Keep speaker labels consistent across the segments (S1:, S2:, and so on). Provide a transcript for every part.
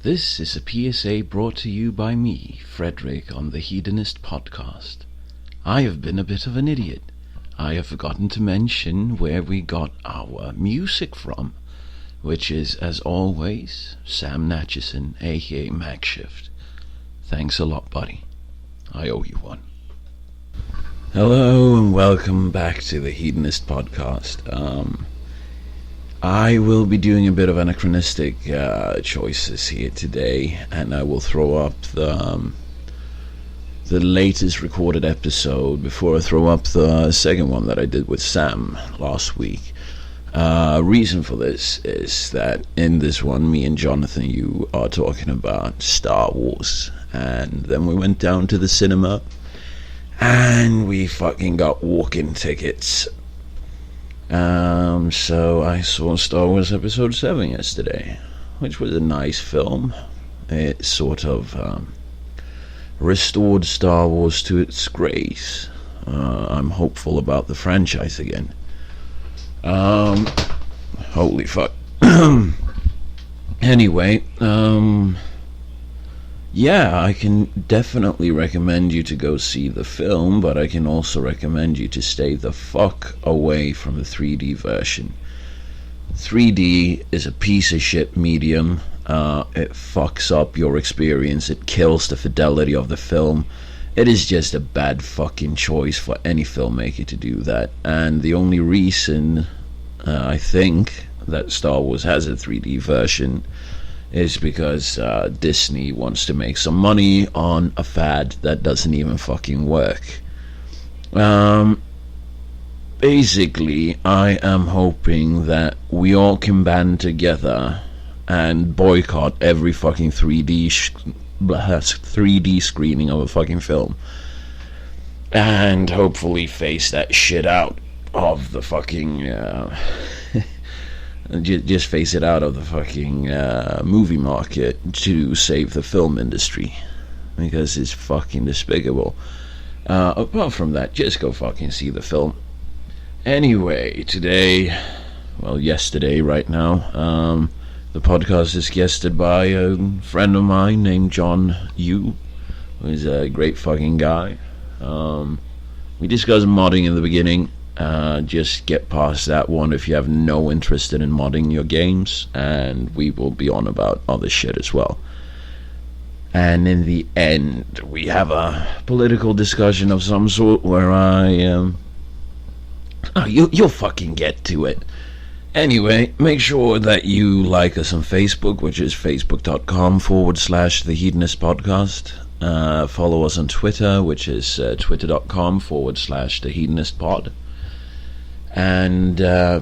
S1: This is a PSA brought to you by me, Frederick, on the Hedonist Podcast. I have been a bit of an idiot. I have forgotten to mention where we got our music from, which is, as always, Sam Natchison, aka Magshift. Thanks a lot, buddy. I owe you one. Hello and welcome back to the Hedonist Podcast. I will be doing a bit of anachronistic choices here today, and I will throw up the latest recorded episode before I throw up the second one that I did with Sam last week. Reason for this is that in this one, me and Jonathan, you are talking about Star Wars, and then we went down to the cinema, and we fucking got walk-in tickets. So I saw Star Wars Episode 7 yesterday, which was a nice film. It sort of restored Star Wars to its grace. I'm hopeful about the franchise again. Holy fuck. Anyway, yeah, I can definitely recommend you to go see the film, but I can also recommend you to stay the fuck away from the 3D version. 3D is a piece of shit medium. It fucks up your experience. It kills the fidelity of the film. It is just a bad fucking choice for any filmmaker to do that. And the only reason I think that Star Wars has a 3D version is because Disney wants to make some money on a fad that doesn't even fucking work. Basically, I am hoping that we all can band together and boycott every fucking 3D screening of a fucking film, and hopefully phase that shit out of the fucking just phase it out of the fucking movie market to save the film industry, because it's fucking despicable. Apart from that, just go fucking see the film. Anyway, yesterday right now, the podcast is guested by a friend of mine named John Yu, who's a great fucking guy. We discussed modding in the beginning. Just get past that one if you have no interest in modding your games, and we will be on about other shit as well. And in the end, we have a political discussion of some sort where you'll fucking get to it. Anyway, make sure that you like us on Facebook, which is facebook.com/The Hedonist Podcast. Follow us on Twitter, which is twitter.com/The Hedonist Pod. And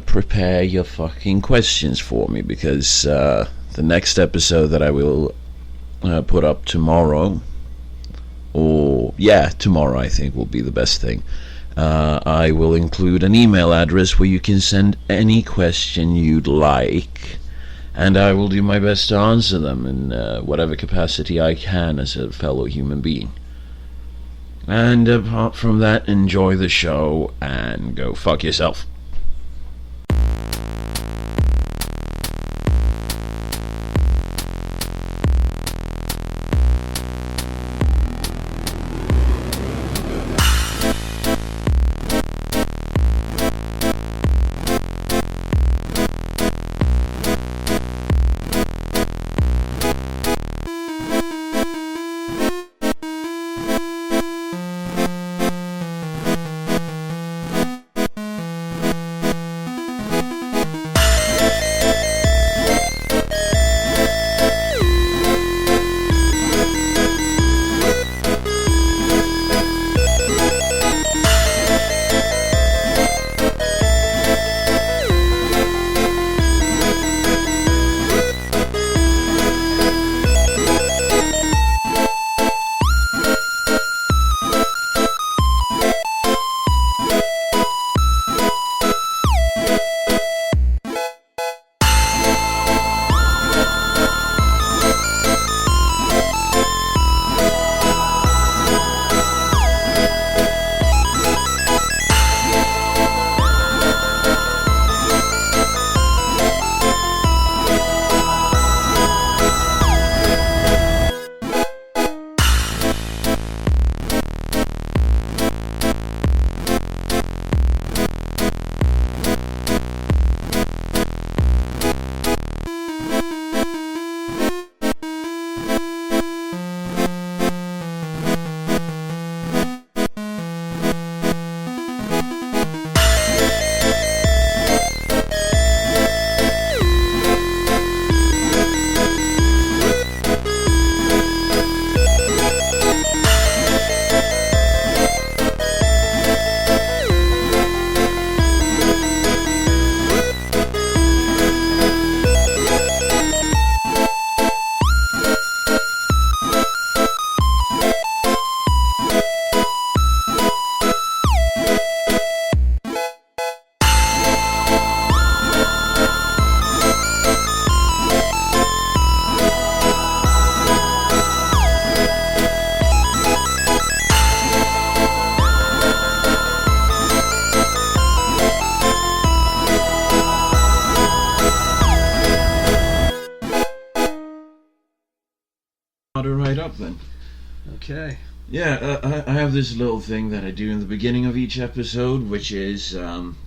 S1: prepare your fucking questions for me, because the next episode that I will put up tomorrow, tomorrow I think will be the best thing. I will include an email address where you can send any question you'd like, and I will do my best to answer them in whatever capacity I can as a fellow human being. And apart from that, enjoy the show and go fuck yourself. Right up then.
S2: Okay.
S1: Yeah, I have this little thing that I do in the beginning of each episode, which is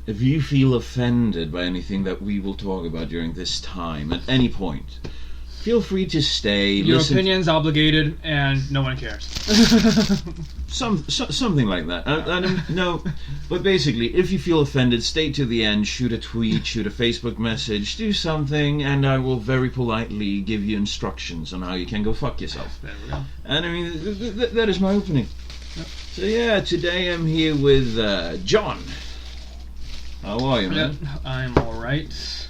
S1: if you feel offended by anything that we will talk about during this time at any point, feel free to stay.
S2: Your opinion's obligated, and no one cares.
S1: Something like that. No, but basically, if you feel offended, stay to the end, shoot a tweet, shoot a Facebook message, do something, and I will very politely give you instructions on how you can go fuck yourself.
S2: There we go.
S1: And I mean, that is my opening. Yep. So yeah, today I'm here with John. How are you, man?
S2: Yep, I'm alright.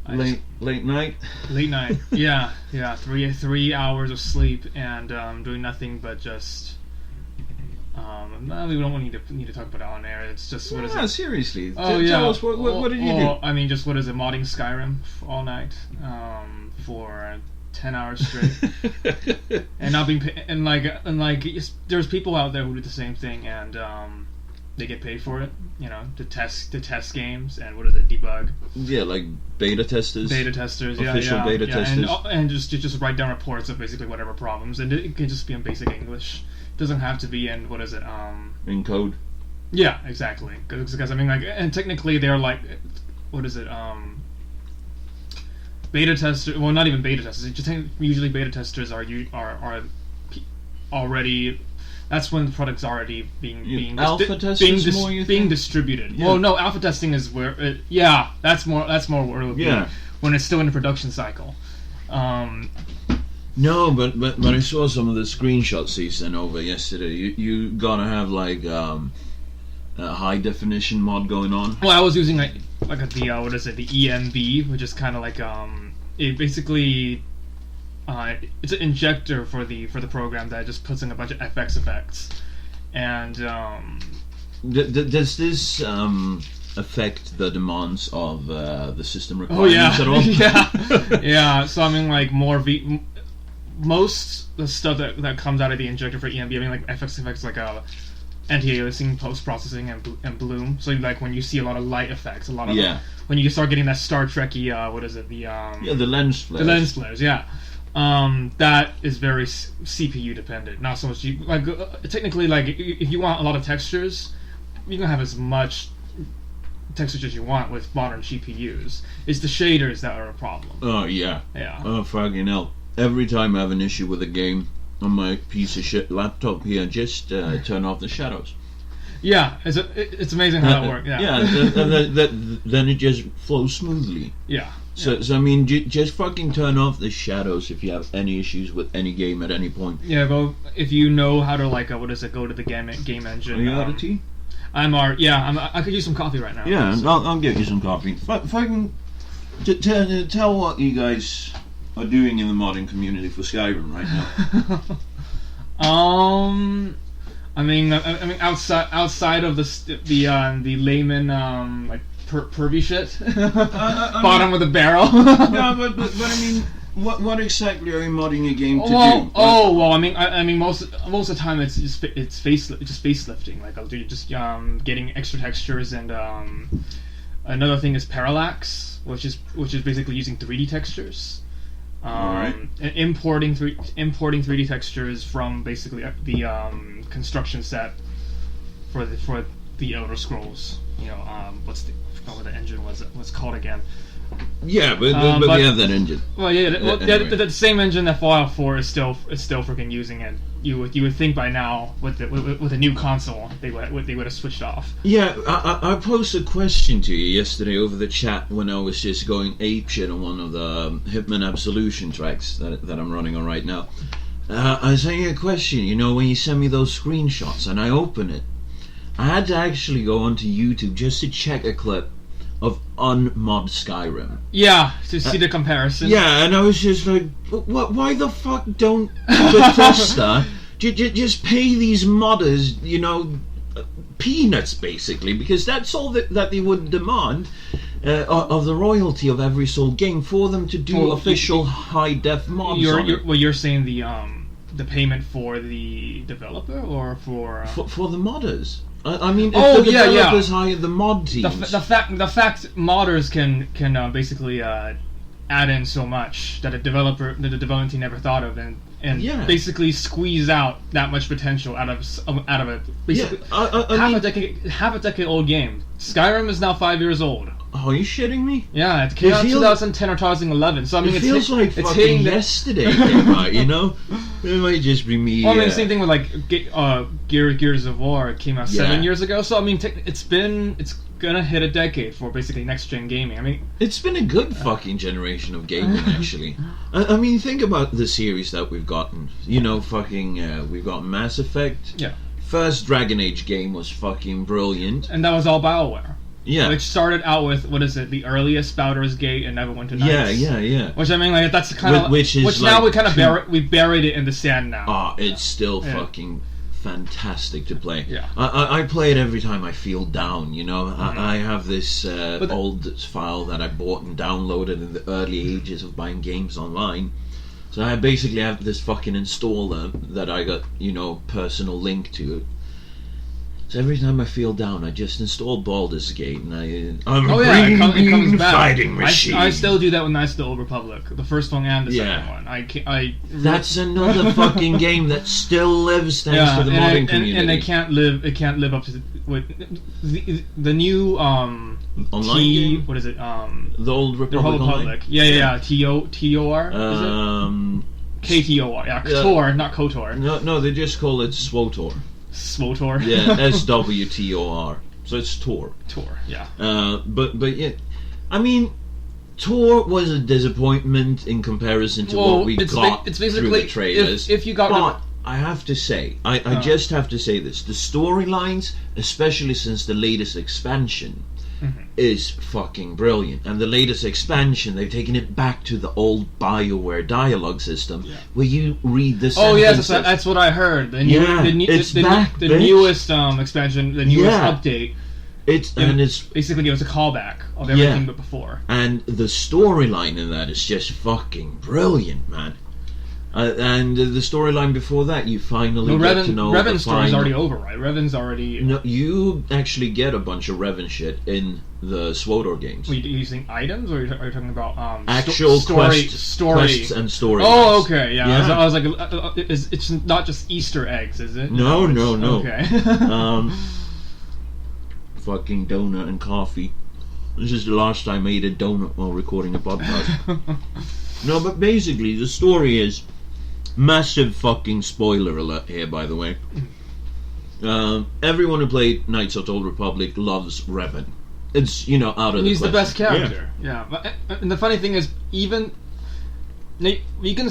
S1: Late night?
S2: Late night. Yeah. 3 hours of sleep and doing nothing but just. We don't need to talk about it on air. It's just what is it?
S1: Seriously.
S2: Tell
S1: us what did you do?
S2: I mean, just what is it? Modding Skyrim all night for 10 hours straight, and not being there's people out there who do the same thing and they get paid for it, to test games and what is it, debug.
S1: Yeah, like beta testers.
S2: Beta testers,
S1: official beta testers,
S2: and just write down reports of basically whatever problems, and it can just be in basic English. It doesn't have to be in
S1: in code.
S2: Yeah, exactly. Because I mean, and technically they're like, what is it? Beta testers. Well, not even beta testers. Usually beta testers are already. That's when the product's already being
S1: alpha testing
S2: being distributed.
S1: Yeah.
S2: Well, no, alpha testing is where that's more where it would be when it's still in the production cycle.
S1: No, but I saw some of the screenshots he sent over yesterday. You gotta have like a high definition mod going on.
S2: Well, I was using the EMB, which is kind of like it basically. It's an injector for the program that just puts in a bunch of FX effects, and
S1: does this affect the demands of the system requirements at all?
S2: yeah. So I mean, most the stuff that comes out of the injector for EMB, I mean, like FX effects, like anti-aliasing, post-processing, and bloom. So like when you see a lot of light effects, a lot of when you start getting that Star Trek-y, what is it? The
S1: lens flares.
S2: The lens flares, yeah. That is very CPU dependent. Not so much technically, like if you want a lot of textures, you can have as much textures as you want with modern GPUs. It's the shaders that are a problem.
S1: Oh yeah.
S2: Yeah.
S1: Oh fucking hell! Every time I have an issue with a game on my piece of shit laptop here, just turn off the shadows.
S2: Yeah, it's amazing how that works. Yeah.
S1: Yeah, then it just flows smoothly.
S2: Yeah.
S1: So I mean, just fucking turn off the shadows if you have any issues with any game at any point.
S2: Yeah, well, if you know how to go to the game engine.
S1: Are you out of tea?
S2: I could use some coffee right now.
S1: Yeah, so. I'll get you some coffee. Fucking tell what you guys are doing in the modding community for Skyrim right
S2: now. I mean, outside of the layman pervy shit, bottom of the barrel.
S1: No, but I mean, what exactly are you modding a game to do?
S2: Well, I mean, most of the time it's facelifting. Like I'll do just getting extra textures, and another thing is parallax, which is basically using 3D textures. And importing 3D textures from basically the construction set for the Elder Scrolls. What the engine was called again.
S1: Yeah, but they have that engine.
S2: Well, anyway. The same engine that Fallout 4 is still freaking using, and you would think by now with a new console they would have switched off.
S1: Yeah, I posed a question to you yesterday over the chat when I was just going apeshit on one of the Hitman Absolution tracks that I'm running on right now. I sent you a question, when you send me those screenshots and I open it. I had to actually go onto YouTube just to check a clip of unmod Skyrim.
S2: Yeah, to see the comparison.
S1: Yeah, and I was just like, why the fuck don't Bethesda just pay these modders, peanuts basically, because that's all that they would demand of the royalty of every sold game for them to do official high-def mods.
S2: You're saying the payment for the developer or for
S1: the modders? I mean, if the developers hire the mod teams.
S2: The fact modders can basically add in so much that the development team never thought of, and basically squeeze out that much potential out of it. Basically, half a decade old game. Skyrim is now 5 years old.
S1: Oh, are you shitting me?
S2: Yeah, it came out in 2010 or 2011. So I mean,
S1: it feels like fucking yesterday came out. You know, it might just be me.
S2: Well, I mean, same thing with like Gears of War. It came out 7 years ago. So I mean, it's gonna hit a decade for basically next gen gaming. I mean,
S1: it's been a good fucking generation of gaming, actually. I mean, think about the series that we've gotten. You know, we've got Mass Effect.
S2: Yeah.
S1: First Dragon Age game was fucking brilliant,
S2: and that was all BioWare.
S1: Yeah.
S2: Which started out with, the earliest Baldur's Gate and Neverwinter Nights.
S1: Yeah.
S2: Which I mean, like, that's kind of... Which now we kind of we buried it in the sand now.
S1: It's still fucking fantastic to play.
S2: Yeah.
S1: I play it every time I feel down, you know. I have this old file that I bought and downloaded in the early ages of buying games online. So I basically have this fucking installer that I got, you know, personal link to. So every time I feel down, I just install Baldur's Gate, and it comes back. Fighting machine.
S2: I still do that with Knights of the Old Republic, the first one and the second one.
S1: That's another fucking game that still lives thanks to the modding community.
S2: And it can't live up to the new
S1: online game.
S2: What is it?
S1: The Old Republic.
S2: Online? Yeah. TOR. Is it? KTOR. Yeah, KTOR, not KOTOR.
S1: No, they just call it SWTOR.
S2: SWTOR.
S1: Yeah, SWTOR. So it's Tor.
S2: Tor, yeah.
S1: But yeah, I mean, Tor was a disappointment in comparison to what we got
S2: it's
S1: through the trailers.
S2: If you got,
S1: but I have to say, I just have to say this: the storylines, especially since the latest expansion, is fucking brilliant. And the latest expansion, they've taken it back to the old BioWare dialogue system, where you read the sentences.
S2: Oh yes, that's what I heard. The newest expansion, the newest update. It's basically, it was a callback of everything but before.
S1: And the storyline in that is just fucking brilliant, man. And the storyline before that, you finally get to know
S2: Revan's story's already over, right? Revan's already...
S1: No, you actually get a bunch of Revan shit in the SWTOR games.
S2: Are you using items, or are you talking about
S1: actual
S2: story
S1: quests and stories?
S2: Oh, okay, yeah. I was like, it's not just Easter eggs, is it?
S1: No.
S2: Okay.
S1: Fucking donut and coffee. This is the last time I ate a donut while recording a podcast. No, but basically, the story is... Massive fucking spoiler alert here, by the way. Everyone who played Knights of the Old Republic loves Revan. It's, you know, out of the
S2: He's the best character. Yeah. And the funny thing is, even... You can...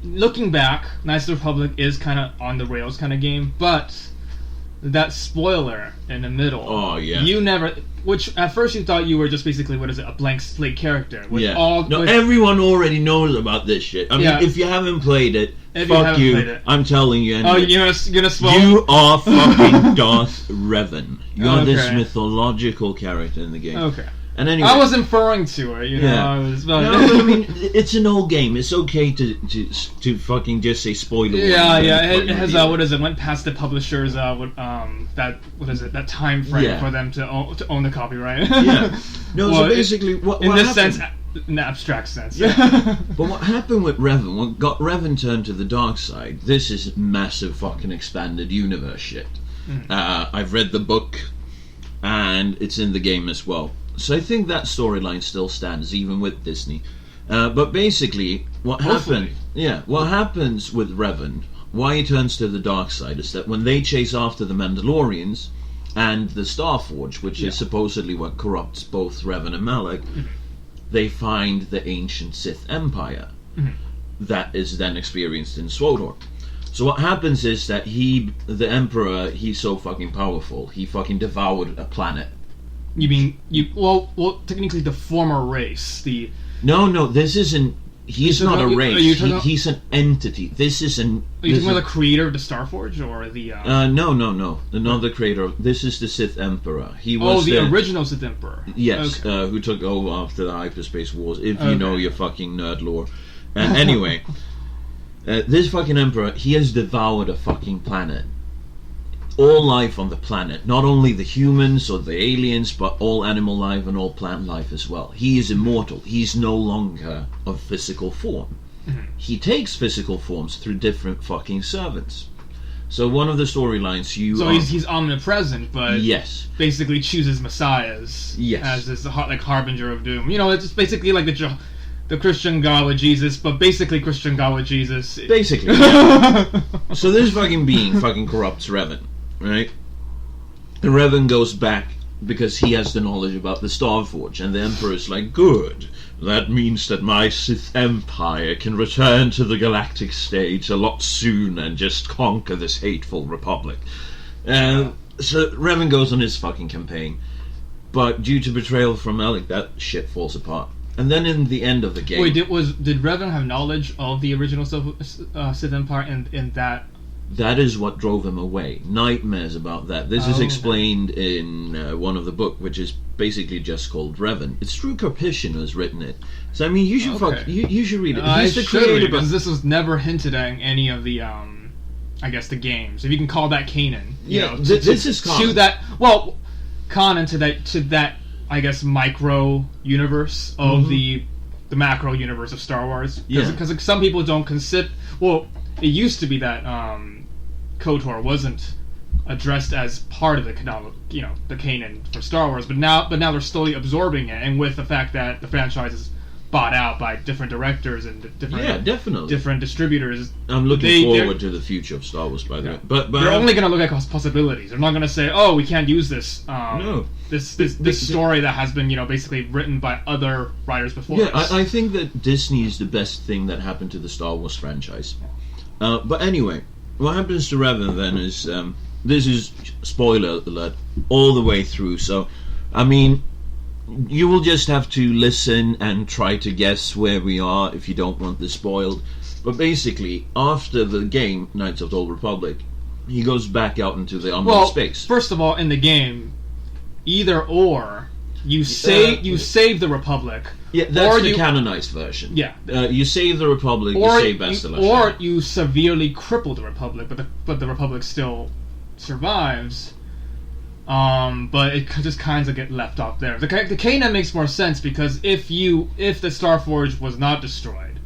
S2: Looking back, Knights of the Republic is kind of on the rails kind of game, but... That spoiler in the middle...
S1: Oh, yeah.
S2: You never... Which, at first you thought you were just basically, a blank slate character.
S1: Everyone already knows about this shit. I mean, if you haven't played it, fuck you. I'm telling you.
S2: Anyway. Oh, you're gonna spoil?
S1: You are fucking Darth Revan. You're this mythological character in the game.
S2: Okay.
S1: And anyway,
S2: I was inferring to it, you know.
S1: But I mean, it's an old game. It's okay to fucking just say spoiler.
S2: Yeah. It has what is it? Went past the publishers. That time frame for them to own the copyright.
S1: Yeah. No. So basically, what
S2: in this
S1: happened,
S2: sense, in the abstract sense.
S1: Yeah. But what happened with Revan? What got Revan turned to the dark side? This is massive fucking expanded universe shit. I've read the book, and it's in the game as well. So I think that storyline still stands, even with Disney. But basically, what happens with Revan, why he turns to the dark side, is that when they chase after the Mandalorians and the Starforge, which is supposedly what corrupts both Revan and Malak, they find the ancient Sith Empire that is then experienced in SWTOR. So what happens is that the Emperor, he's so fucking powerful, he fucking devoured a planet.
S2: You mean well technically the former race, the
S1: No, this isn't. He's not a race. He's an entity. This is an.
S2: Are you talking about the creator of the Starforge, or the?
S1: No. Another creator. This is the Sith Emperor. He was
S2: the original Sith Emperor.
S1: Yes, who took over after the Hyperspace Wars. If you know your fucking nerd lore. Anyway, this fucking Emperor, he has devoured a fucking planet. all life on the planet, not only the humans or the aliens, but all animal life and all plant life as well. He is immortal. He's no longer of physical form. He takes physical forms through different fucking servants. So one of the storylines
S2: he's omnipresent, but
S1: yes,
S2: basically chooses messiahs as this like harbinger of doom. You know, it's basically like the Christian God with Jesus, but basically Christian God with Jesus.
S1: Basically, yeah. So this fucking being fucking corrupts Revan, right? And Revan goes back because he has the knowledge about the Starforge, and the Emperor's like, good. That means that my Sith Empire can return to the galactic stage a lot sooner and just conquer this hateful republic. So Revan goes on his fucking campaign, but due to betrayal from Alec, that shit falls apart. And then in the end of the game...
S2: Wait, did Revan have knowledge of the original Sith Empire in that...
S1: That is what drove him away. Nightmares about that. This is explained in one of the book, which is basically just called Revan. It's Drew Karpyshyn who has written it. So I mean, you should you should read it. He's the creator,
S2: because this was never hinted at in any of the I guess the games. If you can call that canon.
S1: This is canon.
S2: To that canon to that I guess micro universe of the macro universe of Star Wars. Because some people don't consider. Well, it used to be that KOTOR wasn't addressed as part of the canon for Star Wars, but now they're slowly absorbing it, and with the fact that the franchise is bought out by different directors and different distributors.
S1: I'm looking forward to the future of Star Wars, by the way. But
S2: they're only going to look at possibilities. They're not going to say, "Oh, we can't use this." This story that has been basically written by other writers before.
S1: Yeah, I think that Disney is the best thing that happened to the Star Wars franchise. But anyway, what happens to Revan then is this is spoiler alert all the way through. So, I mean, you will just have to listen and try to guess where we are if you don't want this spoiled. But basically, after the game Knights of the Old Republic, he goes back out into the unknown space.
S2: First of all, in the game, either or, you save the Republic.
S1: Yeah, that's the canonized version.
S2: Yeah,
S1: you save the Republic, you save Bastila.
S2: Or you severely cripple the Republic, but the Republic still survives. But it just kind of get left off there. The canon makes more sense because if the Starforge was not destroyed,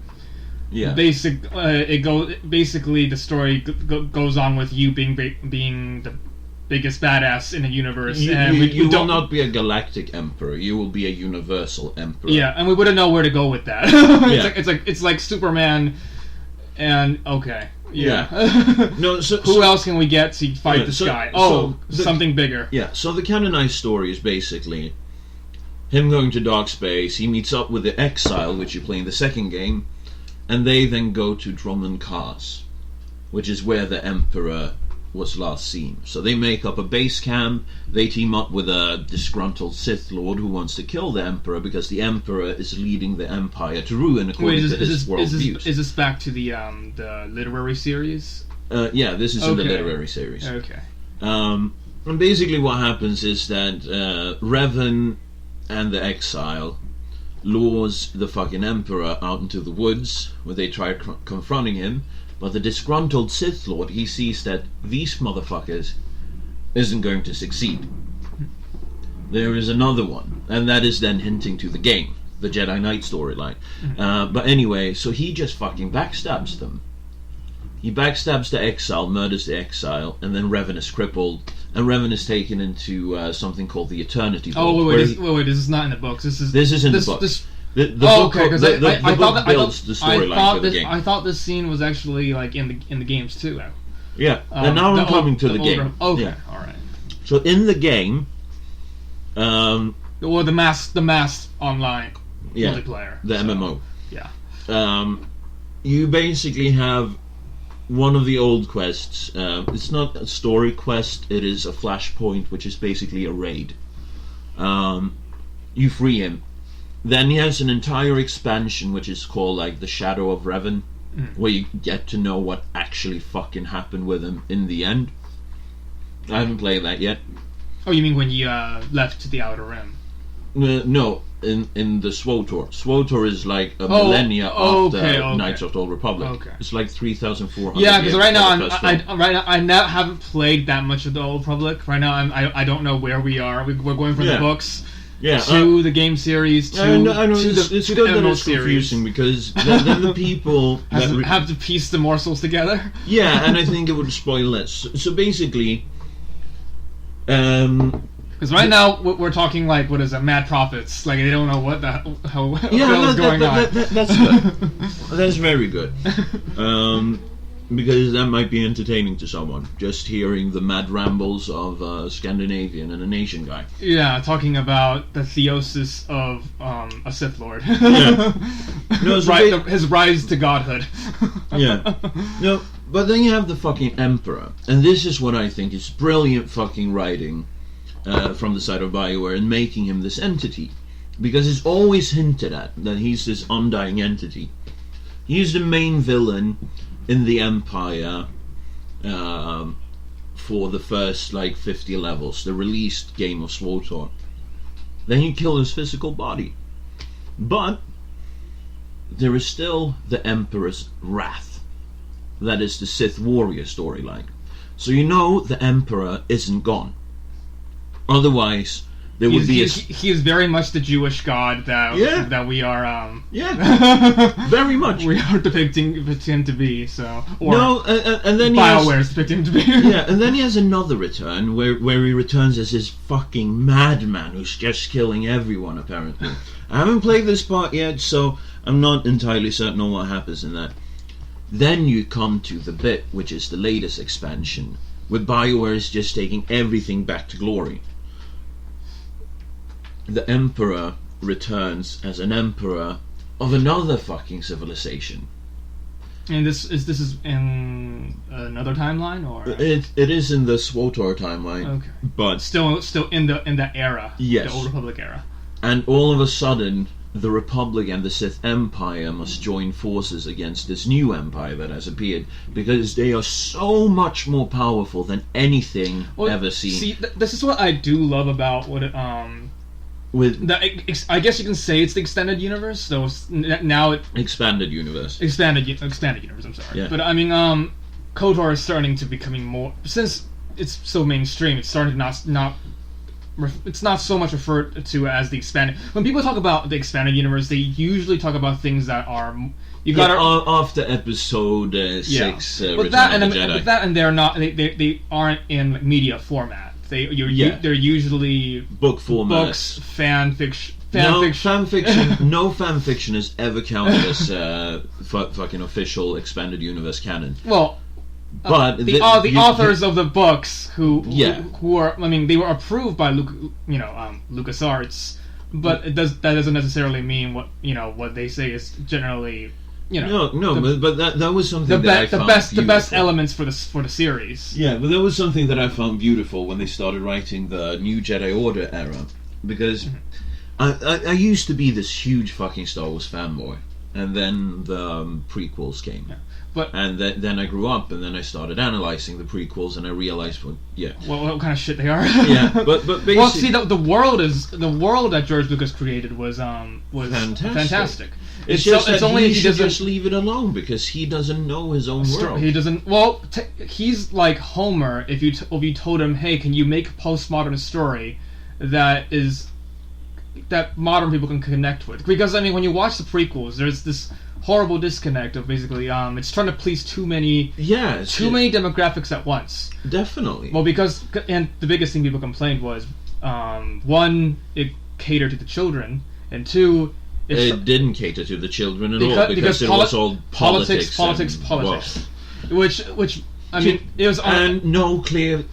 S2: basically the story goes on with you being the biggest badass in the universe.
S1: You will not be a galactic emperor. You will be a universal emperor.
S2: Yeah, and we wouldn't know where to go with that. It's like Superman, and okay. Yeah.
S1: No.
S2: Who else can we get to fight this guy? Something bigger.
S1: Yeah. So the canonized story is basically him going to dark space. He meets up with the Exile, which you play in the second game, and they then go to Dromund Kaas, which is where the Emperor was last seen. So they make up a base camp. They team up with a disgruntled Sith Lord who wants to kill the Emperor because the Emperor is leading the Empire to ruin according to his worldviews.
S2: Is this back to the literary series?
S1: Yeah, this is in the literary series.
S2: Okay.
S1: And basically what happens is that Revan and the Exile lures the fucking Emperor out into the woods where they try confronting him. But the disgruntled Sith Lord, he sees that these motherfuckers isn't going to succeed. There is another one, and that is then hinting to the game, the Jedi Knight storyline. But anyway, so he just fucking backstabs them. He backstabs the Exile, murders the Exile, and then Revan is crippled, and Revan is taken into something called the Eternity Vault.
S2: Oh, wait, this is not in the books. This is
S1: in the book. The
S2: book builds
S1: the storyline for the game.
S2: I thought this scene was actually like in the games too.
S1: Yeah, and now I'm coming to the game.
S2: Okay, all right.
S1: So in the game,
S2: or the mass online multiplayer,
S1: the MMO.
S2: Yeah.
S1: You basically have one of the old quests. It's not a story quest. It is a flashpoint, which is basically a raid. You free him. Then he has an entire expansion which is called like the Shadow of Revan, where you get to know what actually fucking happened with him in the end. I haven't played that yet.
S2: Oh, you mean when you left the Outer Rim?
S1: No, in the SWOTOR. SWOTOR is like a millennia after Knights of the Old Republic.
S2: Okay.
S1: It's like 3,400.
S2: Yeah, because right now I haven't played that much of the Old Republic. Right now I don't know where we are. We're going from the books to the game series to
S1: I know,
S2: to
S1: it's
S2: the
S1: good that
S2: MMO
S1: it's
S2: series.
S1: confusing because then the people
S2: have to piece the morsels together.
S1: Yeah, and I think it would spoil it. So basically,
S2: because right now we're talking like what is it, Mad Prophets? Like they don't know what the hell is going on.
S1: That's good. That's very good. Because that might be entertaining to someone, just hearing the mad rambles of a Scandinavian and an Asian guy.
S2: Yeah, talking about the theosis of a Sith Lord.
S1: Yeah. No, so
S2: his rise to godhood.
S1: Yeah. No, but then you have the fucking Emperor, and this is what I think is brilliant fucking writing from the side of BioWare in making him this entity. Because it's always hinted at that he's this undying entity. He's the main villain in the Empire for the first like 50 levels, the released game of SWOTOR. Then you kill his physical body. But there is still the Emperor's wrath. That is the Sith warrior storyline. So you know the Emperor isn't gone. Otherwise, there would be
S2: he is very much the Jewish God that we are
S1: very much
S2: we are depicting him to be. So
S1: and then
S2: BioWare is depicting him to be.
S1: Yeah, and then he has another return where he returns as this fucking madman who's just killing everyone apparently. I haven't played this part yet, so I'm not entirely certain on what happens in that. Then you come to the bit which is the latest expansion, where BioWare is just taking everything back to glory. The Emperor returns as an emperor of another fucking civilization.
S2: And this is in another timeline, or
S1: it is in the SWOTOR timeline.
S2: Okay,
S1: but
S2: still in that era,
S1: yes,
S2: the Old Republic era.
S1: And all of a sudden, the Republic and the Sith Empire must join forces against this new empire that has appeared, because they are so much more powerful than anything ever seen.
S2: See, this is what I do love about what I guess you can say it's the extended universe. So now
S1: expanded universe.
S2: Expanded universe. I'm sorry,
S1: yeah.
S2: But I mean, KOTOR is starting to becoming more, since it's so mainstream. It's starting to it's not so much referred to as the expanded. When people talk about the expanded universe, they usually talk about things that are
S1: after episode 6.
S2: But that and they're not. They aren't in media format. They're usually
S1: book format.
S2: Books, fan fiction.
S1: No fan fiction is ever counted as fucking official expanded universe canon.
S2: Well,
S1: but
S2: the authors of the books who are, I mean, they were approved by LucasArts, but that doesn't necessarily mean what they say is generally. But that was something the best elements for the series.
S1: Yeah, but that was something that I found beautiful when they started writing the New Jedi Order era, because I used to be this huge fucking Star Wars fanboy, and then the prequels came.
S2: Yeah.
S1: And then I grew up, and then I started analyzing the prequels, and I realized, what
S2: kind of shit they are.
S1: Yeah, but basically,
S2: well, see, the world that George Lucas created was fantastic.
S1: It's just that only he should just leave it alone, because he doesn't know his own world.
S2: He doesn't. Well, he's like Homer. If you told him, hey, can you make a postmodern story that modern people can connect with? Because I mean, when you watch the prequels, there's this horrible disconnect of basically it's trying to please too many demographics at once.
S1: Definitely.
S2: Well, and the biggest thing people complained was one, it catered to the children, and two,
S1: it didn't cater to the children at all, because it was all politics. Which I mean, it was and no clear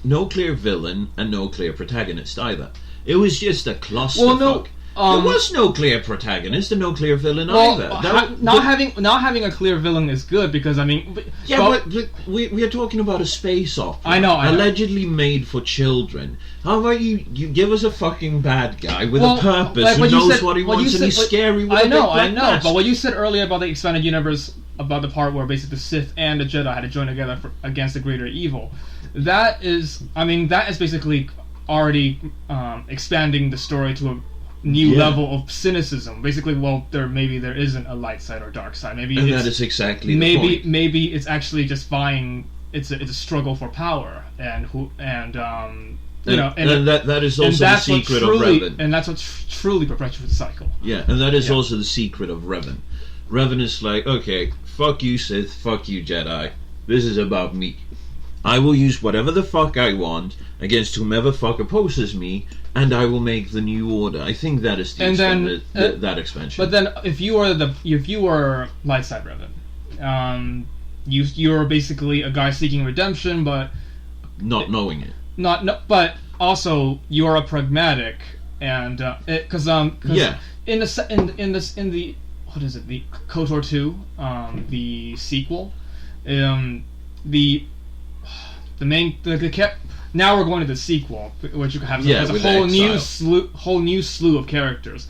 S1: villain and no clear protagonist either. It was just a clusterfuck. There was no clear protagonist and no clear villain either.
S2: Not having a clear villain is good, because I mean,
S1: but we are talking about a space opera.
S2: I know.
S1: Allegedly made for children. How about you give us a fucking bad guy with a purpose who knows what he wants and he's scary with
S2: I know. But what you said earlier about the expanded universe, about the part where basically the Sith and the Jedi had to join together against the greater evil, that is basically already expanding the story to new level of cynicism. Basically, well, maybe there isn't a light side or dark side. Maybe
S1: that is exactly the point.
S2: Maybe it's actually just vying. It's a struggle for power, and
S1: that is also the secret of Revan.
S2: And that's what truly perpetuates the cycle.
S1: Yeah, and that is also the secret of Revan. Revan is like, okay, fuck you Sith, fuck you Jedi. This is about me. I will use whatever the fuck I want against whomever fuck opposes me, and I will make the new order. I think that is that expansion.
S2: But then, if you are light side Revan, you're basically a guy seeking redemption, but
S1: not knowing it.
S2: But also you're a pragmatic, and because in the what is it, the KOTOR 2, the sequel, the now we're going to the sequel, which has a whole new slew of characters.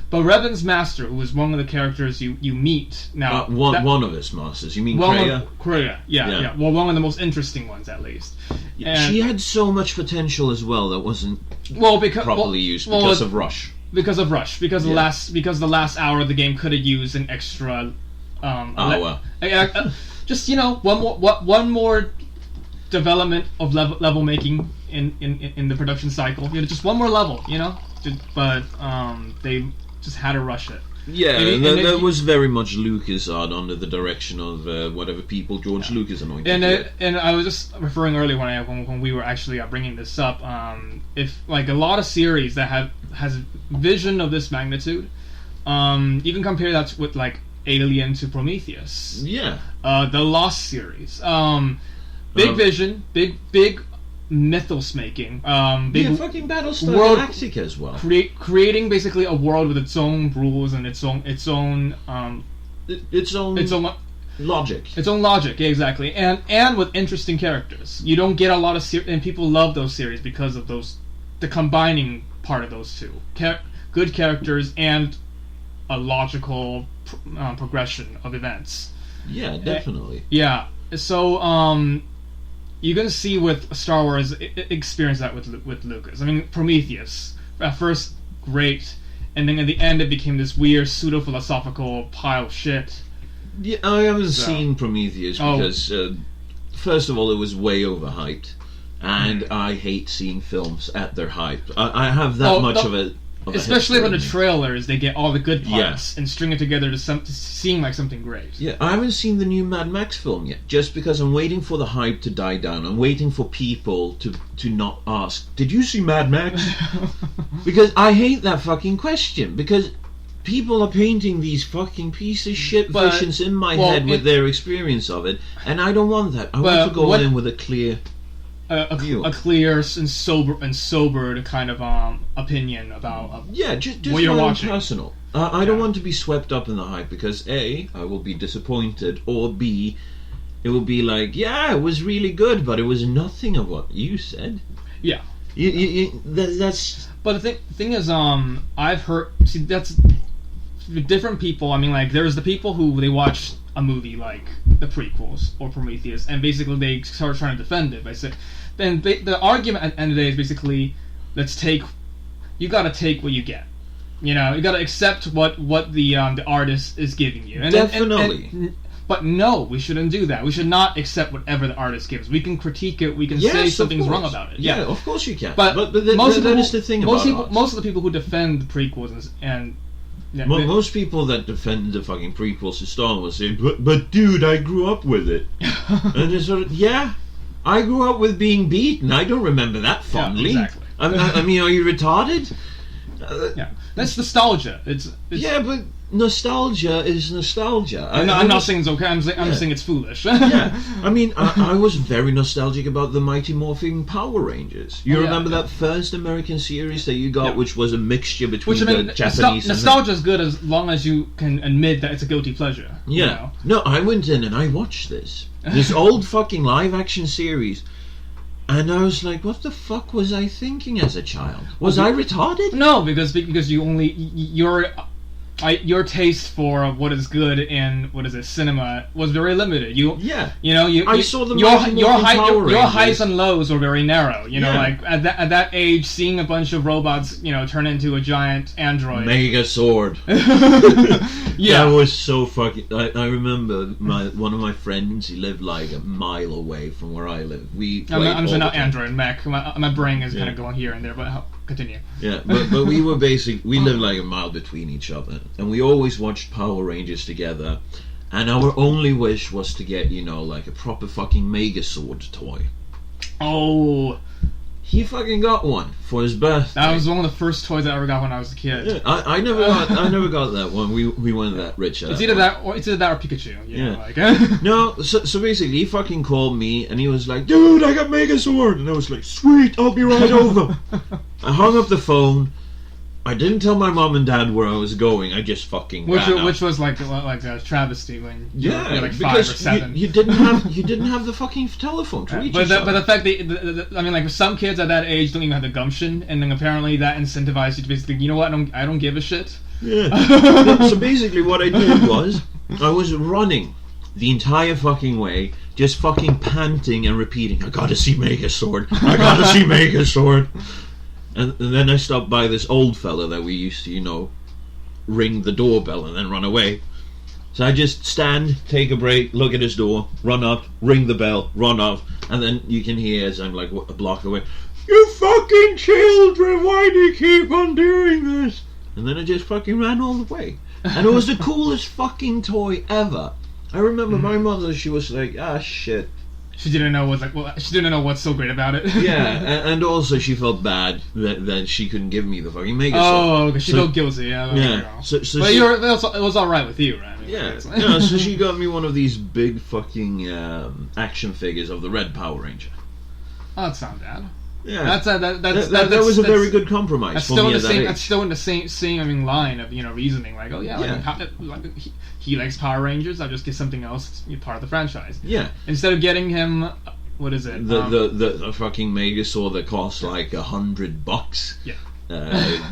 S2: But Revan's master, who is one of the characters you meet now,
S1: one of his masters. You mean Kreia?
S2: Kreia, yeah. Well, one of the most interesting ones, at least. And
S1: she had so much potential as well that wasn't properly used because of Rush.
S2: Because the last hour of the game could have used an extra hour. Just one more development of level making in the production cycle. Just one more level. But they just had to rush it.
S1: Yeah, that was very much Lucas art under the direction of whatever people George Lucas anointed.
S2: And I was just referring earlier when we were actually bringing this up. If like a lot of series that has vision of this magnitude, you can compare that with like Alien to Prometheus.
S1: Yeah.
S2: The Lost series. Big vision, big mythos making. Big
S1: fucking Battlestar Galactica as well.
S2: Creating basically a world with its own rules and its own
S1: logic.
S2: Its own logic, yeah, exactly. And with interesting characters. You don't get a lot of and people love those series because of the combining part of those two. Good characters and a logical progression of events.
S1: Yeah, definitely.
S2: Yeah. So you can see with Star Wars experience that with Lucas. I mean, Prometheus at first great, and then at the end it became this weird pseudo philosophical pile of shit.
S1: Yeah, I haven't seen Prometheus because first of all it was way overhyped, and I hate seeing films at their hype. I have that much of it.
S2: Especially when the trailers, they get all the good parts and string it together to seem like something great.
S1: Yeah, I haven't seen the new Mad Max film yet, just because I'm waiting for the hype to die down. I'm waiting for people to not ask, did you see Mad Max? Because I hate that fucking question, because people are painting these fucking piece of shit visions in my head with their experience of it, and I don't want that. I want to go in with a clear...
S2: a clear and sobered kind of opinion about
S1: just
S2: what you're watching.
S1: Personal. I don't want to be swept up in the hype because A, I will be disappointed, or B, it will be like, yeah, it was really good, but it was nothing of what you said.
S2: Yeah.
S1: That's.
S2: But the thing is, I've heard. See, that's different people. I mean, like, there's the people who they watch a movie like the prequels or Prometheus, and basically they start trying to defend it by saying, then the argument at the end of the day is basically, you gotta take what you get. You gotta accept what the artist is giving you. And
S1: definitely.
S2: But no, we shouldn't do that. We should not accept whatever the artist gives. We can critique it. We can say something's wrong about it.
S1: Yeah, of course you can.
S2: But
S1: that is the thing about art.
S2: Most of the people who defend the prequels
S1: most people that defend the fucking prequels to Star Wars say, but dude, I grew up with it. And it's sort of, yeah, I grew up with being beaten. I don't remember that fondly.
S2: Yeah, exactly.
S1: I mean, are you retarded?
S2: Yeah, that's nostalgia. It's
S1: yeah, but nostalgia is nostalgia.
S2: I'm not saying it's okay. I'm saying it's foolish.
S1: Yeah, I mean, I was very nostalgic about the Mighty Morphin Power Rangers. You remember that first American series that you got, which was a mixture between the Japanese.
S2: Nostalgia is good as long as you can admit that it's a guilty pleasure.
S1: Yeah. No, I went in and I watched this old fucking live action series. And I was like, what the fuck was I thinking as a child? Was I retarded?
S2: No, because you're your taste for what is good in cinema was very limited.
S1: I saw the
S2: your highs and lows were very narrow. Like at that age, seeing a bunch of robots, turn into a giant android.
S1: Mega sword.
S2: Yeah,
S1: that was so fucking. I remember one of my friends. He lived like a mile away from where I live.
S2: I'm just not android mech. My brain is kind of going here and there, but continue.
S1: Yeah, but we were we lived like a mile between each other, and we always watched Power Rangers together, and our only wish was to get, like a proper fucking Megazord toy.
S2: Oh,
S1: he fucking got one for his birthday.
S2: That was one of the first toys I ever got when I was a kid.
S1: Yeah, I never got that one. We weren't that rich.
S2: It's either that or Pikachu.
S1: No, so basically he fucking called me and he was like, "Dude, I got Megazord," and I was like, "Sweet, I'll be right over." I hung up the phone. I didn't tell my mom and dad where I was going. I just fucking
S2: which was like a travesty when you were like 5 or 7.
S1: You didn't have the fucking telephone to reach
S2: but the fact that like some kids at that age don't even have the gumption, and then apparently that incentivized you to basically, you know what, I don't give a shit.
S1: Yeah. So basically what I did was I was running the entire fucking way, just fucking panting and repeating, "I gotta see Megazord. I gotta see Megazord." And then I stopped by this old fella that we used to, ring the doorbell and then run away. So I just stand, take a break, look at his door, run up, ring the bell, run off, and then you can hear as I'm like a block away, "You fucking children, why do you keep on doing this?" And then I just fucking ran all the way. And it was the coolest fucking toy ever. I remember my mother, she was like, "Ah, shit."
S2: She didn't know she didn't know what's so great about it.
S1: Yeah, and also she felt bad that she couldn't give me the fucking Megazord.
S2: Oh, because she felt guilty. Yeah.
S1: So
S2: but it was all right with you, right?
S1: So she got me one of these big fucking action figures of the Red Power Ranger.
S2: Oh, that sounds bad.
S1: Yeah, that was a very good compromise for me at that age.
S2: That's still in the same line of reasoning. Like, oh yeah, he likes Power Rangers. I'll just get something else part of the franchise.
S1: Yeah.
S2: Instead of getting him, what is it?
S1: The fucking Megazord that costs like $100.
S2: Yeah.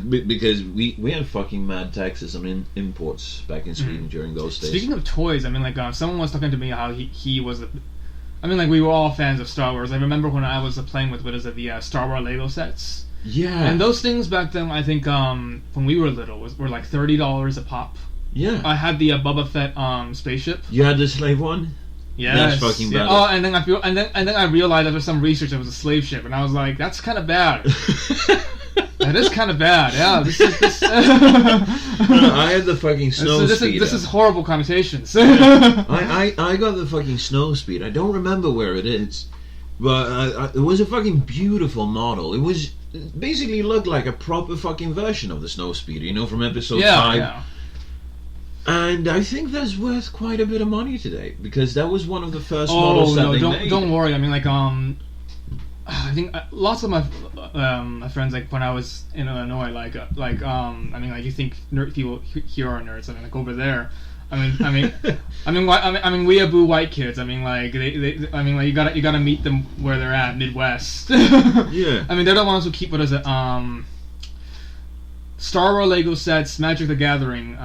S1: Because we had fucking mad taxes on imports back in Sweden during those days.
S2: Speaking of toys, I mean, like someone was talking to me how he was. I mean, like, we were all fans of Star Wars. I remember when I was playing with, the Star Wars Lego sets.
S1: Yeah.
S2: And those things back then, I think, when we were little, were like $30 a pop.
S1: Yeah.
S2: I had the Boba Fett spaceship.
S1: You had the slave one?
S2: Yeah.
S1: That's fucking bad.
S2: Oh, and then I realized after some research it was a slave ship, and I was like, that's kind of bad. That is kind of bad. Yeah. This.
S1: I had the fucking snow speeder.
S2: This is horrible connotations.
S1: I got the fucking snow speed. I don't remember where it is, but it was a fucking beautiful model. It was basically looked like a proper fucking version of the snow speeder, from episode 5.
S2: Yeah.
S1: And I think that's worth quite a bit of money today, because that was one of the first models that they made.
S2: Don't worry. I mean, like, I think lots of my friends, like when I was in Illinois, I mean, like, you think people here are nerds. I mean, like over there, I mean, weeaboo white kids. I mean, like I mean, like you gotta meet them where they're at, Midwest.
S1: Yeah.
S2: I mean, they're the ones who keep Star Wars Lego sets, Magic the Gathering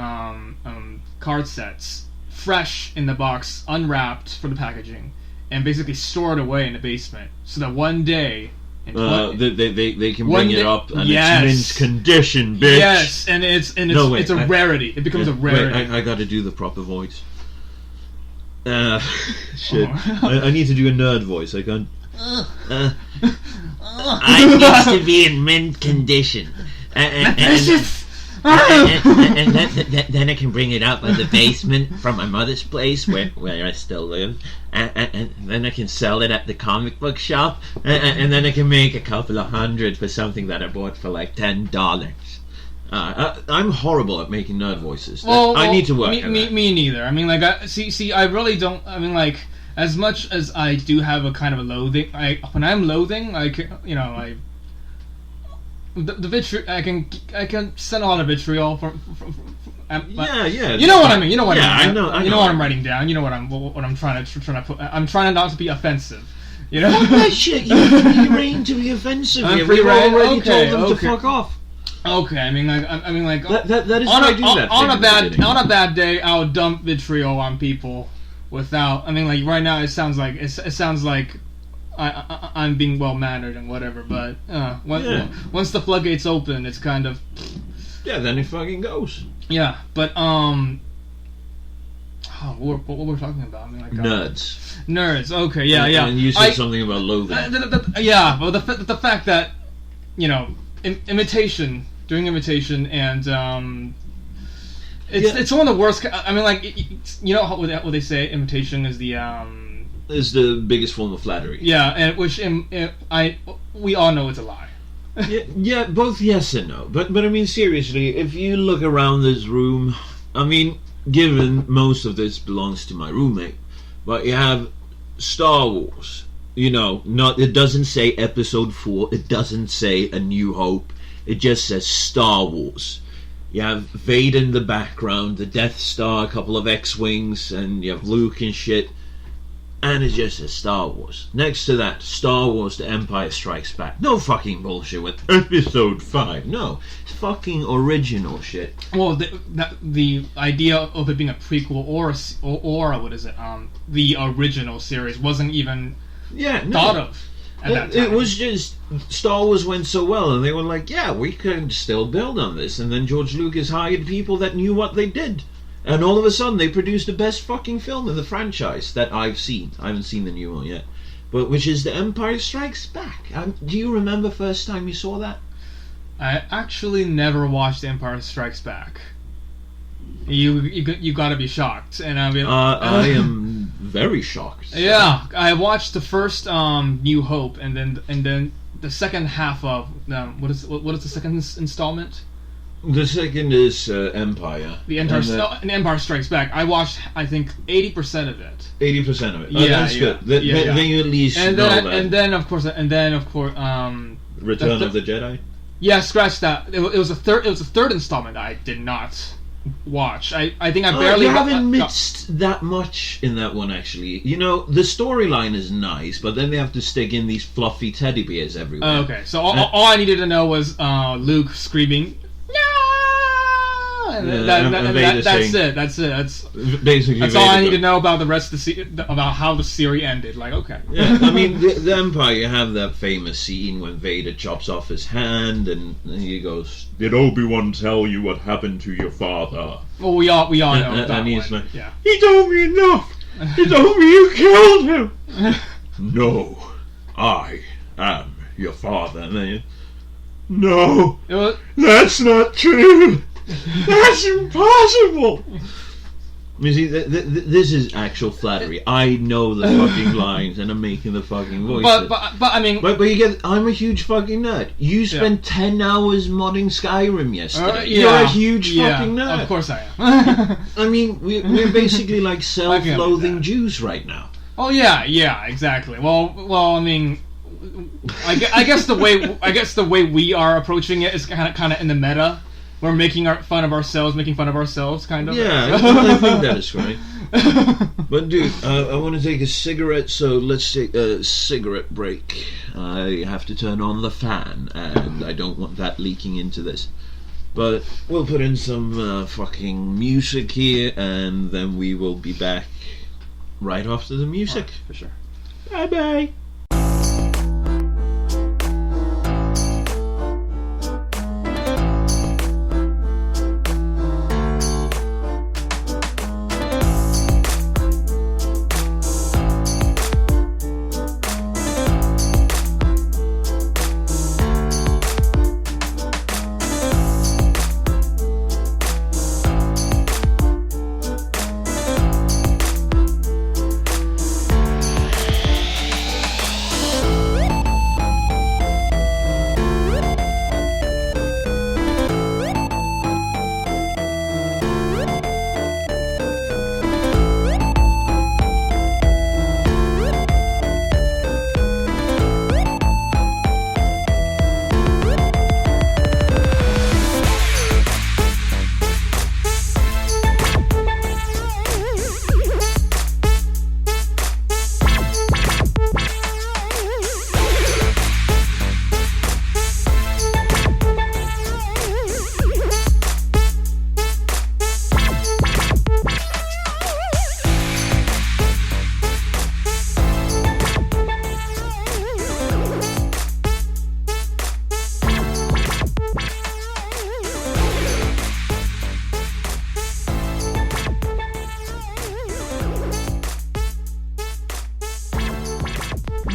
S2: card sets, fresh in the box, unwrapped for the packaging, and basically stored away in the basement, so that one day they can bring it up and it's mint condition, bitch. Yes, and it's a rarity. It becomes a rarity.
S1: Wait, I got to do the proper voice. Shit, I need to do a nerd voice. I can't. I needs to be in mint condition. And then I can bring it up at the basement from my mother's place where I still live, and then I can sell it at the comic book shop, and then I can make a couple of $100 for something that I bought for like $10. I'm horrible at making nerd voices. I need to work on that.
S2: Me neither. I mean, like, I really don't. I mean, like, as much as I do have a kind of a loathing, when I'm loathing, the vitriol, I can send a lot of vitriol from
S1: yeah.
S2: You know what I mean. You know what I mean.
S1: I know.
S2: You know what I'm writing down. You know what I'm trying to put. I'm trying not to be offensive.
S1: Fuck that shit. You're free reign to be offensive. We've already told them to fuck off.
S2: Okay, I mean, like,
S1: That is
S2: on
S1: why
S2: a,
S1: I do that
S2: on
S1: thing
S2: a
S1: at the
S2: bad
S1: beginning.
S2: on a bad day, I would dump vitriol on people without. I mean, like right now, it sounds like I'm being well mannered and whatever. But once the floodgates open, it's kind of
S1: Then it fucking goes.
S2: yeah. But what were we talking about? I mean, like nerds. Okay, yeah.
S1: And you said something about loathing.
S2: Yeah, well, the fact that doing imitation, and it's one of the worst. I mean, like you know what they say, imitation is the
S1: Is the biggest form of flattery.
S2: yeah, and which we all know it's a lie.
S1: yeah, both yes and no. But I mean, seriously, if you look around this room, I mean, given most of this belongs to my roommate, but you have Star Wars. You know, it doesn't say Episode 4. It doesn't say A New Hope. It just says Star Wars. You have Vader in the background, the Death Star, a couple of X-Wings, and you have Luke and shit. And it just says Star Wars. Next to that, Star Wars The Empire Strikes Back. No fucking bullshit with Episode 5. No. It's fucking original shit.
S2: Well, the idea of it being a prequel or what is it? The original series wasn't even thought of at that time.
S1: It was just Star Wars went so well, and they were like, yeah, we could still build on this. And then George Lucas hired people that knew what they did. And all of a sudden, they produced the best fucking film in the franchise that I've seen. I haven't seen the new one yet. But which is The Empire Strikes Back. Do you remember first time you saw that?
S2: I actually never watched The Empire Strikes Back. You gotta be shocked, and I mean,
S1: I am very shocked. So.
S2: Yeah, I watched the first New Hope, and then the second half of what is the second installment?
S1: The second is Empire.
S2: The Empire Strikes Back. I watched, I think, 80% of it.
S1: 80% of it.
S2: Yeah,
S1: that's good. Then you at least know that.
S2: And then of course,
S1: Return of the Jedi.
S2: Yeah, scratch that. It was a third installment that I did not watch. I think I barely.
S1: You haven't missed that much in that one, actually. You know, the storyline is nice, but then they have to stick in these fluffy teddy bears everywhere.
S2: Okay, so all I needed to know was Luke screaming, "No!" And that's it. That's
S1: basically
S2: that's all I need to know about the rest of about how the series ended. Like, okay.
S1: Yeah, I mean, the Empire, you have that famous scene when Vader chops off his hand, and he goes, "Did Obi-Wan tell you what happened to your father?"
S2: Well, we all know that
S1: and he's
S2: one.
S1: like,
S2: yeah.
S1: "He told me enough. He told me you killed him." "No, I am your father." And then "No, that's not true. That's impossible." You see, this is actual flattery. I know the fucking lines, and I'm making the fucking voices.
S2: But I mean,
S1: but you get. I'm a huge fucking nerd. You spent 10 hours modding Skyrim yesterday.
S2: Yeah,
S1: You're a huge fucking nerd.
S2: Of course I am.
S1: I mean, we're basically like self-loathing Jews right now.
S2: Oh yeah, exactly. Well, I mean, I guess the way we are approaching it is kind of in the meta. We're making fun of ourselves, kind of.
S1: Yeah, I think that is right. But dude, I want to take a cigarette, so let's take a cigarette break. I have to turn on the fan, and I don't want that leaking into this. But we'll put in some fucking music here, and then we will be back right after the music.
S2: Right, for sure.
S1: Bye-bye.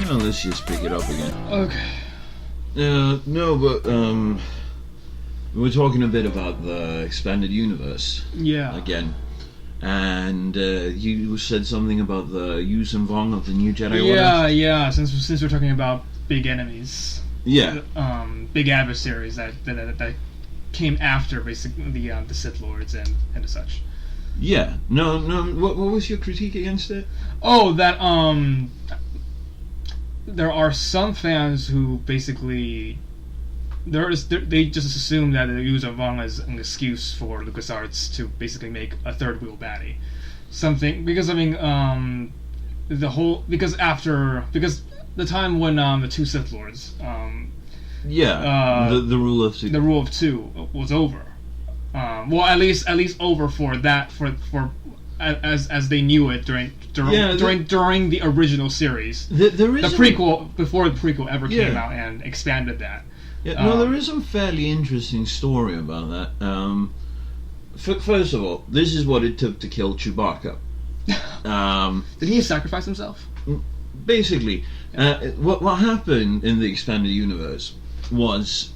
S1: Well, let's just pick it up again.
S2: Okay.
S1: No, but we were talking a bit about the expanded universe.
S2: Yeah.
S1: Again. And you said something about the Use and Vong of the New Jedi Order?
S2: Yeah. Since we're talking about big enemies.
S1: Yeah.
S2: Big adversaries that came after basically the Sith Lords and such.
S1: Yeah. No. What was your critique against it?
S2: Oh, that there are some fans who basically they just assume that the use of Vong is an excuse for LucasArts to basically make a third wheel baddie. Because the time when the two Sith Lords
S1: the rule of two.
S2: The rule of two was over. Well, at least over for that for as they knew it during the original series.
S1: There is
S2: the prequel before the prequel ever came out and expanded that.
S1: Yeah, there is a fairly interesting story about that. First of all, this is what it took to kill Chewbacca.
S2: Did he sacrifice himself?
S1: Basically, what happened in the expanded universe was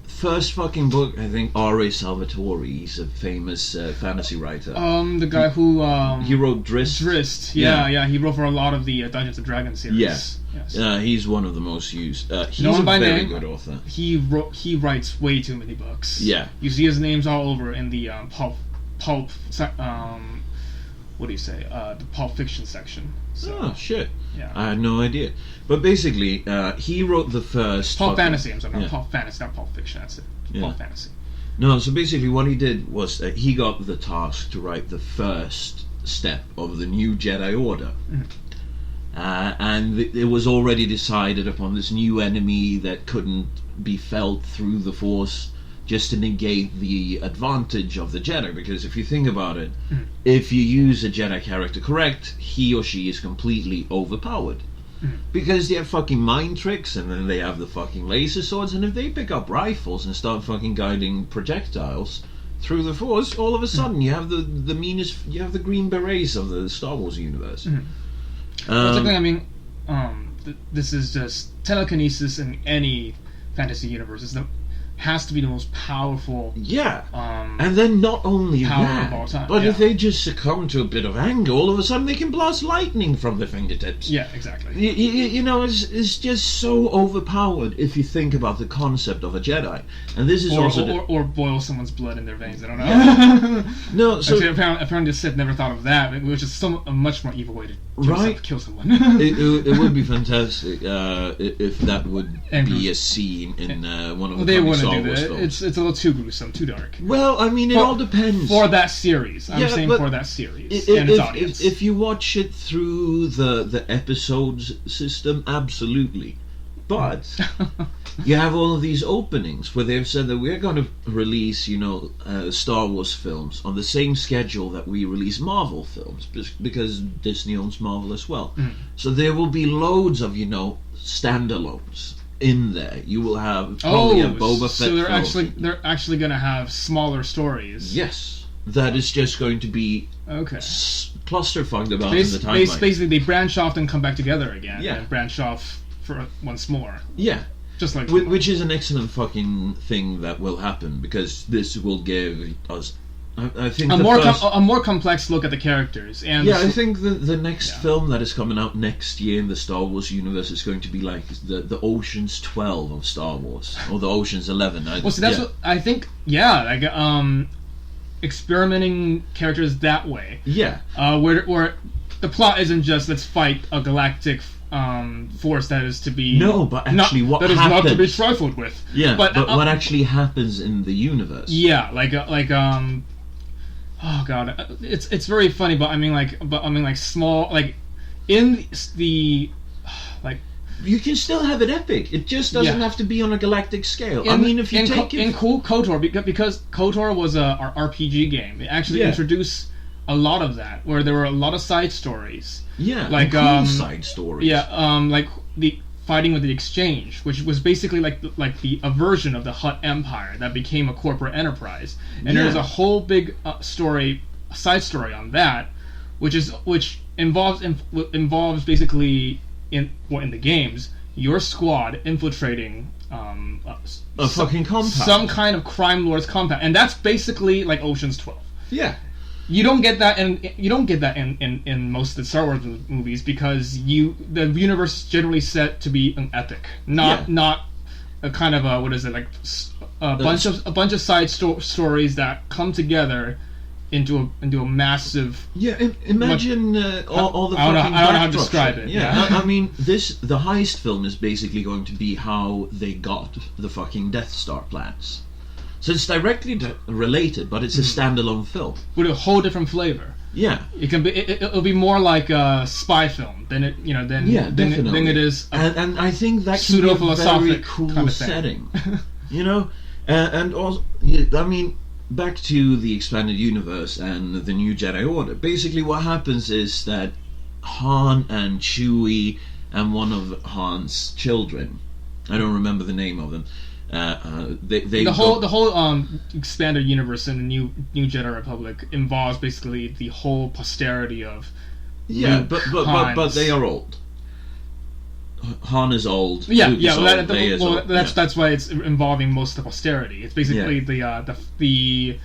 S1: first fucking book. I think R.A. Salvatore. He's a famous fantasy writer.
S2: The guy who
S1: he wrote Drizzt.
S2: Drizzt. Yeah. He wrote for a lot of the Dungeons and Dragons series.
S1: Yes. He's one of the most used. He's
S2: known
S1: a
S2: by
S1: very
S2: name.
S1: good author.
S2: He writes way too many books.
S1: Yeah.
S2: You see his names all over in the pulp. What do you say? The Pulp Fiction section. So,
S1: oh shit!
S2: Yeah.
S1: I had no idea. But basically, he wrote the first
S2: Pulp Fantasy. I'm sorry,
S1: yeah.
S2: not Pulp Fantasy, not Pulp Fiction. That's it.
S1: Yeah.
S2: Pulp Fantasy.
S1: No, so basically, what he did was he got the task to write the first step of the new Jedi Order, and it was already decided upon this new enemy that couldn't be felt through the Force, just to negate the advantage of the Jedi. Because if you think about it, if you use a Jedi character correct, he or she is completely overpowered. Because they have fucking mind tricks, and then they have the fucking laser swords, and if they pick up rifles and start fucking guiding projectiles through the Force, all of a sudden you have the meanest, you have the Green Berets of the Star Wars universe.
S2: Particularly, I mean, this is just telekinesis in any fantasy universe. Has to be the most powerful.
S1: Yeah, and then not only
S2: power
S1: that,
S2: of all time.
S1: but if they just succumb to a bit of anger, all of a sudden they can blast lightning from their fingertips.
S2: Yeah, exactly.
S1: You know, it's just so overpowered if you think about the concept of a Jedi. And this is
S2: or boil someone's blood in their veins. I don't know. Yeah.
S1: No, so
S2: actually, apparently the Sith never thought of that, which is a much more evil way to kill someone.
S1: it would be fantastic if that would be a scene in one of the Star Wars films.
S2: It's a little too gruesome, too dark.
S1: Well, I mean, it all depends.
S2: For that series. I'm saying for that series and its audience.
S1: If you watch it through the episodes system, absolutely. But you have all of these openings where they've said that we're going to release, Star Wars films on the same schedule that we release Marvel films, because Disney owns Marvel as well. So there will be loads of, standalones in there. You will have probably a Boba Fett
S2: so they're actually going to have smaller stories.
S1: Yes, that is just going to be clusterfucked about in the timeline.
S2: Basically, they branch off and come back together again.
S1: Yeah.
S2: And branch off for once more.
S1: Yeah.
S2: Just like
S1: which is an excellent fucking thing that will happen, because this will give us, I think,
S2: a more complex look at the characters. And
S1: I think the next film that is coming out next year in the Star Wars universe is going to be like the Ocean's 12 of Star Wars, or the Ocean's 11.
S2: What I think. Yeah, like experimenting characters that way.
S1: Yeah.
S2: Where the plot isn't just let's fight a galactic force that is to be
S1: but actually what
S2: that
S1: happens,
S2: is not to be trifled with.
S1: Yeah, but what actually happens in the universe?
S2: Yeah, oh god, it's very funny, but I mean small, like in the like.
S1: You can still have it epic. It just doesn't have to be on a galactic scale. If you take it...
S2: In KOTOR, because KOTOR was a RPG game, it actually introduced a lot of that, where there were a lot of side stories.
S1: Yeah, like cool side stories.
S2: Yeah, like the fighting with the Exchange, which was basically like a version of the Hutt Empire that became a corporate enterprise. And there's a whole big side story on that, which involves basically in the games, your squad infiltrating
S1: a fucking compound,
S2: some kind of crime lord's compound, and that's basically like Ocean's 12.
S1: Yeah.
S2: You don't get that in most of the Star Wars movies because the universe is generally set to be an epic, not a kind of a bunch of side stories that come together into a massive.
S1: Yeah, imagine all the.
S2: I don't
S1: fucking
S2: know how to
S1: backdrop
S2: describe
S1: shit.
S2: it.
S1: Yeah, I mean the heist film is basically going to be how they got the fucking Death Star plans. So it's directly related, but it's a standalone film
S2: with a whole different flavor.
S1: Yeah,
S2: it can be. It'll be more like a spy film than it. Than it is.
S1: And I think that can be a very cool kind of setting. And also, I mean, back to the expanded universe and the New Jedi Order. Basically, what happens is that Han and Chewie and one of Han's children, I don't remember the name of them. The whole
S2: expanded universe in the new Jedi Republic involves basically the whole posterity of Luke,
S1: but they are old. Han is old.
S2: Yeah,
S1: Luke is old,
S2: that's why it's involving most of the posterity. It's basically the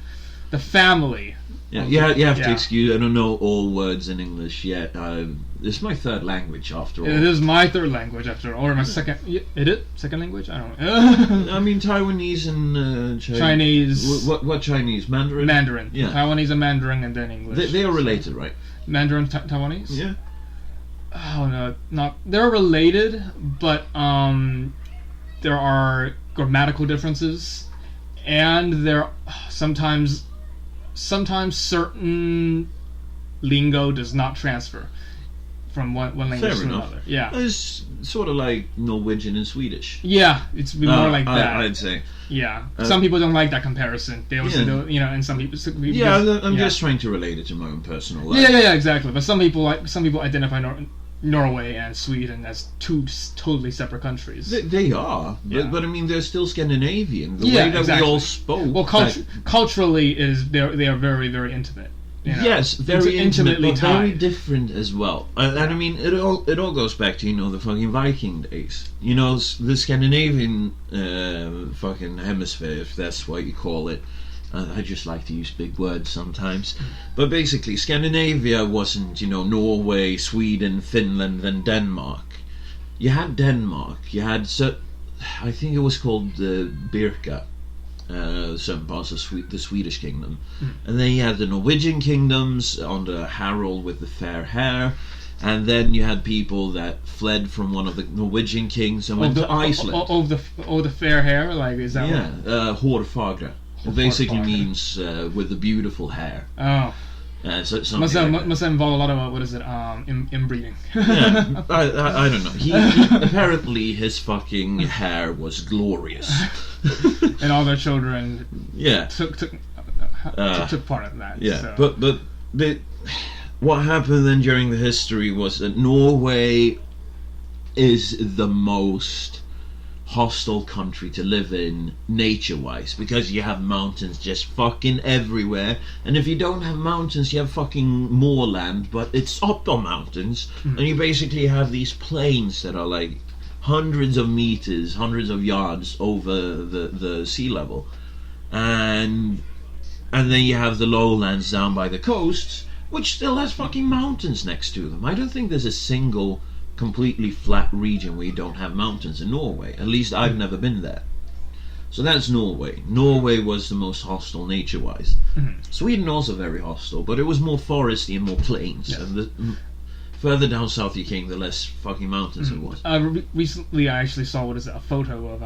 S2: family.
S1: Yeah, you have to excuse. I don't know all words in English yet. It's my third language after all.
S2: It is my third language after all, or my second. Second language? I don't know.
S1: I mean Taiwanese and
S2: Chinese.
S1: What Chinese? Mandarin.
S2: Mandarin.
S1: Yeah.
S2: Taiwanese and Mandarin, and then English.
S1: They are related, right?
S2: Mandarin, Taiwanese.
S1: Yeah.
S2: Oh no, not they're related, but there are grammatical differences, and there sometimes certain lingo does not transfer from one language to another. Yeah,
S1: it's sort of like Norwegian and Swedish.
S2: Yeah, it's more like that.
S1: I'd say.
S2: Yeah, some people don't like that comparison. They also do, and some people.
S1: I'm just trying to relate it to my own personal life.
S2: Yeah, exactly. But some people identify Norway and Sweden as two totally separate countries.
S1: They are, but I mean they're still Scandinavian. The way that we all spoke.
S2: Well, culturally they are very, very intimate.
S1: Yes, very intimately, but
S2: tied.
S1: very different as well. And I mean it all goes back to the fucking Viking days. The Scandinavian fucking hemisphere, if that's what you call it. I just like to use big words sometimes. But basically, Scandinavia wasn't, Norway, Sweden, Finland, and Denmark. You had Denmark. You had, I think it was called Birka, certain parts of the Swedish kingdom. And then you had the Norwegian kingdoms under Harald with the fair hair. And then you had people that fled from one of the Norwegian kings and went to Iceland.
S2: The fair hair? Like, is that
S1: Hårfagra. It basically means with the beautiful hair.
S2: Oh.
S1: Must
S2: have involved a lot of inbreeding.
S1: Yeah, I don't know. He apparently his fucking hair was glorious,
S2: and all their children.
S1: Yeah.
S2: Took part of that.
S1: Yeah,
S2: so.
S1: but what happened then during the history was that Norway is the most hostile country to live in nature-wise, because you have mountains just fucking everywhere, and if you don't have mountains you have fucking moorland, but it's up on mountains, and you basically have these plains that are like hundreds of meters, hundreds of yards over the sea level, and then you have the lowlands down by the coasts, which still has fucking mountains next to them. I don't think there's a single completely flat region where you don't have mountains in Norway. At least I've never been there. So that's Norway. Norway was the most hostile nature-wise. Sweden also very hostile, but it was more foresty and more plains.
S2: Yeah.
S1: And the further down south you came, the less fucking mountains it was.
S2: Recently I actually saw a photo of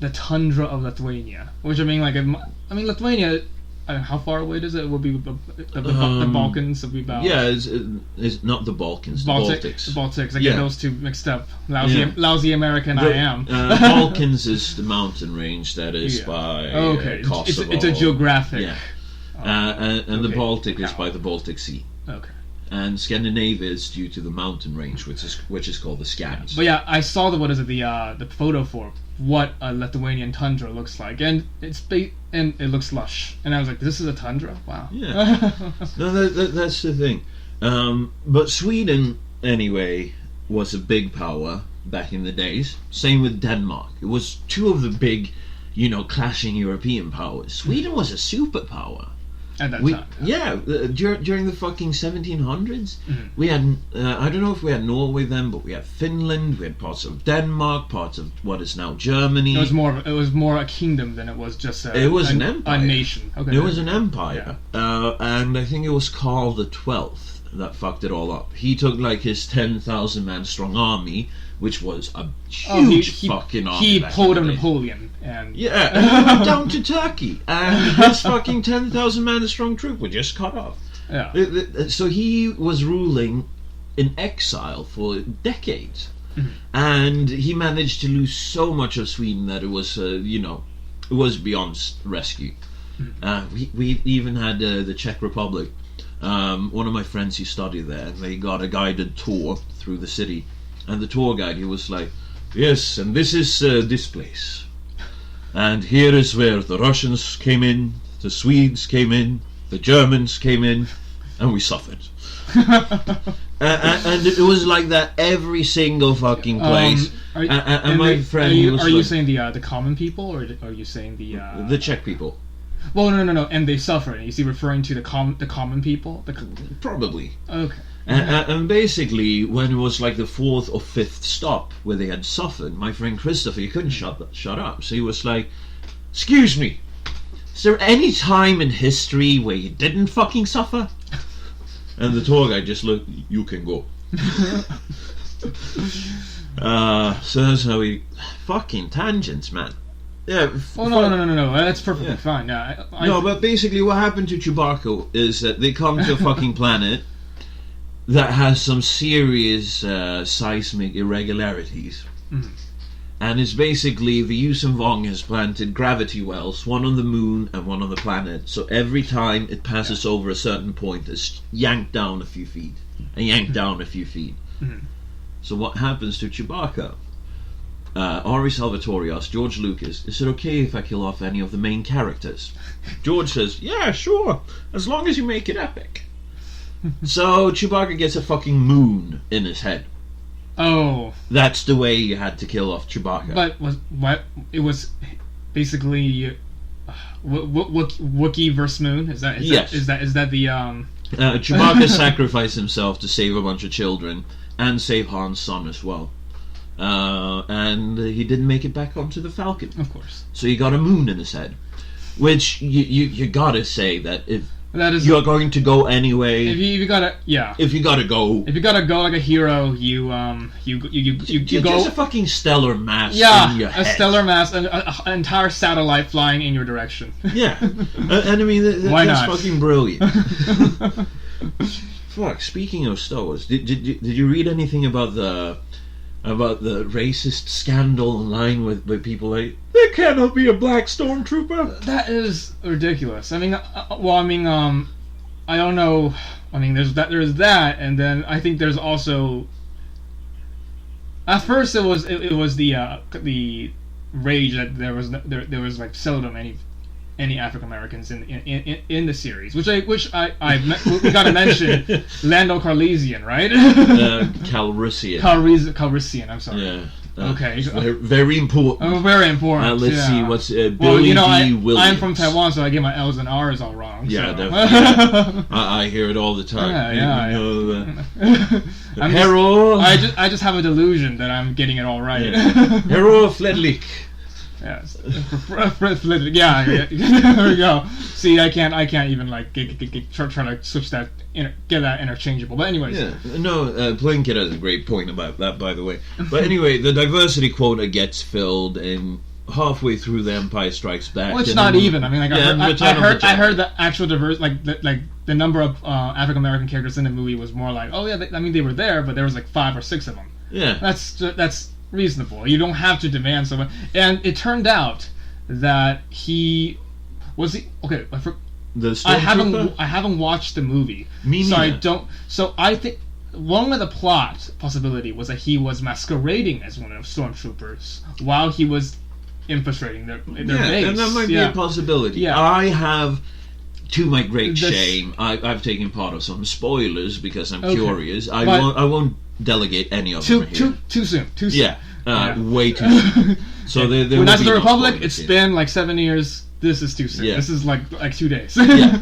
S2: the tundra of Lithuania, which Lithuania. How far away is it? It would be the Balkans. Would be about.
S1: Yeah, it's not the Balkans. The Baltics.
S2: The Baltics. I get those two mixed up. Lousy American I am.
S1: Balkans is the mountain range that is by Kosovo.
S2: It's a geographic.
S1: Yeah. And the Baltic is by the Baltic Sea.
S2: Okay.
S1: And Scandinavia is due to the mountain range, which is called the Skands.
S2: But yeah, I saw the photo for what a Lithuanian tundra looks like, and it looks lush, and I was like, this is a tundra? Wow.
S1: Yeah. No, that's the thing. But Sweden, anyway, was a big power back in the days. Same with Denmark. It was two of the big, clashing European powers. Sweden was a superpower.
S2: At that time.
S1: Yeah, during the fucking 1700s,
S2: Mm-hmm.
S1: we had, I don't know if we had Norway then, but we had Finland, we had parts of Denmark, parts of what is now Germany.
S2: It was more a kingdom than it was just
S1: It was an empire.
S2: a nation. Okay.
S1: It was an empire. And I think it was Karl the 12th that fucked it all up. He took like his 10,000 man strong army, which was a huge fucking army.
S2: He pulled a Napoleon. And
S1: yeah, and he went down to Turkey, and his fucking 10,000 man strong troop were just cut off.
S2: Yeah.
S1: So he was ruling in exile for decades,
S2: Mm-hmm.
S1: and he managed to lose so much of Sweden that it was, it was beyond rescue.
S2: Mm-hmm.
S1: We even had the Czech Republic. One of my friends who studied there, they got a guided tour through the city, and the tour guide, he was like, "Yes, and this is this place. And here is where the Russians came in, the Swedes came in, the Germans came in, and we suffered." And it was like that every single fucking place. And my friend,
S2: are you saying the common people, or are you saying
S1: the Czech people?
S2: Well, no, and they suffered. Is he referring to the common people?
S1: Probably.
S2: Okay.
S1: And basically, when it was like the fourth or fifth stop where they had suffered, my friend Christopher, he couldn't shut up. So he was like, "Excuse me, is there any time in history where you didn't fucking suffer?" And the tour guide just looked, "You can go." So that's how we... Fucking tangents, man. Yeah.
S2: Oh, no. That's perfectly fine.
S1: No, but basically what happened to Chewbacca is that they come to a fucking planet that has some serious seismic irregularities.
S2: Mm-hmm.
S1: And it's basically the Yuuzhan Vong has planted gravity wells, one on the moon and one on the planet. So every time it passes over a certain point, it's yanked down a few feet and yanked down a few feet.
S2: Mm-hmm.
S1: So what happens to Chewbacca? Ari Salvatore asked George Lucas, "Is it okay if I kill off any of the main characters?" George says, "Yeah, sure, as long as you make it epic." So Chewbacca gets a fucking moon in his head.
S2: Oh.
S1: That's the way you had to kill off Chewbacca.
S2: But it was basically Wookiee versus Moon? Is that the
S1: Chewbacca sacrificed himself to save a bunch of children and save Han's son as well. And he didn't make it back onto the Falcon.
S2: Of course.
S1: So he got a moon in his head. Which you gotta say that if
S2: that is,
S1: you're going to go anyway.
S2: If you gotta go like a hero, you
S1: You're
S2: go
S1: just a fucking stellar mass.
S2: Yeah,
S1: in your head.
S2: a stellar mass, an entire satellite flying in your direction.
S1: Yeah, and I mean
S2: Why
S1: that's
S2: not?
S1: fucking brilliant. Fuck. Speaking of Star Wars, did you read anything about the racist scandal online with people like, "There cannot be a black stormtrooper"?
S2: That is ridiculous. I mean, I don't know. I mean, there's that, and then I think there's also. At first, it was the rage that there was like seldom any African Americans in the series, which we gotta mention Lando Calrissian, right?
S1: Calrissian.
S2: Calrissian. I'm sorry.
S1: Yeah.
S2: Okay.
S1: Very important.
S2: Oh, very important.
S1: Let's see what's Billy
S2: well,
S1: D. Williams.
S2: I'm from Taiwan, so I get my L's and R's all wrong.
S1: Yeah,
S2: so.
S1: definitely. I hear it all the time. Hero.
S2: I just have a delusion that I'm getting it all right.
S1: Yeah. Hero Fledlick.
S2: Yes. Yeah. There we go. See, I can't even like try to switch that, get that interchangeable. But anyways.
S1: Yeah. No, Plinkett has a great point about that, by the way. But anyway, the diversity quota gets filled in halfway through The Empire Strikes Back.
S2: Well, it's not even. I mean, like I heard the actual the number of African American characters in the movie was more like, oh yeah, they were there, but there was like 5 or 6 of them.
S1: Yeah.
S2: That's reasonable. You don't have to demand so much. And it turned out that he was okay. I haven't watched the movie.
S1: Me neither.
S2: So I don't. So I think one of the plot possibility was that he was masquerading as one of the stormtroopers while he was infiltrating their base.
S1: And that might be a possibility.
S2: Yeah.
S1: I have to my great
S2: This-
S1: shame, I've taken part of some spoilers because I'm
S2: Okay.
S1: curious. I
S2: But-
S1: won't delegate any of them here.
S2: Too soon. Too soon.
S1: Yeah,
S2: Yeah.
S1: way too soon. So there
S2: When
S1: will
S2: Knights
S1: be
S2: of the
S1: no
S2: Republic,
S1: spoilers
S2: it's
S1: here.
S2: been like 7 years. This is too soon.
S1: Yeah.
S2: This is like 2 days.
S1: Yeah.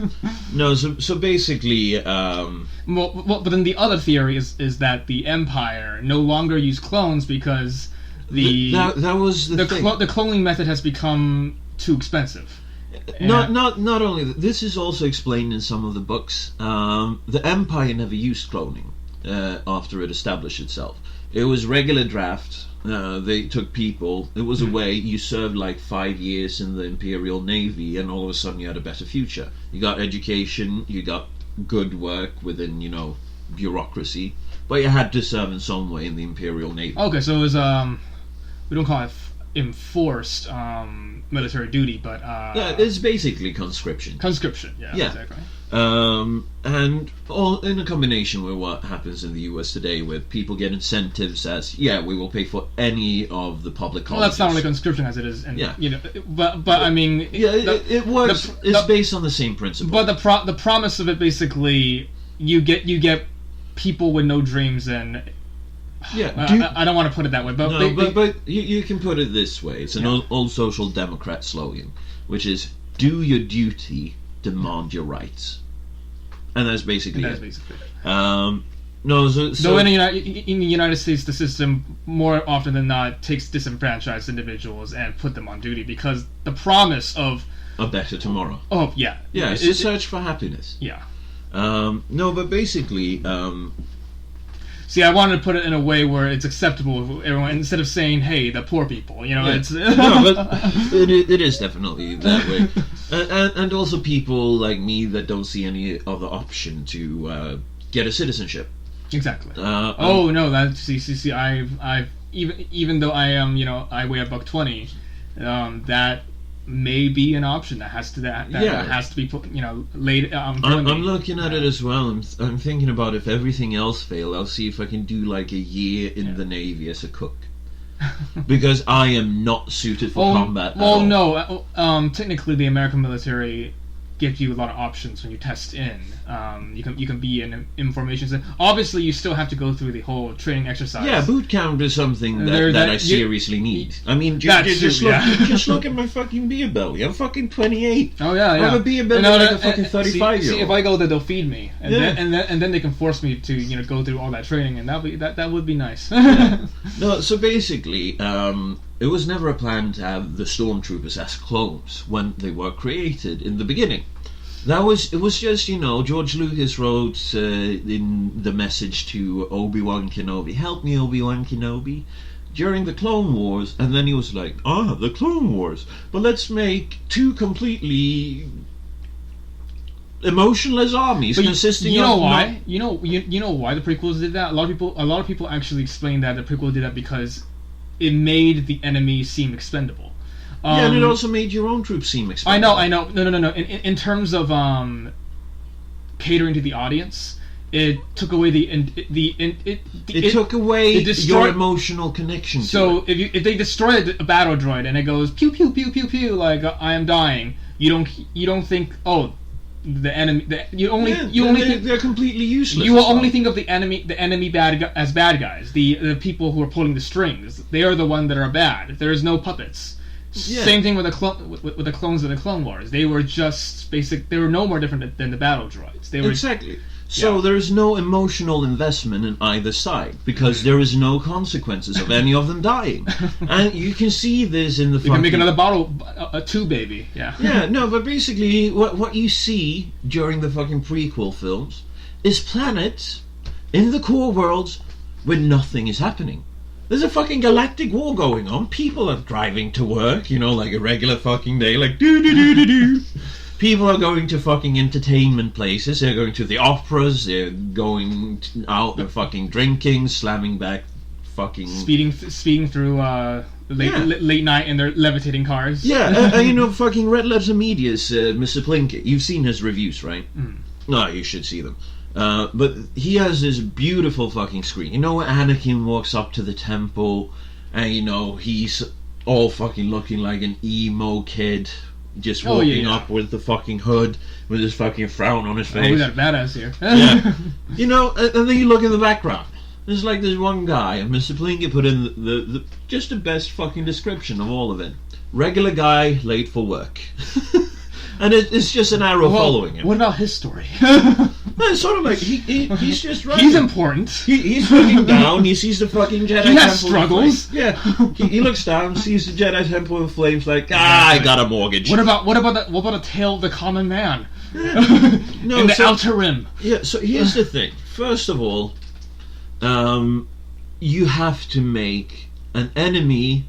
S1: No, so basically,
S2: But then the other theory is that the Empire no longer use clones because
S1: that was the thing.
S2: the cloning method has become too expensive.
S1: Not only that, this is also explained in some of the books. The Empire never used cloning after it established itself. It was regular draft. They took people. It was a way you served like 5 years in the Imperial Navy, and all of a sudden you had a better future. You got education, you got good work within, bureaucracy, but you had to serve in some way in the Imperial Navy.
S2: Okay, so it was we don't call it enforced military duty, but
S1: Yeah, it's basically conscription.
S2: conscription. Yeah,
S1: Yeah.
S2: exactly.
S1: And all in a combination with what happens in the US today, with people get incentives as, we will pay for any of the public
S2: Well,
S1: colleges.
S2: that's not really conscription as it is, and
S1: Yeah.
S2: but I mean,
S1: It works. It's based on the same principle.
S2: But the promise of it basically, you get people with no dreams, and I don't want to put it that way, but
S1: but you can put it this way. It's an old social democrat slogan, which is "Do your duty, demand your rights," and that's basically it. No, so
S2: Though in the United States, the system more often than not takes disenfranchised individuals and put them on duty because the promise of
S1: a better tomorrow.
S2: Oh yeah,
S1: It's a search for happiness.
S2: Yeah.
S1: No, but basically,
S2: see, I wanted to put it in a way where it's acceptable for everyone instead of saying, "Hey, the poor people," It's
S1: no, but it is definitely that way, and also people like me that don't see any other option to get a citizenship.
S2: Exactly. No, that see, I've even though I am, I weigh $120, that may be an option that has to be put, laid.
S1: I'm looking at it as well. I'm thinking about if everything else fails, I'll see if I can do like a year in the Navy as a cook. Because I am not suited for combat.
S2: Well,
S1: at all.
S2: no. Technically, the American military gives you a lot of options when you test in. You can be in information. Obviously, you still have to go through the whole training exercise.
S1: Yeah, boot camp is something that I seriously need. I mean, just look at my fucking beer belly. I'm fucking 28.
S2: Oh yeah.
S1: I have a beer belly like a fucking 35-year-old.
S2: See, if I go there, they'll feed me, and then they can force me to go through all that training, and that would be nice.
S1: No, so basically, it was never a plan to have the stormtroopers as clones when they were created in the beginning. It was just, George Lucas wrote in the message to Obi-Wan Kenobi, "Help me, Obi-Wan Kenobi," during the Clone Wars, and then he was like, the Clone Wars, but let's make two completely emotionless armies consisting of...
S2: why? You know why the prequels did that? A lot of people actually explain that the prequel did that because it made the enemy seem expendable.
S1: And it also made your own troops seem expendable.
S2: I know. No. In terms of catering to the audience, it took away
S1: it took away your emotional connection to it.
S2: So if they destroy a battle droid and it goes pew pew pew pew pew like I am dying, you don't think the enemy.
S1: They're completely useless.
S2: You will only think of the enemy as bad guys. The people who are pulling the strings. They are the ones that are bad. There is no puppets.
S1: Yeah.
S2: Same thing with the clones of the Clone Wars. They were just basic. They were no more different than the battle droids. They were
S1: exactly. So there is no emotional investment in either side because there is no consequences of any of them dying, and you can see this in the.
S2: You can make another bottle, two baby. Yeah.
S1: Yeah. No, but basically, what you see during the fucking prequel films is planets in the core worlds where nothing is happening. There's a fucking galactic war going on. People are driving to work, like a regular fucking day, like do. People are going to fucking entertainment places. They're going to the operas. They're going out and fucking drinking, slamming back, fucking
S2: speeding through late night in their levitating cars.
S1: Yeah, fucking Red Letter Media's Mr. Plinkett. You've seen his reviews, right? No, you should see them. But he has this beautiful fucking screen. Where Anakin walks up to the temple and he's all fucking looking like an emo kid just
S2: Oh,
S1: walking
S2: yeah.
S1: up with the fucking hood, with his fucking frown on his
S2: Oh, we
S1: face.
S2: got a badass here.
S1: Yeah. You know, and then you look in the background. There's like this one guy, and Mr. Plinkett put in the just the best fucking description of all of it. Regular guy, late for work. And it's just an arrow following him.
S2: What about his story?
S1: It's sort of like he's just running.
S2: He's important.
S1: He's looking down. He sees the fucking Jedi.
S2: He has
S1: Temple in
S2: struggles.
S1: flames. Yeah, he looks down, sees the Jedi Temple in flames. Like, I got a mortgage.
S2: What about a tale of the common man?
S1: No,
S2: in the
S1: so-
S2: Outer Rim.
S1: Yeah. So here's the thing. First of all, you have to make an enemy.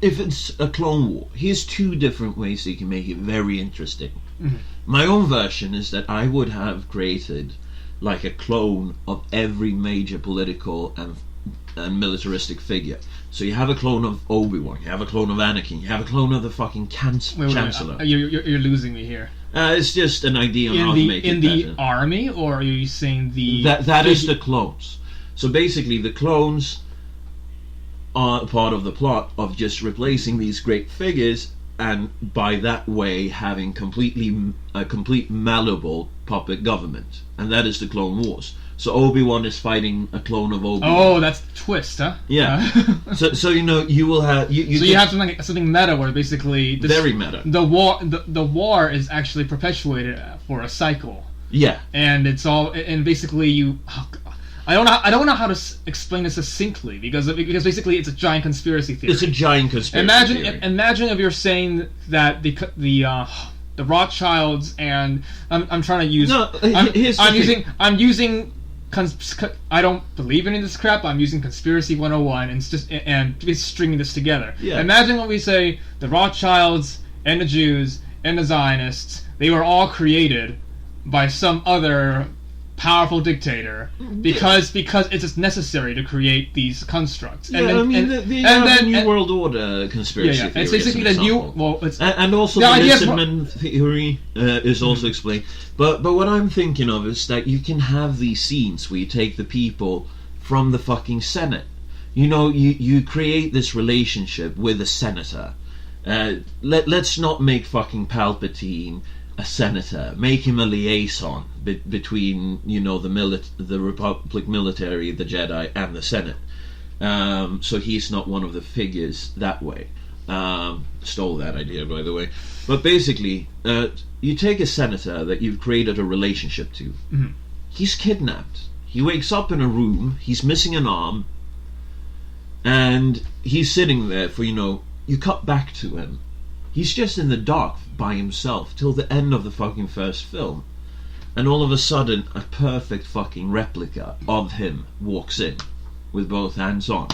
S1: If it's a Clone War, here's two different ways you can make it very interesting.
S2: Mm-hmm.
S1: My own version is that I would have created like a clone of every major political and militaristic figure. So you have a clone of Obi-Wan, you have a clone of Anakin, you have a clone of the fucking Chancellor.
S2: You're losing me here.
S1: It's just an idea on how to make it better.
S2: Army, or are you saying the
S1: That is the clones. So basically the clones are part of the plot of just replacing these great figures, and by that way having a complete malleable puppet government, and that is the Clone Wars. So Obi-Wan is fighting a clone of Obi-Wan.
S2: Oh, that's the twist, huh?
S1: Yeah. so you know you will have
S2: you have something meta where basically
S1: very meta.
S2: The war is actually perpetuated for a cycle.
S1: Yeah.
S2: And it's all, and basically I don't know how to explain this succinctly because basically it's a giant conspiracy theory.
S1: It's a giant conspiracy theory.
S2: Imagine if you're saying that the Rothschilds, and I'm trying to use I'm using I don't believe in this crap. I'm using Conspiracy 101 and just stringing this together.
S1: Yeah.
S2: Imagine when we say the Rothschilds and the Jews and the Zionists, they were all created by some other powerful dictator because it's just necessary to create these constructs.
S1: Yeah, the New World Order conspiracy theory.
S2: It's basically the new. Well, it's
S1: and also the lizard man theory is also explained. But what I'm thinking of is that you can have these scenes where you take the people from the fucking Senate. You know, you create this relationship with a senator. Let's not make fucking Palpatine a senator. Make him a liaison between, you know, the Republic military, the Jedi, and the Senate. So he's not one of the figures that way. Stole that idea, by the way. But basically, you take a senator that you've created a relationship to.
S2: Mm-hmm.
S1: He's kidnapped. He wakes up in a room. He's missing an arm, and he's sitting there for, you know, you cut back to him. He's just in the dark by himself till the end of the fucking first film. And all of a sudden, a perfect fucking replica of him walks in with both hands on.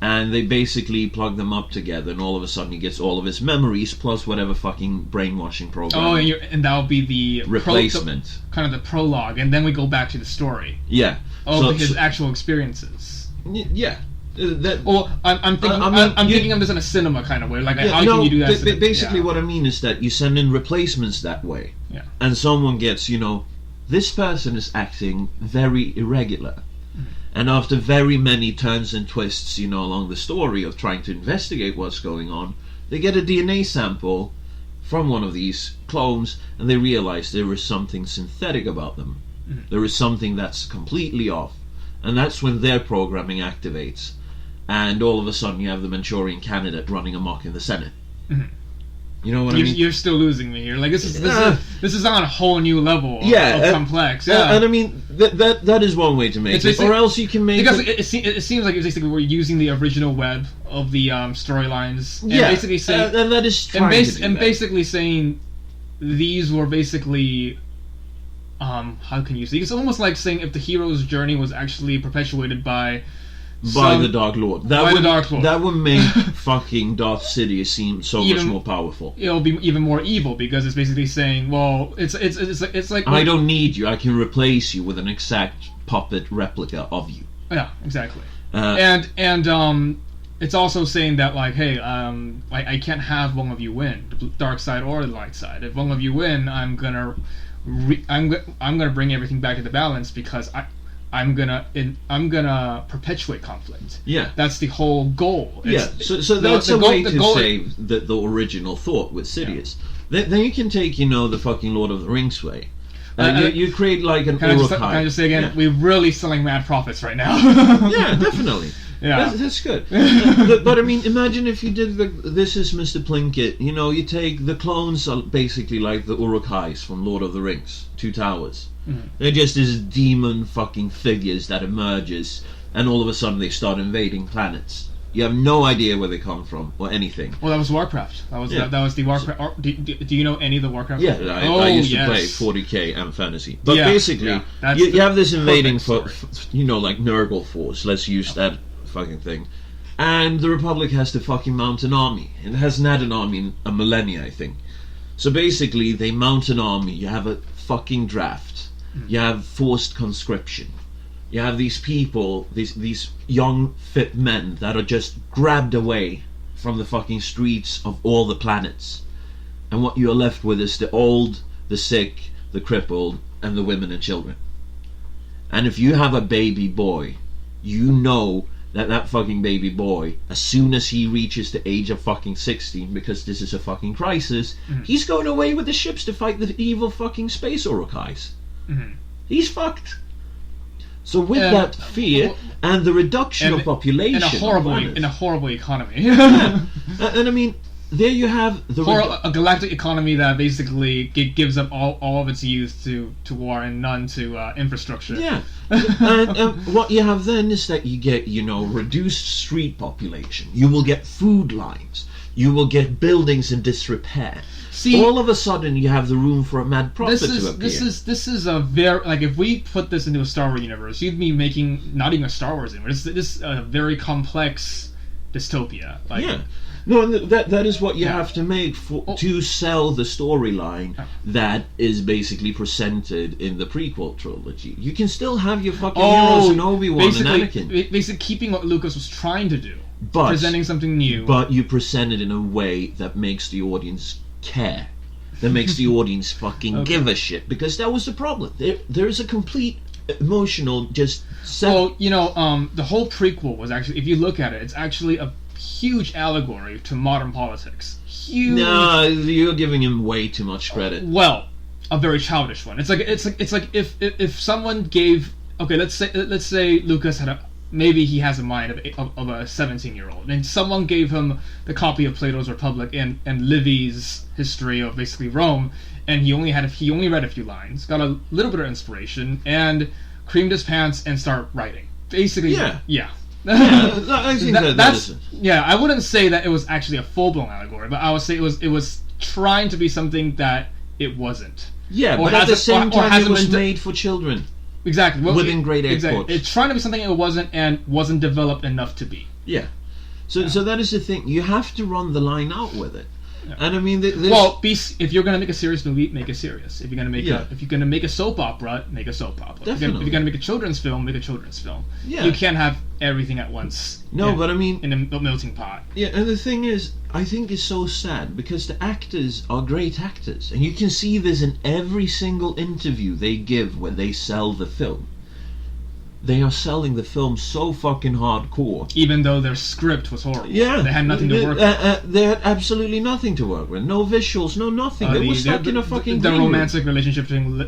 S1: And they basically plug them up together, and all of a sudden he gets all of his memories plus whatever fucking brainwashing program.
S2: Oh, and that'll be the
S1: replacement.
S2: Kind of the prologue, and then we go back to the story.
S1: Yeah.
S2: His actual experiences.
S1: Yeah.
S2: I'm thinking of this in a cinema kind of way. Like, how can you do that?
S1: Basically, what I mean is that you send in replacements that way.
S2: Yeah.
S1: And someone gets, you know, this person is acting very irregular. Mm-hmm. And after very many turns and twists, you know, along the story of trying to investigate what's going on, they get a DNA sample from one of these clones, and they realize there is something synthetic about them. Mm-hmm. There is something that's completely off. And that's when their programming activates. And all of a sudden you have the Manchurian candidate running amok in the Senate.
S2: Mm-hmm.
S1: You know what I mean?
S2: You're still losing me here. Like, this is on a whole new level of complex. Yeah.
S1: And I mean, that is one way to make it. Or else you can make
S2: because it seems like basically we're using the original web of the storylines. And basically saying...
S1: and that is trying to do that.
S2: Basically saying these were basically... how can you say? It's almost like saying if the hero's journey was actually perpetuated by
S1: the Dark Lord.
S2: The Dark Lord.
S1: That would make fucking Darth Sidious seem so much more powerful.
S2: It'll be even more evil because it's basically saying, well, it's like
S1: I don't need you. I can replace you with an exact puppet replica of you.
S2: Yeah, exactly. And it's also saying that, like, hey, I can't have one of you win, the dark side or the light side. If one of you win, I'm gonna bring everything back into balance because I'm gonna perpetuate conflict.
S1: Yeah.
S2: That's the whole goal.
S1: So that's a way to save the original thought with Sidious. Then you can take, the fucking Lord of the Rings way. You create like an Uruk-hai.
S2: Can I just say again? Yeah. We're really selling mad profits right now.
S1: Yeah, definitely.
S2: Yeah,
S1: that's good. But I mean, imagine if you did This is Mr. Plinkett. You take the clones are basically like the Uruk-hais from Lord of the Rings, Two Towers. Mm-hmm. They're just these demon fucking figures that emerges, and all of a sudden they start invading planets. You have no idea where they come from or anything.
S2: Well, that was Warcraft. That was the Warcraft. Do you know any of the Warcraft?
S1: Yeah, I used to play 40k and fantasy. But basically, you have this invading like Nurgle force. Let's use that fucking thing. And the Republic has to fucking mount an army. It hasn't had an army in a millennia, I think. So basically, they mount an army. You have a fucking draft. You have forced conscription. You have these people, these young, fit men that are just grabbed away from the fucking streets of all the planets. And what you're left with is the old, the sick, the crippled, and the women and children. And if you have a baby boy, you know that fucking baby boy, as soon as he reaches the age of fucking 16, because this is a fucking crisis, he's going away with the ships to fight the evil fucking space Uruk-hais. He's fucked. So with that fear and the reduction of population
S2: in a horrible economy.
S1: Yeah. And I mean, there you have
S2: a galactic economy that basically gives up all of its youth to war and none to infrastructure.
S1: Yeah. And what you have then is that you get, reduced street population. You will get food lines. You will get buildings in disrepair. See, all of a sudden you have the room for a mad prophet to appear.
S2: This is a very, like, if we put this into a Star Wars universe, you'd be making not even a Star Wars universe. This is a very complex dystopia. Like,
S1: yeah. No, that is what you have to make to sell the storyline that is basically presented in the prequel trilogy. You can still have your fucking heroes and Obi-Wan and Anakin.
S2: Basically keeping what Lucas was trying to do. But presenting something new.
S1: But you present it in a way that makes the audience care. That makes the audience fucking give a shit. Because that was the problem. There is a complete emotional Well,
S2: the whole prequel was actually, if you look at it, it's actually a huge allegory to modern politics. Huge.
S1: No, you're giving him way too much credit.
S2: Well, a very childish one. It's like if someone gave, let's say Lucas had maybe he has a mind of a 17-year-old, and someone gave him the copy of Plato's Republic and Livy's history of basically Rome, and he only read a few lines, got a little bit of inspiration, and creamed his pants and started writing. Basically, yeah.
S1: Yeah, I think that's
S2: yeah. I wouldn't say that it was actually a full-blown allegory, but I would say it was trying to be something that it wasn't.
S1: Yeah, but at the same time, it was made for children.
S2: Exactly. Well,
S1: within great air quotes.
S2: It's trying to be something it wasn't, and wasn't developed enough to be.
S1: Yeah. So that is the thing. You have to run the line out with it. Yeah. And I mean,
S2: if you're gonna make a serious movie, make it serious. If you're gonna make a soap opera, make a soap opera.
S1: Definitely.
S2: If you're gonna make a children's film, make a children's film.
S1: Yeah.
S2: You can't have everything at once.
S1: No, but I mean,
S2: in a melting pot.
S1: Yeah, and the thing is, I think it's so sad because the actors are great actors, and you can see this in every single interview they give when they sell the film. They are selling the film so fucking hardcore.
S2: Even though their script was horrible.
S1: Yeah.
S2: They had nothing to work with.
S1: They had absolutely nothing to work with. No visuals, no nothing. They were stuck in a fucking
S2: the romantic relationship between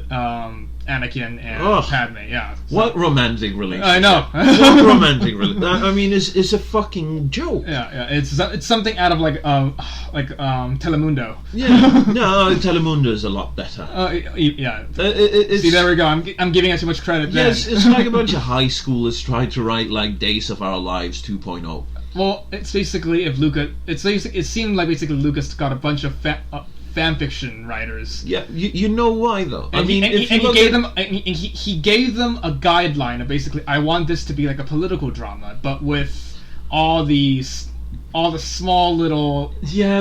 S2: Anakin and Padme, yeah. So.
S1: What romantic relationship?
S2: I know.
S1: What romantic relationship? I mean, it's a fucking joke.
S2: Yeah. It's something out of like Telemundo.
S1: Yeah. No, Telemundo is a lot better.
S2: Yeah. See, there we go. I'm giving it too much credit.
S1: Yes, it's like a bunch of high schoolers trying to write like Days of Our Lives 2.0.
S2: Well, it's basically it seemed like basically Lucas got a bunch of fan fiction writers.
S1: Yeah, you know why though?
S2: He gave them a guideline of basically, I want this to be like a political drama, but with all the small little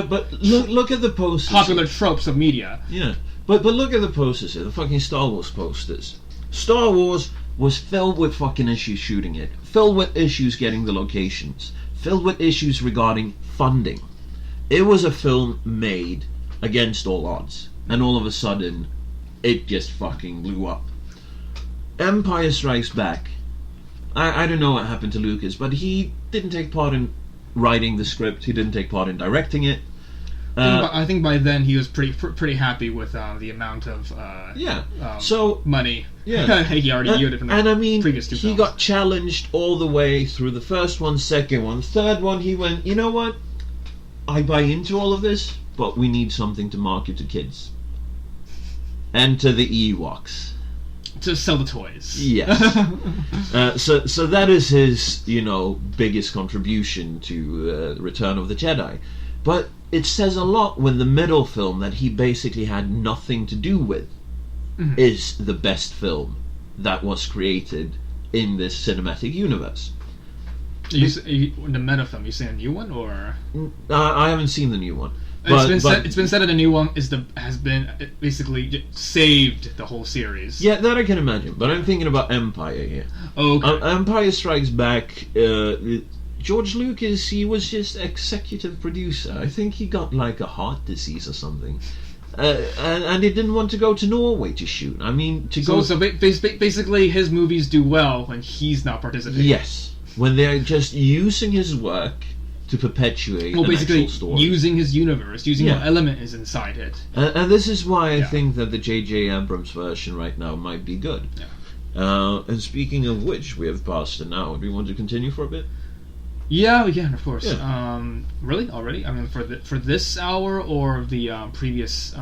S1: but look at the posters.
S2: Popular tropes of media.
S1: Yeah, but look at the posters here, the fucking Star Wars posters. Star Wars was filled with fucking issues shooting it, filled with issues getting the locations, filled with issues regarding funding. It was a film made against all odds, and all of a sudden it just fucking blew up. Empire Strikes Back, I don't know what happened to Lucas, but he didn't take part in writing the script. He didn't take part in directing it.
S2: I think by then he was pretty happy with the amount of money.
S1: Yeah,
S2: he already yielded from the previous two
S1: he
S2: films.
S1: got challenged all the way through the first one, second one, third one. He went, you know what? I buy into all of this, but we need something to market to kids. Enter the Ewoks.
S2: To sell the toys.
S1: Yes. So that is his, biggest contribution to Return of the Jedi. But it says a lot when the middle film that he basically had nothing to do with is the best film that was created in this cinematic universe.
S2: The meta film, you saying a new one, or?
S1: I haven't seen the new one.
S2: It's been said that the new one has basically saved the whole series.
S1: Yeah, that I can imagine. But I'm thinking about Empire here.
S2: Okay.
S1: Empire Strikes Back. George Lucas, he was just executive producer. I think he got like a heart disease or something, and he didn't want to go to Norway to shoot. I mean,
S2: So basically, his movies do well when he's not participating.
S1: Yes, when they're just using his work to perpetuate an actual story.
S2: Using his universe, using what element is inside it.
S1: And this is why I think that the J.J. Abrams version right now might be good.
S2: Yeah.
S1: And speaking of which, we have passed an hour. Do you want to continue for a bit?
S2: Yeah, we can, of course.
S1: Yeah.
S2: Really? Already? I mean, for this hour or the previous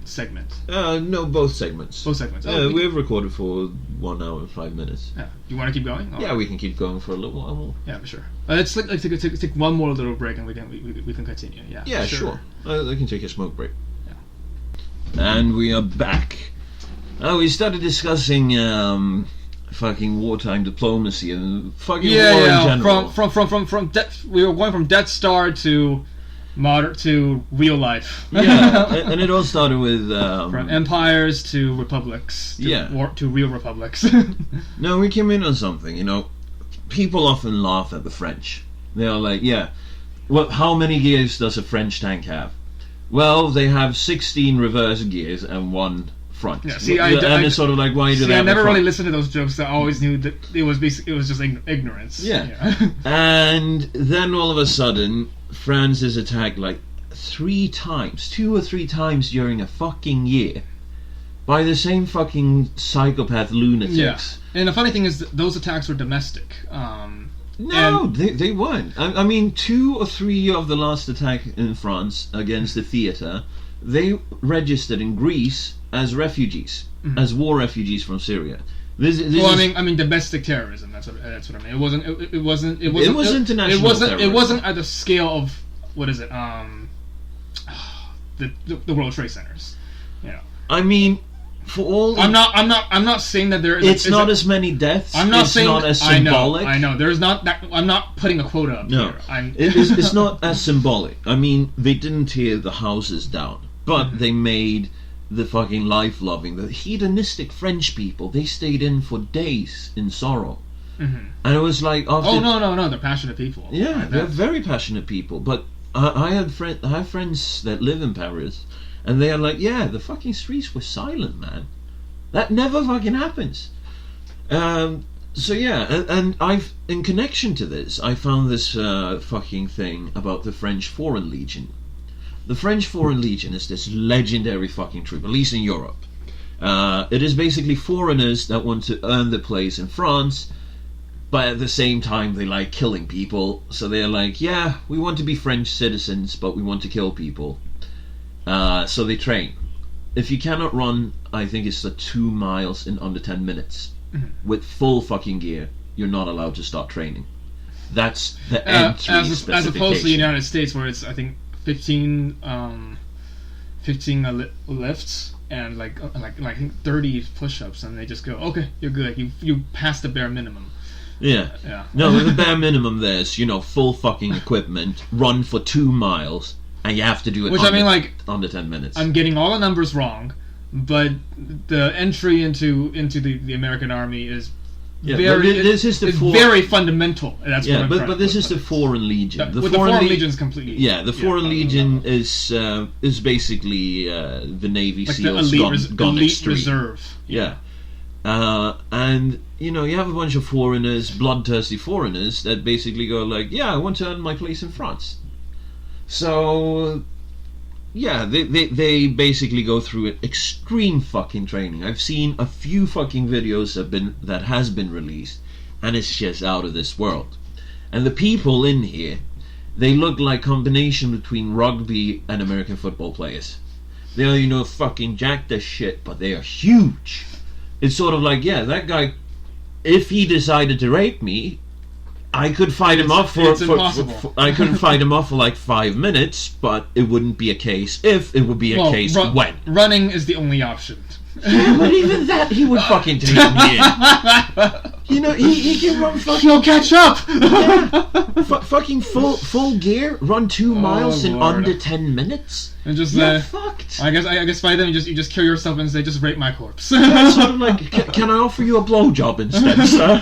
S2: segment?
S1: No, both segments.
S2: Both segments.
S1: We've recorded for 1 hour and 5 minutes.
S2: Yeah. Do you want to keep going?
S1: Yeah, we can keep going for a little while more.
S2: Yeah, for sure. Let's take one more little break and we can continue. Yeah.
S1: Yeah, sure. I can take a smoke break.
S2: Yeah.
S1: And we are back. We started discussing fucking wartime diplomacy and fucking war in general.
S2: From we were going from Death Star to real life.
S1: Yeah, and it all started with
S2: from empires to republics. To real republics.
S1: No, we came in on something. People often laugh at the French. They are like, how many gears does a French tank have? Well, they have 16 reverse gears and 1 front.
S2: Yeah,
S1: it's sort of like, why do they have
S2: I never
S1: a front?
S2: really listened to those jokes. I always knew that it was just ignorance.
S1: Yeah. And then all of a sudden, France is attacked like 2 or 3 times during a fucking year by the same fucking psychopath lunatics.
S2: Yeah. And the funny thing is that those attacks were domestic.
S1: No, they weren't. I mean, 2 or 3 of the last attack in France against the theatre, they registered in Greece as refugees, as war refugees from Syria.
S2: I mean, domestic terrorism. That's what I mean. It wasn't
S1: international terrorism.
S2: It wasn't at the scale of what is it? The World Trade Centers.
S1: I mean, for all.
S2: I'm not saying that there is.
S1: It's not as many deaths.
S2: I'm not
S1: it's
S2: saying
S1: not as symbolic.
S2: I know. There's not that. I'm not putting a quota up here.
S1: It's not as symbolic. I mean, they didn't tear the houses down, but they made the fucking life-loving, the hedonistic French people. They stayed in for days in sorrow, and it was like after.
S2: No, they're passionate people.
S1: Yeah, they're very passionate people. But I have friends that live in Paris. And they are like, the fucking streets were silent, man. That never fucking happens. And I've, in connection to this, I found this fucking thing about the French Foreign Legion. The French Foreign Legion is this legendary fucking troop, at least in Europe. It is basically foreigners that want to earn their place in France, but at the same time they like killing people. So they're like, we want to be French citizens, but we want to kill people. So they train. If you cannot run, I think it's 2 miles in under 10 minutes with full fucking gear, you're not allowed to start training. That's the entry specification.
S2: As opposed to the United States, where it's I think 15 lifts and like 30 push-ups, and they just go, okay, you're good. You passed the bare minimum.
S1: Yeah. No, the bare minimum there's full fucking equipment, run for 2 miles. And you have to do it under 10 minutes. I'm getting all the numbers wrong,
S2: but the entry into the American Army is
S1: very
S2: fundamental. That's
S1: but this is the Foreign Legion.
S2: The Foreign Legion is completely.
S1: Yeah, the Foreign Legion is basically the Navy SEALs
S2: the elite
S1: gone
S2: elite
S1: extreme.
S2: reserve.
S1: Yeah. And, you know, you have a bunch of foreigners, bloodthirsty foreigners, that basically go like, yeah, I want to earn my place in France. So, yeah, they basically go through an extreme fucking training. I've seen a few fucking videos that has been released, and it's just out of this world. And the people in here, they look like combination between rugby and American football players. They are, you know, fucking jacked as shit, but they are huge. It's sort of like, yeah, that guy, if he decided to rape me, I could fight him off for I couldn't fight him off for like 5 minutes, but it wouldn't be a case if, it would be a case when.
S2: Running is the only option.
S1: Yeah, but even that, he would fucking take me in. You know, he can run fucking...
S2: He'll catch up!
S1: Yeah. Fucking full gear, run 2 miles in under 10 minutes?
S2: And just
S1: You're fucked.
S2: I guess by then you just kill yourself and say, just rape my corpse.
S1: Yeah, sort of like, can I offer you a blowjob instead, sir?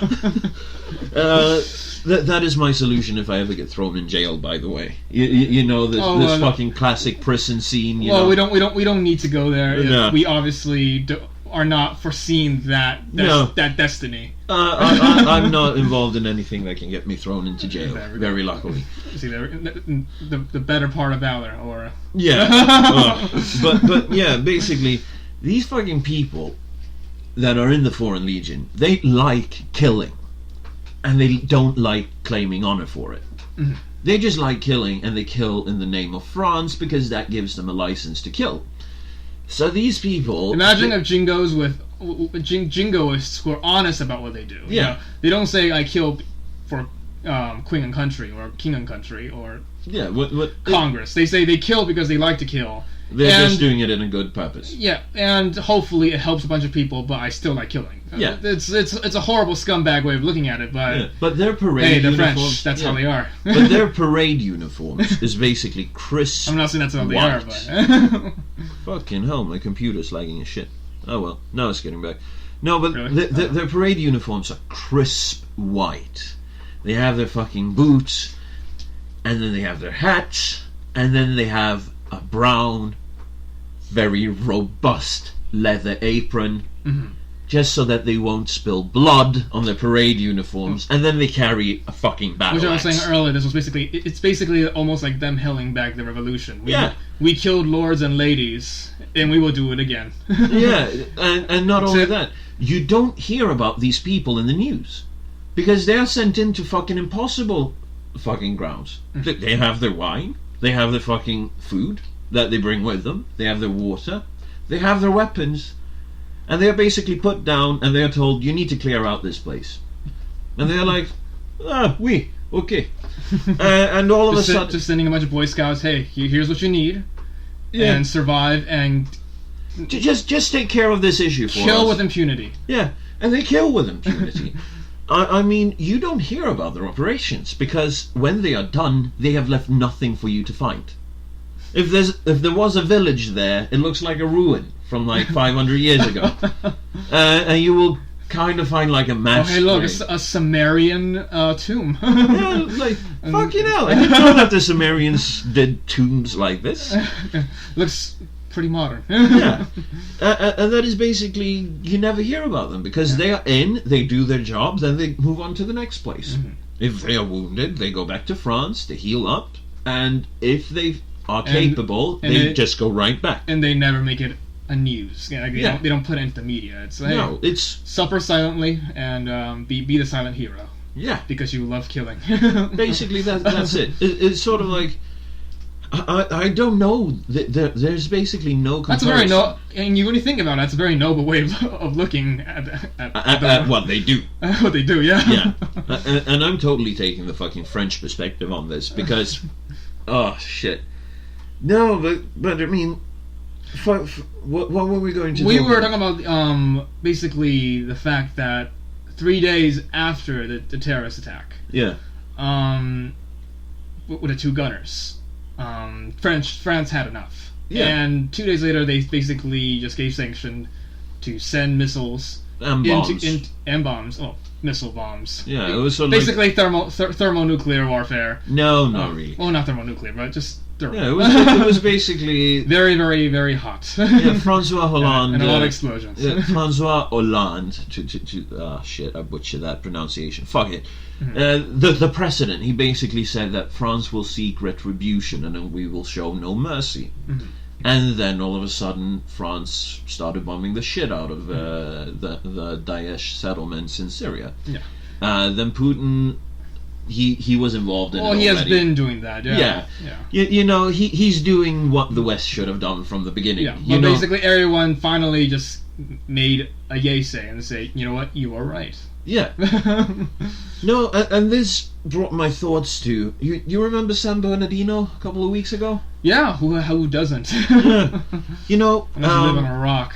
S1: That is my solution if I ever get thrown in jail. By the way, you know this fucking classic prison scene. You know?
S2: we don't need to go there.
S1: No.
S2: We obviously are not foreseeing that destiny.
S1: I'm not involved in anything that can get me thrown into jail. Very luckily.
S2: See, the better part of valor, or
S1: yeah. But yeah, basically, these fucking people that are in the Foreign Legion, they like killing. And they don't like claiming honor for it. Mm-hmm. They just like killing, and they kill in the name of France because that gives them a license to kill. So these people...
S2: Imagine if jingoists who are honest about what they do.
S1: Yeah.
S2: You know, they don't say, I kill for Queen and Country, or King and Country, or Congress. They say they kill because they like to kill.
S1: They're just doing it in a good purpose.
S2: Yeah, and hopefully it helps a bunch of people, but I still like killing.
S1: Yeah.
S2: It's a horrible scumbag way of looking at it, but...
S1: Yeah. But their parade
S2: the
S1: uniforms...
S2: French, that's how they are.
S1: But their parade uniforms is basically crisp.
S2: I'm not saying that's how they are, but...
S1: Fucking hell, my computer's lagging as shit. Oh well, now it's getting back. No, but
S2: really?
S1: their parade uniforms are crisp white. They have their fucking boots, and then they have their hats, and then they have a brown, very robust leather apron, just so that they won't spill blood on their parade uniforms, and then they carry a fucking battle
S2: Which I was
S1: axe.
S2: saying earlier, it's basically almost like them hailing back the revolution.
S1: Yeah.
S2: We killed lords and ladies, and we will do it again.
S1: Yeah, and not only that, you don't hear about these people in the news, because they're sent into fucking impossible fucking grounds. They have their wine, they have their fucking food that they bring with them, they have their water, they have their weapons, and they're basically put down and they're told, you need to clear out this place. And they're like, oui, okay. And all of a sudden...
S2: Just sending a bunch of Boy Scouts, hey, here's what you need, and survive, and...
S1: Just take care of this issue for us.
S2: Kill with impunity.
S1: Yeah, and they kill with impunity. I mean, you don't hear about their operations, because when they are done, they have left nothing for you to find. If there was a village there, it looks like a ruin from like 500 years ago. And you will kind of find like a mass.
S2: Oh, hey, look, it's a Sumerian tomb.
S1: Yeah, like, fucking hell. I didn't know that the Sumerians did tombs like this.
S2: Looks pretty modern.
S1: Yeah. And that is basically, you never hear about them, because they are in, they do their job, then they move on to the next place. Mm-hmm. If they are wounded, they go back to France, they heal up, and if they are capable, they just go right back.
S2: And they never make it a news. They don't put it into the media. It's like,
S1: no, it's
S2: suffer silently and be the silent hero.
S1: Yeah,
S2: because you love killing.
S1: Basically, that's it. It's sort of like, I don't know. There's basically no comparison.
S2: That's and when you think about it, that's a very noble way of looking at
S1: what they do.
S2: What they do, yeah.
S1: Yeah, and I'm totally taking the fucking French perspective on this, because, oh shit. No, but I mean, what were we going to?
S2: We were talking about basically the fact that 3 days after the terrorist attack,
S1: yeah,
S2: with the 2 gunners, France had enough,
S1: yeah.
S2: And 2 days later they basically just gave sanction to send missiles
S1: and bombs.
S2: and bombs. Oh, missile bombs.
S1: Yeah, it was sort of
S2: basically thermonuclear warfare.
S1: No, not really.
S2: Well, not thermonuclear, but just thermal.
S1: Yeah, it was basically
S2: very, very, very hot.
S1: Yeah, Francois Hollande
S2: and a lot of explosions.
S1: Francois Hollande. Shit, I butchered that pronunciation. Fuck it.
S2: Mm-hmm.
S1: The president, he basically said that France will seek retribution and then we will show no mercy.
S2: Mm-hmm.
S1: And then all of a sudden, France started bombing the shit out of the Daesh settlements in Syria.
S2: Yeah.
S1: Then Putin, he was involved in it already.
S2: He has been doing that, yeah.
S1: You know, he's doing what the West should have done from the beginning.
S2: Yeah, but basically everyone finally just made a yay say and say, you know what, you are right.
S1: Yeah. No, and this brought my thoughts to... You remember San Bernardino a couple of weeks ago?
S2: Yeah, who doesn't?
S1: Yeah. You know...
S2: live on a rock.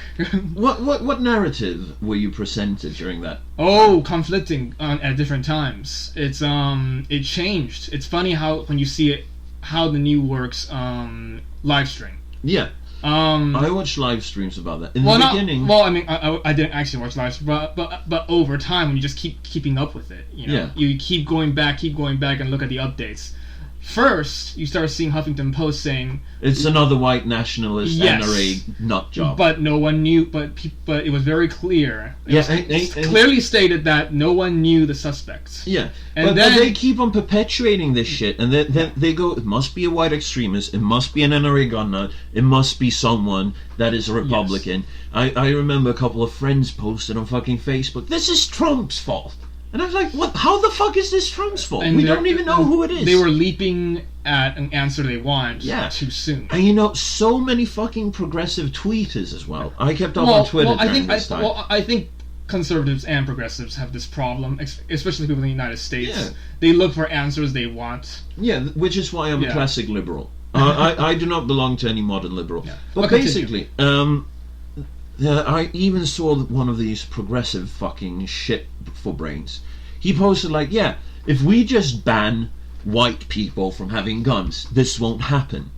S1: What narrative were you presented during that?
S2: Oh, conflicting at different times. It changed. It's funny how when you see it, how the new works live stream.
S1: Yeah. I watched live streams about that in the beginning.
S2: I mean, I didn't actually watch live streams, but over time, when you just keeping up with it, you know, you keep going back, and look at the updates. First, you start seeing Huffington Post saying
S1: it's another white nationalist NRA nut job,
S2: but no one knew. But it was very clear. It was clearly stated that no one knew the suspects.
S1: Yeah,
S2: and
S1: but
S2: then
S1: they keep on perpetuating this shit, and then they go, it must be a white extremist, it must be an NRA gun nut, it must be someone that is a Republican. Yes. I remember a couple of friends posted on fucking Facebook, this is Trump's fault. And I was like, what? How the fuck is this Trump's fault? We don't even know who it is.
S2: They were leaping at an answer they want too soon.
S1: And you know, so many fucking progressive tweeters as well. I kept up on Twitter during this time.
S2: I think conservatives and progressives have this problem, especially people in the United States.
S1: Yeah.
S2: They look for answers they want.
S1: Yeah, which is why I'm a classic liberal. I do not belong to any modern liberal. Yeah. But basically... I even saw one of these progressive fucking shit for brains. He posted like, if we just ban white people from having guns, this won't happen.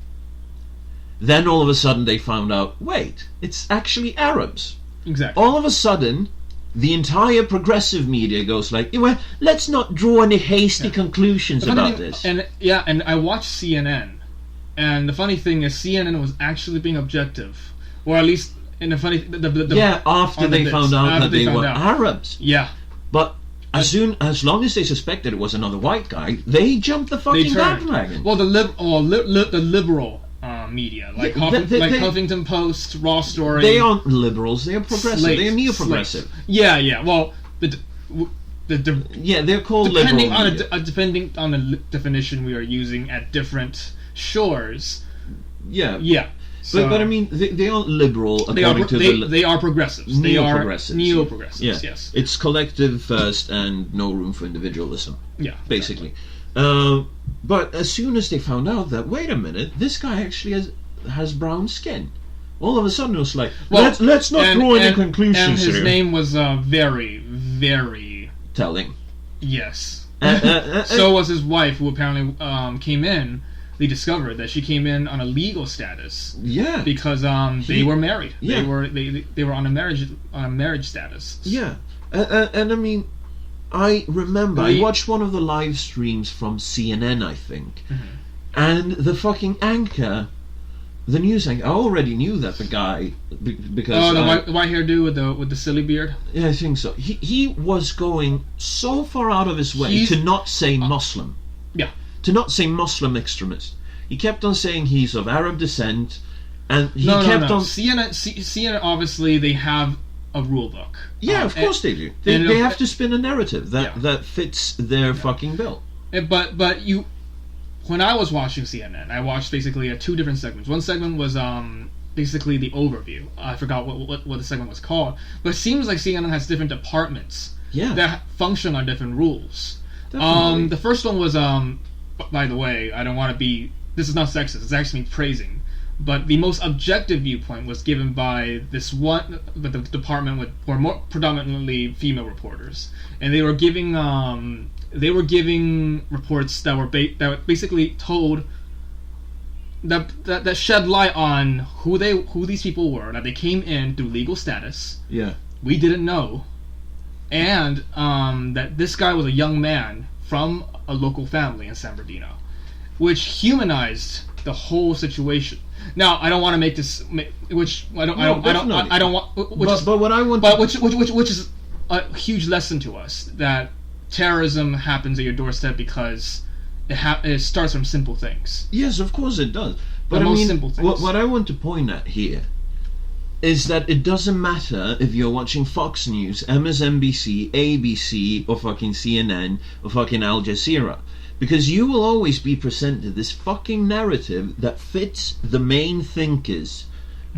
S1: Then all of a sudden they found out, wait, it's actually Arabs.
S2: Exactly.
S1: All of a sudden, the entire progressive media goes like, well, let's not draw any hasty conclusions about this.
S2: And I watched CNN, and the funny thing is CNN was actually being objective, or at least... And the funny,
S1: after they found out that they were Arabs.
S2: Yeah,
S1: but as long as they suspected it was another white guy, they jumped the fucking bandwagon.
S2: Well, the liberal media, like Huffington Post, Raw Story.
S1: They aren't liberals. They are progressive. They are neo-progressive.
S2: Yeah. Well,
S1: they're called
S2: depending
S1: liberal.
S2: Depending on the definition we are using at different shores.
S1: Yeah. So, but I mean, they aren't liberal according to
S2: they are progressives. They are neo-progressives. Yes.
S1: It's collective first and no room for individualism.
S2: Yeah.
S1: Basically. But as soon as they found out that, wait a minute, this guy actually has brown skin, all of a sudden it was like, let's not draw any conclusions
S2: and his
S1: here.
S2: name was very, very...
S1: telling.
S2: Yes. So was his wife, who apparently came in. They discovered that she came in on a legal status.
S1: Yeah.
S2: Because they were married.
S1: Yeah.
S2: They were on a marriage status.
S1: Yeah. And I mean, I remember I watched one of the live streams from CNN, I think. Mm-hmm. And the fucking anchor, the news anchor, I already knew that the guy because
S2: the white hair dude with the silly beard.
S1: Yeah, I think so. He was going so far out of his way to not say Muslim.
S2: Yeah.
S1: To not say Muslim extremist. He kept on saying he's of Arab descent, and he kept on...
S2: CNN, obviously, they have a rule book.
S1: Yeah, of course they do. They have to spin a narrative that fits their fucking bill.
S2: But you... When I was watching CNN, I watched basically two different segments. One segment was basically the overview. I forgot what the segment was called. But it seems like CNN has different departments that function on different rules. Definitely. The first one was... by the way, I don't want to be... This is not sexist. It's actually praising. But the most objective viewpoint was given by this one... the department were more predominantly female reporters. And they were giving reports that were basically told... That shed light on who these people were. That they came in through legal status.
S1: Yeah.
S2: We didn't know. and that this guy was a young man from a local family in San Bernardino, which humanized the whole situation. Now, I don't want to make this, which I don't want, which is a huge lesson to us that terrorism happens at your doorstep because it starts from simple things.
S1: Yes, of course it does. But
S2: the most simple things.
S1: What I want to point at here is that it doesn't matter if you're watching Fox News, MSNBC, ABC, or fucking CNN, or fucking Al Jazeera. Because you will always be presented this fucking narrative that fits the main thinkers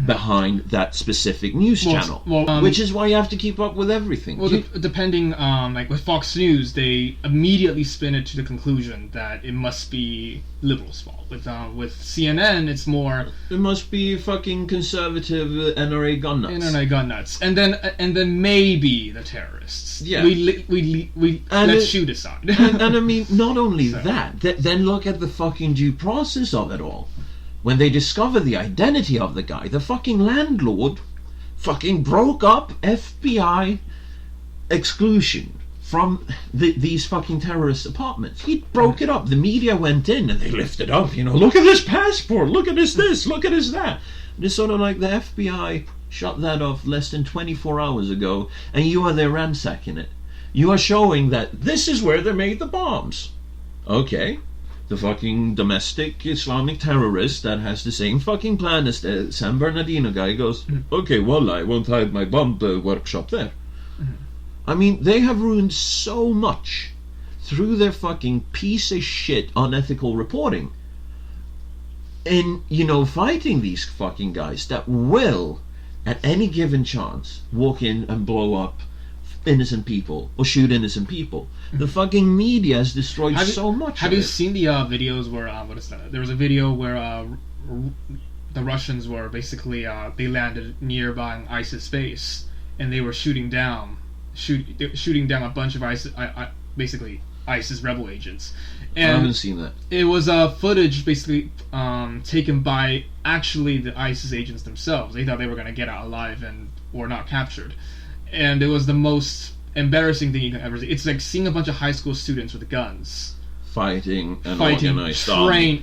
S1: behind that specific news channel. Which is why you have to keep up with everything.
S2: Well, depending, like with Fox News, they immediately spin it to the conclusion that it must be liberals' fault. With CNN, it's more...
S1: It must be fucking conservative NRA gun nuts.
S2: NRA gun nuts. And then maybe the terrorists.
S1: Yeah.
S2: Let's shoot aside.
S1: and I mean, not only that, then look at the fucking due process of it all. When they discover the identity of the guy, the fucking landlord fucking broke up FBI exclusion from these fucking terrorist apartments. He broke it up. The media went in and they lifted up, look at this passport, look at this, look at this that. And it's sort of like the FBI shut that off less than 24 hours ago, and you are there ransacking it. You are showing that this is where they made the bombs. Okay. The fucking domestic Islamic terrorist that has the same fucking plan as the San Bernardino guy goes, okay, well, I won't hide my bomb workshop there. I mean, they have ruined so much through their fucking piece of shit unethical reporting in, fighting these fucking guys that will, at any given chance, walk in and blow up innocent people or shoot innocent people. The fucking media has destroyed so much.
S2: Have you seen the videos where what is that? There was a video where the Russians were basically they landed nearby ISIS base and they were shooting down a bunch of basically ISIS rebel agents. And
S1: I haven't seen that.
S2: It was footage basically taken by actually the ISIS agents themselves. They thought they were going to get out alive or not captured. And it was the most embarrassing thing you can ever see. It's like seeing a bunch of high school students with guns
S1: fighting organized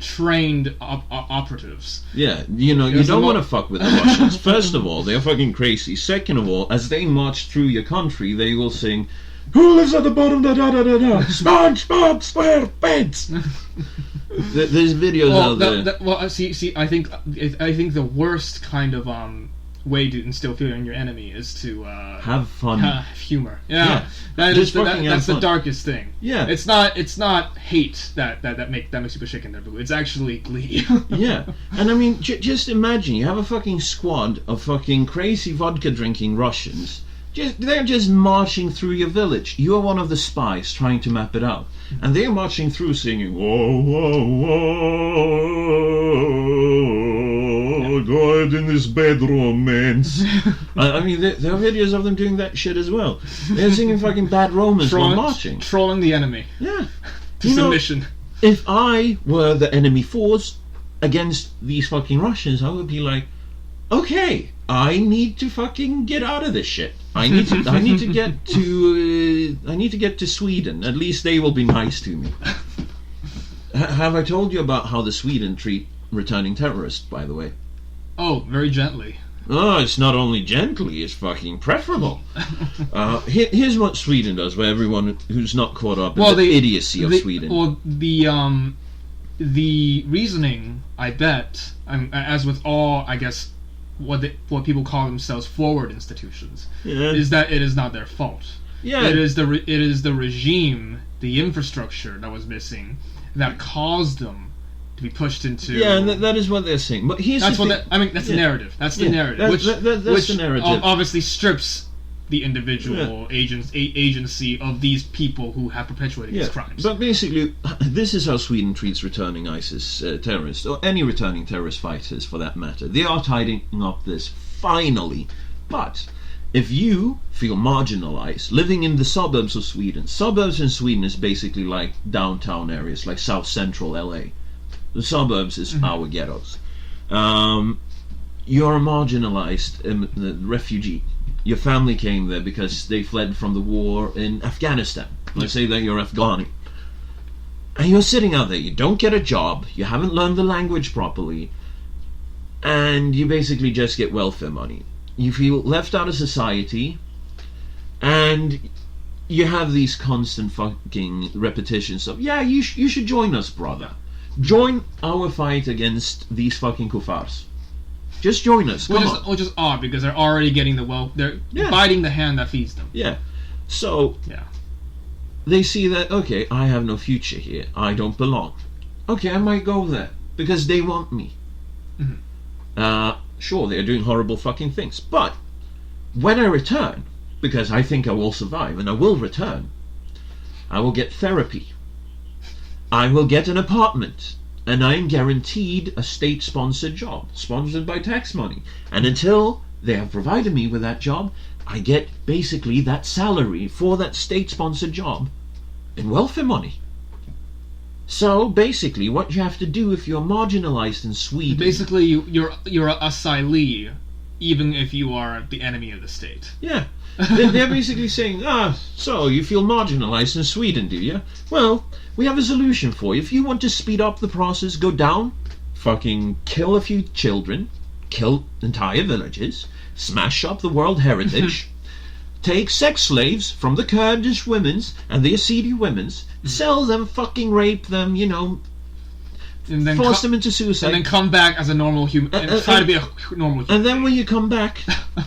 S2: trained operatives.
S1: Yeah, you don't want to fuck with the Russians. First of all, they're fucking crazy. Second of all, as they march through your country, they will sing, "Who lives at the bottom? Da da da da da. SpongeBob SquarePants." There's videos out there.
S2: See, I think the worst kind of way to instill fear in your enemy is to
S1: have fun,
S2: humor. Yeah. That's the darkest thing.
S1: Yeah,
S2: it's not hate that makes people shake in their boot. It's actually glee.
S1: Yeah, and I mean, just imagine you have a fucking squad of fucking crazy vodka drinking Russians. They're just marching through your village. You are one of the spies trying to map it out, and they're marching through singing, "Whoa, whoa, whoa, go ahead in this bedroom, man." I mean, there are videos of them doing that shit as well. They're singing fucking bad Romans while marching.
S2: Trolling the enemy.
S1: Yeah.
S2: To submission.
S1: If I were the enemy force against these fucking Russians, I would be like, okay, I need to fucking get out of this shit. I need to get to Sweden. At least they will be nice to me. Have I told you about how the Sweden treat returning terrorists, by the way?
S2: Oh, very gently.
S1: Oh, it's not only gently, it's fucking preferable. Here's what Sweden does for everyone who's not caught up in the idiocy of Sweden.
S2: Well, the reasoning, I bet, as with all, I guess, what people call themselves forward institutions, is that it is not their fault.
S1: Yeah.
S2: It is the regime, the infrastructure that was missing that caused them to be pushed into.
S1: Yeah, and that is what they're saying. But
S2: that's the narrative. That's the narrative. Which
S1: the narrative.
S2: Obviously strips the individual agency of these people who have perpetuated these crimes.
S1: But basically, this is how Sweden treats returning ISIS terrorists, or any returning terrorist fighters for that matter. They are tidying up this finally. But if you feel marginalized, living in the suburbs of Sweden, suburbs in Sweden is basically like downtown areas, like South Central LA. The suburbs is our ghettos. You're a marginalized refugee. your family came there because they fled from the war in Afghanistan. Let's say that you're Afghani. And you're sitting out there, you don't get a job, you haven't learned the language properly, and you basically just get welfare money. You feel left out of society, and you have these constant fucking repetitions of, yeah, you should join us, brother. Join our fight against these fucking kuffars. Just join us.
S2: Which is odd because they're already getting they're biting the hand that feeds them.
S1: Yeah. So they see that, okay, I have no future here. I don't belong. Okay, I might go there because they want me. Mm-hmm. Sure, they're doing horrible fucking things, but when I return, because I think I will survive and I will return, I will get therapy. I will get an apartment, and I am guaranteed a state-sponsored job, sponsored by tax money. And until they have provided me with that job, I get basically that salary for that state-sponsored job in welfare money. So basically, what you have to do if you're marginalized in Sweden...
S2: Basically, you're an asylee, even if you are the enemy of the state.
S1: Yeah. They're basically saying, so you feel marginalized in Sweden, do you? Well, we have a solution for you. If you want to speed up the process, go down, fucking kill a few children, kill entire villages, smash up the world heritage, take sex slaves from the Kurdish women's and the Yazidi women's, sell them, fucking rape them,
S2: and then
S1: force them into suicide,
S2: and then come back as a normal human and try to be a normal human.
S1: And then when you come back,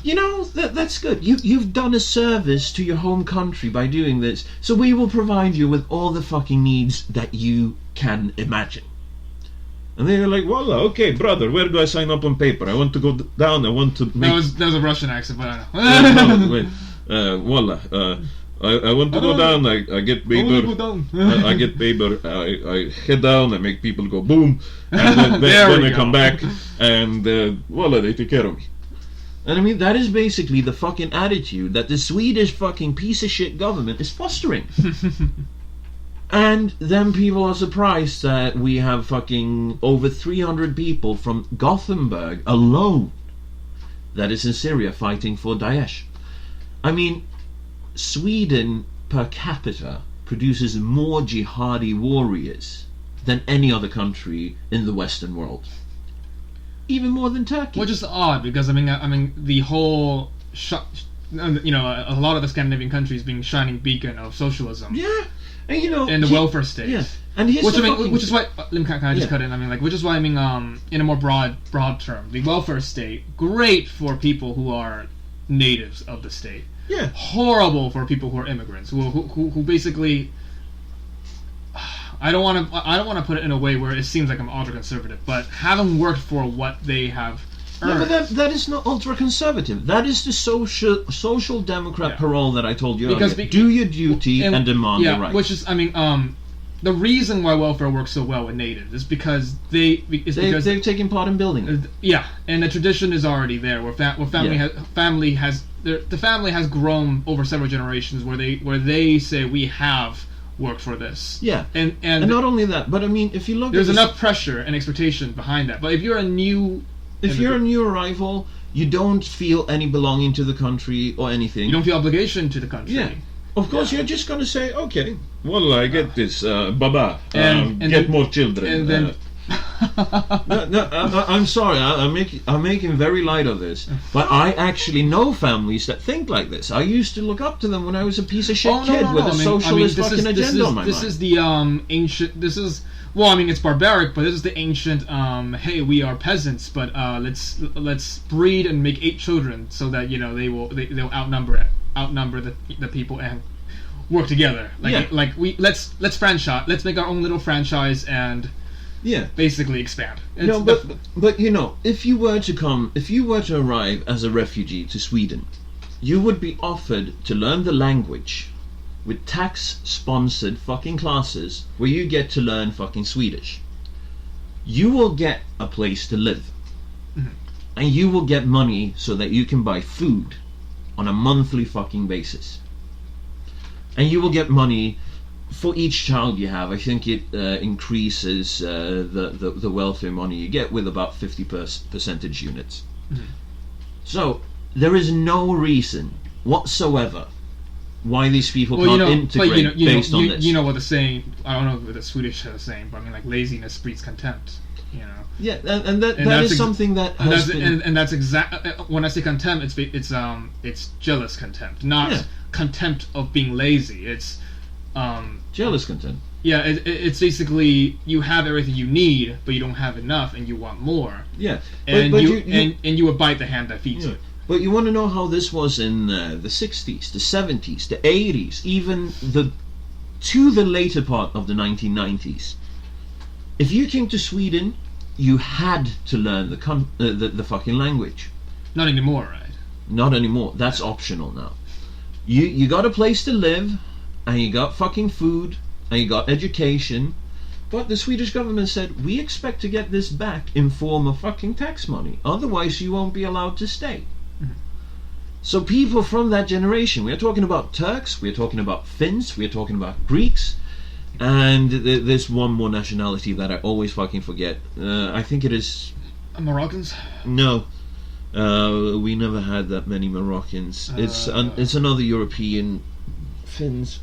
S1: that's good. You've done a service to your home country by doing this. So we will provide you with all the fucking needs that you can imagine. And they're like, well, okay, brother, where do I sign up on paper? I want to go down. I want to make...
S2: That was a Russian accent, but I don't know.
S1: Wait, I want to go down. I get paper. I get paper. I head down. I make people go boom, and then I come back, and voila, they take care of me. And I mean, that is basically the fucking attitude that the Swedish fucking piece of shit government is fostering. And then people are surprised that we have fucking over 300 people from Gothenburg alone that is in Syria fighting for Daesh. I mean, Sweden per capita produces more jihadi warriors than any other country in the Western world. Even more than Turkey.
S2: Which is odd because I mean the whole a lot of the Scandinavian countries being shining beacon of socialism.
S1: Yeah, and
S2: in the welfare state.
S1: Yeah, and which
S2: is why can I just cut in? I mean, which is why in a more broad term, the welfare state great for people who are natives of the state.
S1: Yeah.
S2: Horrible for people who are immigrants who basically. I don't want to put it in a way where it seems like I'm ultra-conservative, but having worked for what they have earned.
S1: No, but that is not ultra-conservative. That is the social democrat parole that I told you earlier. Do your duty and demand your rights.
S2: Which is, the reason why welfare works so well with natives is because they've
S1: taken part in building it.
S2: And the tradition is already there, where family has grown over several generations, where they say we have worked for this.
S1: Yeah, and not only that, but I mean, if you look,
S2: there's enough pressure and expectation behind that. But if you're a new
S1: arrival, you don't feel any belonging to the country or anything.
S2: You don't feel obligation to the country.
S1: Yeah. Of course, you're just going to say, okay, well, I get this, baba,
S2: and
S1: get
S2: then,
S1: more children.
S2: And then,
S1: I'm sorry, I'm making very light of this, but I actually know families that think like this. I used to look up to them when I was a piece of shit kid with a socialist fucking agenda on my mind.
S2: This is the ancient. This is it's barbaric, but this is the ancient. Hey, we are peasants, but let's breed and make 8 children so that they'll outnumber the people and work together. Let's franchise. Let's make our own little franchise and.
S1: Yeah,
S2: basically expand.
S1: But if you were to arrive as a refugee to Sweden, you would be offered to learn the language with tax-sponsored fucking classes where you get to learn fucking Swedish. You will get a place to live, and you will get money so that you can buy food on a monthly fucking basis, and you will get money. For each child you have, I think it increases the welfare money you get with about 50 percentage units. Mm-hmm. So there is no reason whatsoever why these people can't integrate based on this.
S2: You know what the saying? I don't know what the Swedish saying, but I mean, like, laziness breeds contempt. You know.
S1: Yeah, and that is something that has been...
S2: and that's exact. When I say contempt, it's jealous contempt, not contempt of being lazy. It's
S1: jealous contempt.
S2: Yeah, it's basically you have everything you need, but you don't have enough, and you want more.
S1: Yeah,
S2: and you abide the hand that feeds you.
S1: But you want to know how this was in the 60s, the 70s, the 80s, even to the later part of the 1990s. If you came to Sweden, you had to learn the fucking language.
S2: Not anymore, right?
S1: Not anymore. That's optional now. You got a place to live, and you got fucking food, and you got education, but the Swedish government said, we expect to get this back in form of fucking tax money. Otherwise, you won't be allowed to stay. Mm-hmm. So people from that generation, we're talking about Turks, we're talking about Finns, we're talking about Greeks, and there's one more nationality that I always fucking forget. I think it is...
S2: Moroccans?
S1: No. We never had that many Moroccans. It's another European... Finns.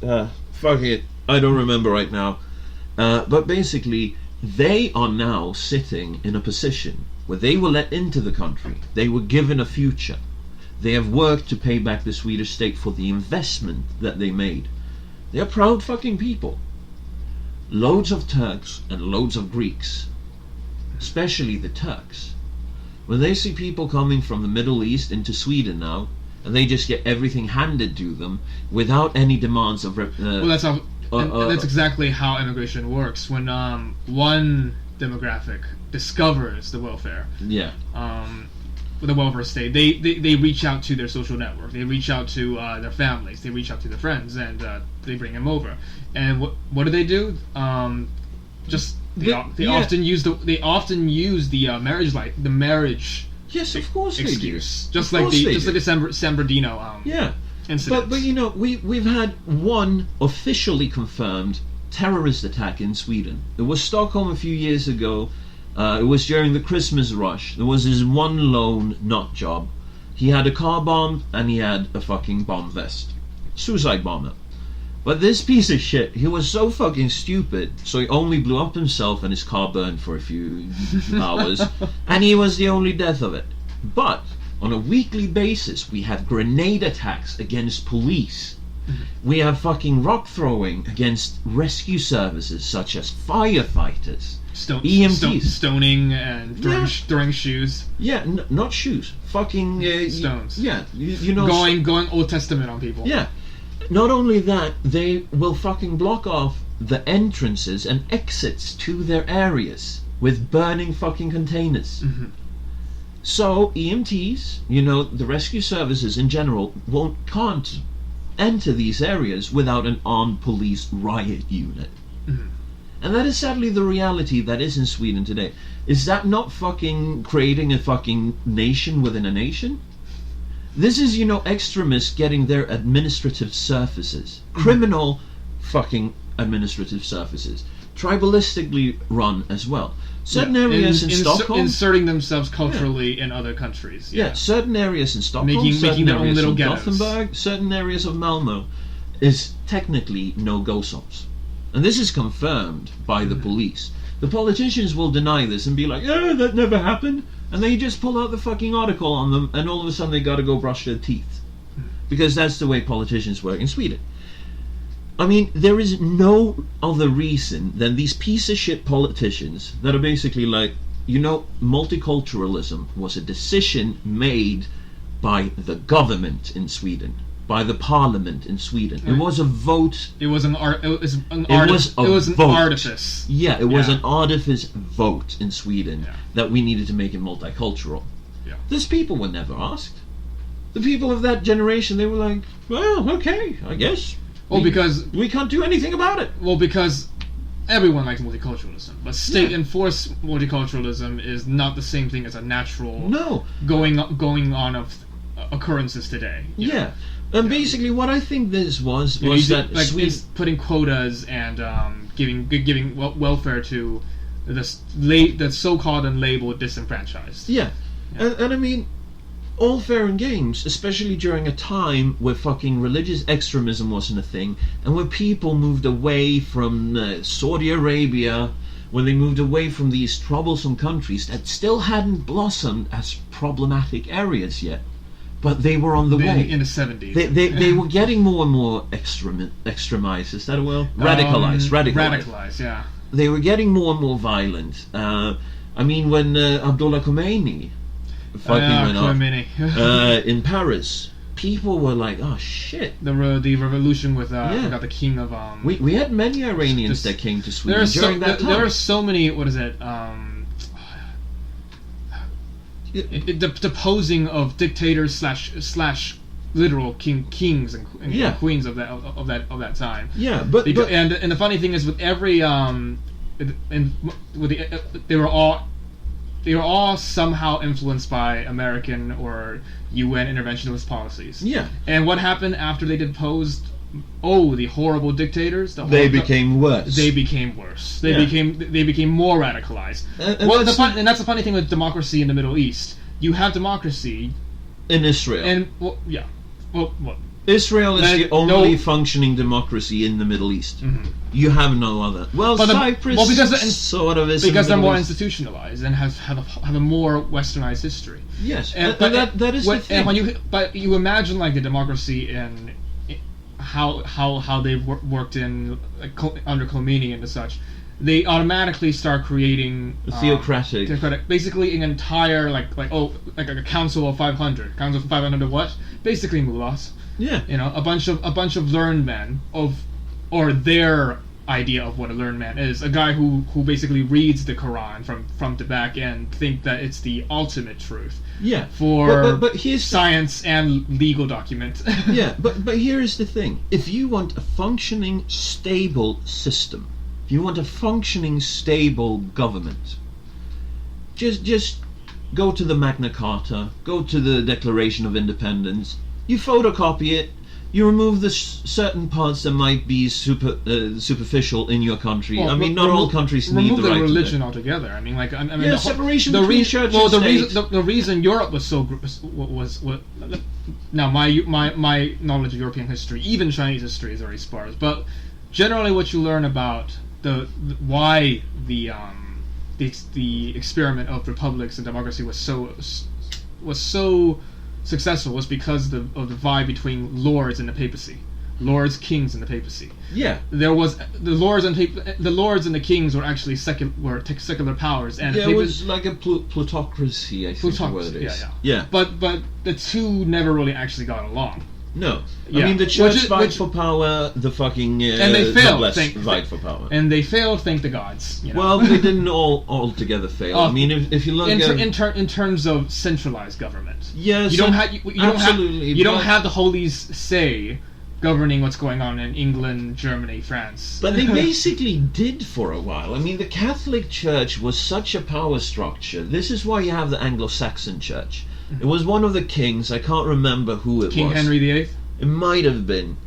S1: Fuck it. I don't remember right now. But basically, they are now sitting in a position where they were let into the country. They were given a future. They have worked to pay back the Swedish state for the investment that they made. They are proud fucking people. Loads of Turks and loads of Greeks, especially the Turks, when they see people coming from the Middle East into Sweden now, and they just get everything handed to them without any demands of...
S2: well, that's how... that's exactly how immigration works. When one demographic discovers the welfare, the welfare state, they reach out to their social network, they reach out to their families, they reach out to their friends, and they bring them over. And what do? They often use the marriage.
S1: Yes, of course
S2: excuse.
S1: They do.
S2: Just like the San Bernardino incident.
S1: But you know, we've had one officially confirmed terrorist attack in Sweden. It was Stockholm a few years ago. It was during the Christmas rush. There was this one lone nut job. He had a car bomb and he had a fucking bomb vest. Suicide bomber. But this piece of shit, he was so fucking stupid, so he only blew up himself and his car burned for a few hours, and he was the only death of it. But on a weekly basis, we have grenade attacks against police. We have fucking rock throwing against rescue services such as firefighters, EMTs,
S2: stoning and throwing shoes.
S1: Yeah, not shoes, fucking
S2: stones.
S1: Yeah, you know,
S2: going Old Testament on people.
S1: Yeah. Not only that, they will fucking block off the entrances and exits to their areas with burning fucking containers. Mm-hmm. So EMTs, you know, the rescue services in general, can't enter these areas without an armed police riot unit. Mm-hmm. And that is sadly the reality that is in Sweden today. Is that not fucking creating a fucking nation within a nation? This is, you know, extremists getting their administrative surfaces, criminal fucking administrative surfaces, tribalistically run as well. Certain areas in Stockholm...
S2: inserting themselves culturally in other countries.
S1: Yeah, certain areas in Stockholm,
S2: making their own little ghettos.
S1: Gothenburg, certain areas of Malmö is technically no-go zones. And this is confirmed by the police. The politicians will deny this and be like, "Yeah, that never happened." And they just pull out the fucking article on them, and all of a sudden they gotta go brush their teeth. Because that's the way politicians work in Sweden. I mean, there is no other reason than these piece of shit politicians that are basically like, you know, multiculturalism was a decision made by the government in Sweden, by the parliament in Sweden. It was a vote.
S2: It was an artifice.
S1: Yeah, it was an artifice vote in Sweden that we needed to make it multicultural. Yeah. These people were never asked. The people of that generation, they were like, well, okay, I guess.
S2: Well, because
S1: we can't do anything about it.
S2: Well, because everyone likes multiculturalism, but state-enforced multiculturalism is not the same thing as a natural going on of occurrences today.
S1: Yeah. And basically, what I think this was that
S2: like putting quotas and giving welfare to the so-called and labeled disenfranchised.
S1: Yeah. And I mean, all fair and games, especially during a time where fucking religious extremism wasn't a thing, and where people moved away from Saudi Arabia, when they moved away from these troublesome countries that still hadn't blossomed as problematic areas yet, but they were on the way.
S2: In the 70s.
S1: They were getting more and more extremized, is that a word? Radicalized,
S2: yeah.
S1: They were getting more and more violent. I mean, when Abdullah Khomeini fucking went off in Paris, people were like, "Oh shit!"
S2: The revolution with I forgot the king of
S1: We had many Iranians that came to Sweden during that time.
S2: There are so many. What is it? Deposing of dictators slash literal kings and queens of that time.
S1: Yeah, but
S2: and the funny thing is, with every they were all somehow influenced by American or UN interventionist policies.
S1: Yeah.
S2: And what happened after they deposed? Oh, the horrible dictators.
S1: They became worse.
S2: They became worse. They became more radicalized. And that's the funny thing with democracy in the Middle East. You have democracy
S1: in Israel.
S2: And
S1: Israel is the only functioning democracy in the Middle East. Mm-hmm. You have no other. Well, Cyprus sort of is
S2: because they're more institutionalized and have a more westernized history.
S1: Yes, that is the thing.
S2: And you imagine like the democracy in how they've worked in under Khomeini and such. They automatically start creating
S1: theocratic,
S2: basically an entire like a council of 500. Council of 500 of what? Basically mullahs.
S1: Yeah.
S2: You know, a bunch of learned men or their idea of what a learned man is. A guy who basically reads the Quran from to back and think that it's the ultimate truth.
S1: Yeah.
S2: For
S1: but here's
S2: science and legal document.
S1: Yeah, but here is the thing. If you want a functioning, stable system, if you want a functioning, stable government, just go to the Magna Carta, go to the Declaration of Independence, you photocopy it, you remove the certain parts that might be superficial in your country. Well, I mean, not all countries need the right to
S2: remove the religion altogether. I mean, like,
S1: separation between church and state.
S2: The reason Europe was so was now my knowledge of European history, even Chinese history, is very sparse. But generally, what you learn about why the experiment of republics and democracy was so successful was because of the divide between lords and the papacy, lords, kings, and the papacy.
S1: Yeah,
S2: there was the lords and the kings were actually secular powers, and
S1: it was like a plutocracy. I think the word is. Yeah.
S2: But the two never really actually got along.
S1: No, I mean the church vied for power, the fucking
S2: and they failed.
S1: Vied for power,
S2: and they failed. Thank the gods. You know?
S1: Well, they didn't all together fail. I mean, if you look
S2: in terms of centralized government,
S1: yes,
S2: you don't have the holies say governing what's going on in England, Germany, France.
S1: But they basically did for a while. I mean, the Catholic Church was such a power structure. This is why you have the Anglo-Saxon Church. It was one of the kings, I can't remember who it was.
S2: King Henry VIII?
S1: It might have been.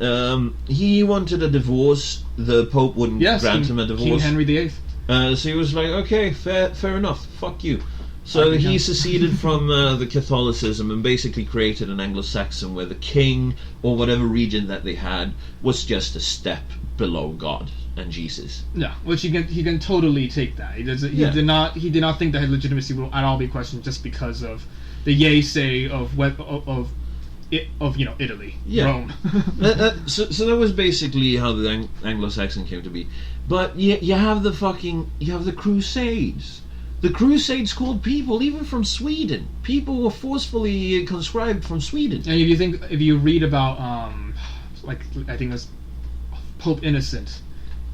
S1: He wanted a divorce. The Pope wouldn't grant him a divorce.
S2: King Henry VIII.
S1: So he was like, okay, fair enough, fuck you. So he seceded from the Catholicism and basically created an Anglo-Saxon where the king, or whatever region that they had, was just a step below God and Jesus.
S2: Yeah, which he can totally take that. He did not think that his legitimacy will at all be questioned just because of the yay say of Italy, Rome.
S1: So that was basically how the Anglo-Saxon came to be. But you have the Crusades. The Crusades called people even from Sweden. People were forcefully conscribed from Sweden.
S2: And if you read about I think it was Pope Innocent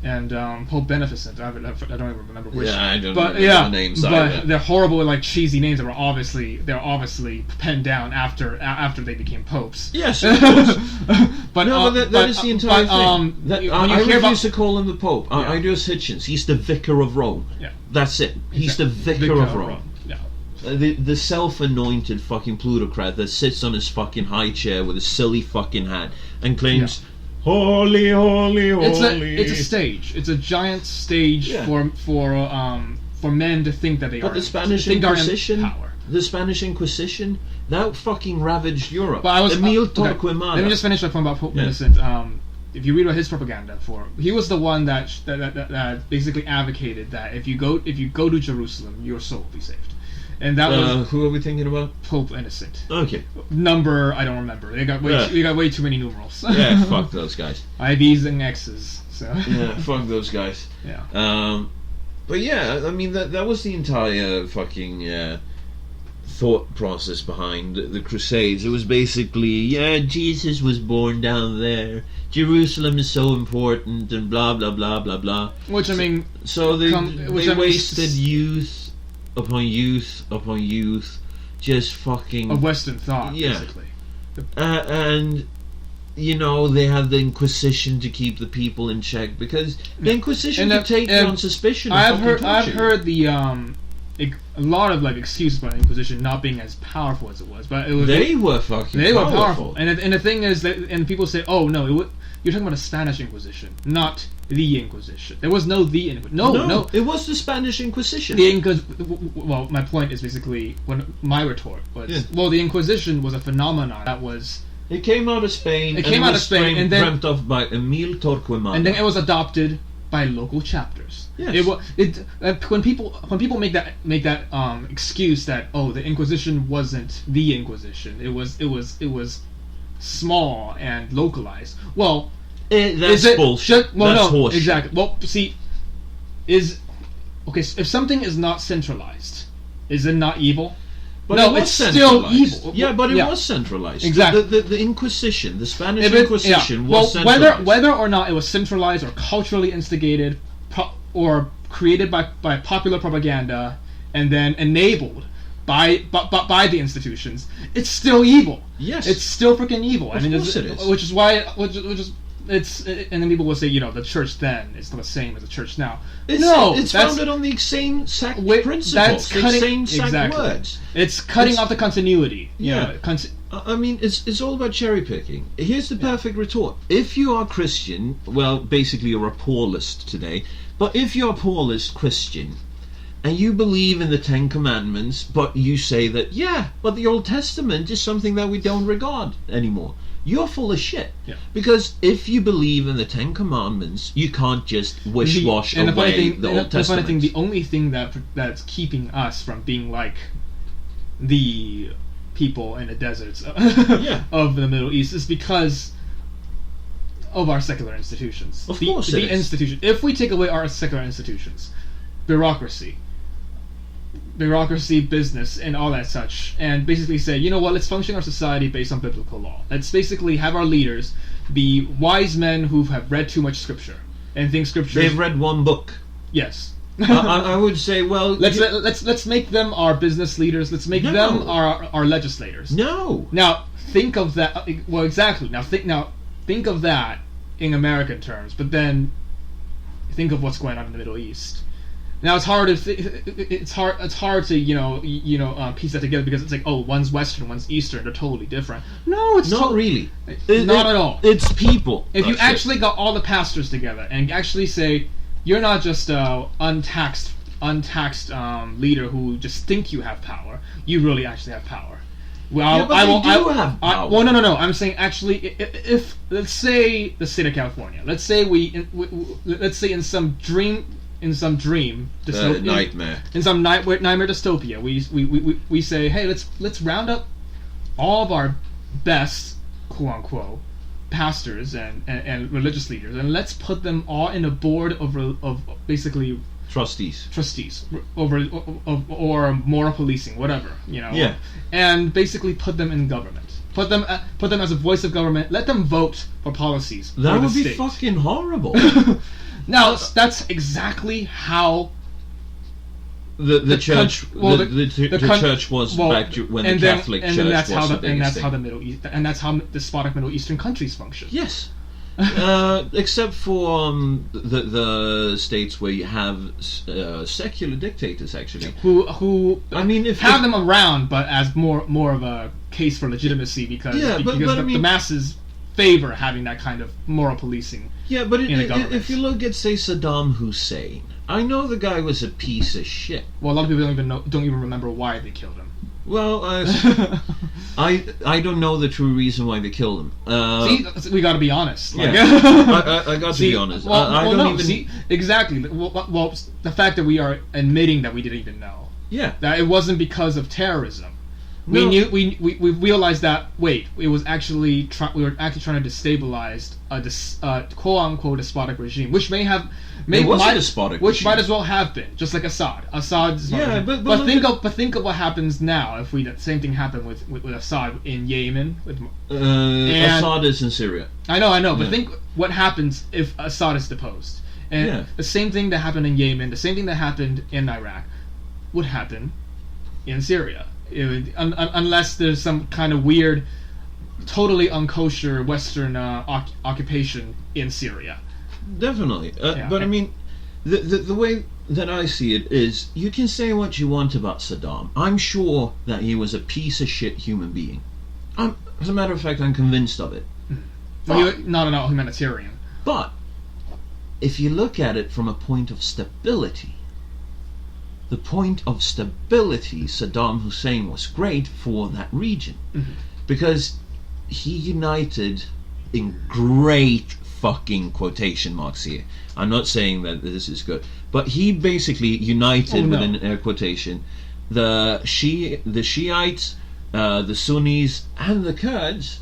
S2: and Pope Beneficent. I don't even remember which.
S1: Yeah, I don't remember the names either.
S2: But they're horrible, like cheesy names that were obviously penned down after they became popes.
S1: Yes, of course.
S2: But
S1: that is the entire thing. I refuse to call him the Pope. Idios Hitchens. He's the Vicar of Rome.
S2: Yeah,
S1: that's it. He's the Vicar of Rome.
S2: Yeah.
S1: The self-anointed fucking plutocrat that sits on his fucking high chair with a silly fucking hat and claims. Yeah. Holy, holy, holy!
S2: It's a stage. It's a giant stage for men to think that they are.
S1: But the Spanish Inquisition, That fucking ravaged Europe.
S2: But
S1: Emil
S2: okay,
S1: Torquemada.
S2: let me just finish my point about Pope Innocent. If you read about his propaganda he was the one that basically advocated that if you go to Jerusalem, your soul will be saved. And that was
S1: who are we thinking about?
S2: Pope Innocent.
S1: Okay.
S2: Number I don't remember. They got way too many numerals.
S1: Yeah, fuck those guys.
S2: IVs and X's. So
S1: yeah, fuck those guys.
S2: Yeah.
S1: But yeah, I mean that was the entire fucking thought process behind the Crusades. It was basically, Jesus was born down there. Jerusalem is so important, and blah blah blah blah blah.
S2: Which I mean,
S1: so they wasted youth upon youth upon youth, just fucking
S2: of Western thought, basically.
S1: And you know, they had the Inquisition to keep the people in check, because the Inquisition could take you on suspicion.
S2: I've heard the a lot of like excuses about the Inquisition not being as powerful as it was, but it was
S1: they were powerful.
S2: And the thing is that, and people say, oh no, you're talking about the Spanish Inquisition, not the Inquisition. There was no the Inquisition. No,
S1: it was the Spanish Inquisition.
S2: Well, my point is basically my retort was, well, the Inquisition was a phenomenon that was.
S1: It came out of Spain.
S2: And then
S1: dreamt of by Emil Torquemada.
S2: And then it was adopted by local chapters.
S1: Yes.
S2: When people make that excuse that the Inquisition wasn't the Inquisition, it was small and localized. Well,
S1: that's bullshit.
S2: Well,
S1: that's
S2: no,
S1: horseshit.
S2: Exactly. Well, see, so if something is not centralized, is it not evil?
S1: But
S2: no, it's still evil.
S1: Yeah, but it was centralized.
S2: Exactly.
S1: The Inquisition, the Spanish Inquisition, was centralized.
S2: Whether or not it was centralized or culturally instigated, or created by popular propaganda, and then enabled by the institutions, it's still evil.
S1: Yes,
S2: it's still freaking evil.
S1: Of course it is.
S2: Which is why, and then people will say, the church then is not the same as the church now.
S1: It's founded on the same exact principles, same exact words.
S2: It's cutting off the continuity.
S1: I mean, it's all about cherry picking. Here's the perfect retort. If you are Christian, well, basically you're a Paulist today, but if you're a Paulist Christian, and you believe in the Ten Commandments, but you say that, but the Old Testament is something that we don't regard anymore, you're full of shit.
S2: Yeah.
S1: Because if you believe in the Ten Commandments, you can't just wish-wash away the Old Testament.
S2: The funny thing, the only thing that's keeping us from being like the people in the deserts of the Middle East is because of our secular institutions.
S1: Of course it is.
S2: The institution. If we take away our secular institutions, bureaucracy, business, and all that such, and basically say, you know what, let's function our society based on biblical law. Let's basically have our leaders be wise men who have read too much scripture and think scripture.
S1: They've read one book.
S2: Yes.
S1: I would say, well,
S2: let's make them our business leaders. Let's make them our legislators.
S1: No.
S2: Now think of that. Well, exactly. Now think of that in American terms, but then think of what's going on in the Middle East. Now it's hard to piece that together, because it's like, one's Western, one's Eastern, they're totally different. No, it's
S1: not really.
S2: Not at all.
S1: It's people.
S2: If you actually got all the pastors together and actually say, you're not just a untaxed leader who just think you have power. You really actually have power. Well,
S1: but they do have power.
S2: Well, no. I'm saying actually, if let's say the state of California, let's say let's say in some dream dystopia,
S1: nightmare.
S2: In some nightmare dystopia, we say, hey, let's round up all of our best, quote unquote, pastors and religious leaders, and let's put them all in a board of basically trustees over or moral policing, whatever, and basically put them in government. Put them as a voice of government. Let them vote for policies.
S1: That would be fucking horrible.
S2: Now that's exactly how
S1: the church church was back when the Catholic Church was the biggest thing.
S2: And that's how the Middle East, and that's how despotic Middle Eastern countries function.
S1: Yes. Except for the states where you have secular dictators, actually,
S2: who
S1: I mean,
S2: them around, but as more of a case for legitimacy, because the masses favor having that kind of moral policing.
S1: Yeah, but if you look at, say, Saddam Hussein, I know the guy was a piece of shit.
S2: Well, a lot of people don't even remember why they killed him.
S1: Well, I don't know the true reason why they killed him.
S2: See, we got to be honest. Like,
S1: Yeah, I got to be honest. I don't even.
S2: See, exactly. Well, the fact that we are admitting that we didn't even know.
S1: Yeah.
S2: That it wasn't because of terrorism.
S1: No.
S2: We knew. We realized that. Wait, it was actually we were actually trying to destabilize a quote unquote despotic regime, which might
S1: a despotic
S2: which
S1: regime.
S2: might as well have been, just like Assad.
S1: Yeah,
S2: but think of what happens now if the same thing happened with Assad in Yemen.
S1: Assad is in Syria.
S2: I know, but
S1: Yeah.
S2: think what happens if Assad is deposed. And
S1: Yeah.
S2: the same thing that happened in Yemen, the same thing that happened in Iraq, would happen in Syria. It would, unless there's some kind of weird, totally unkosher Western occupation in Syria.
S1: Definitely.
S2: Yeah.
S1: But I mean, the way that I see it is, you can say what you want about Saddam. I'm sure that he was a piece of shit human being. As a matter of fact, I'm convinced of it.
S2: Not a humanitarian.
S1: But if you look at it from a point of stability, the point of stability, Saddam Hussein was great for that region. Because he united, in great fucking quotation marks here, I'm not saying that this is good, but he basically united, within air quotation, the Shiites, the Sunnis, and the Kurds.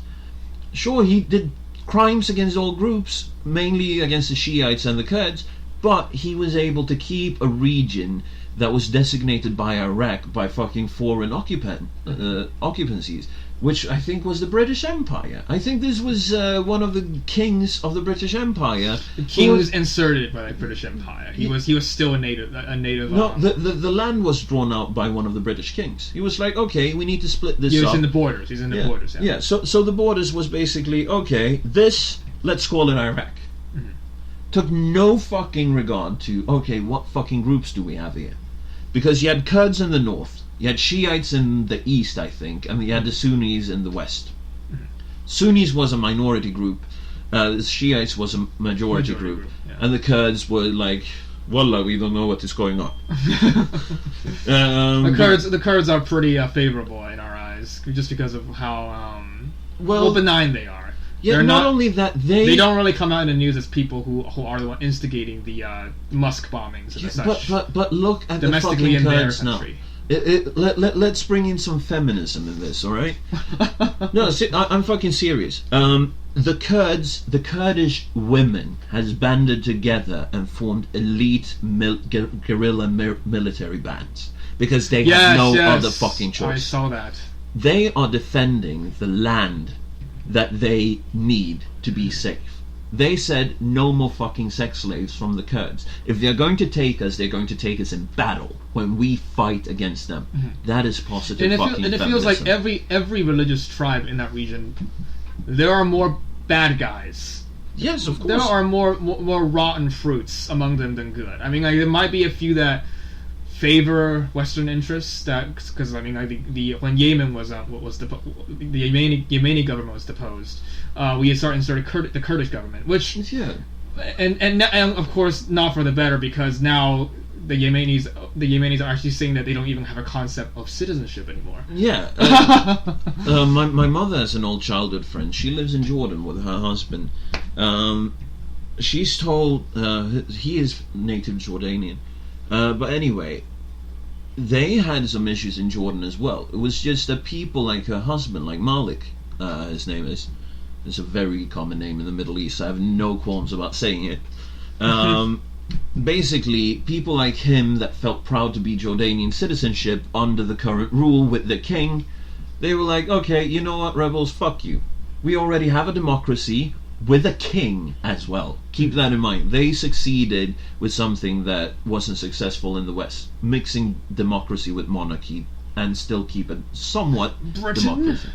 S1: Sure, he did crimes against all groups, mainly against the Shiites and the Kurds, but he was able to keep a region that was designated by Iraq by fucking foreign occupancies, which I think was the British Empire. I think this was one of the kings of the British Empire.
S2: The king was inserted by the British Empire. He was still a native.
S1: No, the land was drawn out by one of the British kings. He was like, okay, we need to split this up.
S2: He was in the borders. He's in the borders.
S1: Yeah. So the borders was basically, okay, let's call it Iraq. Took no fucking regard to, okay, what fucking groups do we have here? Because you had Kurds in the north, you had Shiites in the east, I think, and you had the Sunnis in the west. Sunnis was a minority group, the Shiites was a majority group,
S2: yeah.
S1: and the Kurds were like, wallah, we don't know what is going on.
S2: The Kurds are pretty favorable in our eyes, just because of how benign they are.
S1: Yeah, not only that, they
S2: don't really come out in the news as people who are the one instigating the Musk bombings and such.
S1: But look at
S2: domestically
S1: the fucking
S2: in their
S1: Kurds now.
S2: country.
S1: Let's bring in some feminism in this, all right? No, I'm fucking serious. The Kurds, the Kurdish women, has banded together and formed elite guerrilla military bands because they have no other fucking choice.
S2: I saw that.
S1: They are defending the land that they need to be safe. They said no more fucking sex slaves from the Kurds. If they're going to take us, they're going to take us in battle when we fight against them. That is positive fucking
S2: and it
S1: feminism.
S2: feels like every religious tribe in that region, there are more bad guys.
S1: Yes, of course.
S2: There are more rotten fruits among them than good. I mean, like, there might be a few that favor Western interests, because I mean, like, when Yemen was the Yemeni government was deposed, we had inserted the Kurdish government, which and of course not for the better, because now the Yemenis are actually saying that they don't even have a concept of citizenship anymore.
S1: Yeah. My mother has an old childhood friend. She lives in Jordan with her husband. She's told he is native Jordanian. But anyway, they had some issues in Jordan as well. It was just that people like her husband, like Malik, his name is. It's a very common name in the Middle East. I have no qualms about saying it. Basically, people like him that felt proud to be Jordanian citizenship under the current rule with the king, they were like, okay, you know what, rebels, fuck you. We already have a democracy with a king as well. Keep that in mind. They succeeded with something that wasn't successful in the West, mixing democracy with monarchy and still keep it somewhat democracy.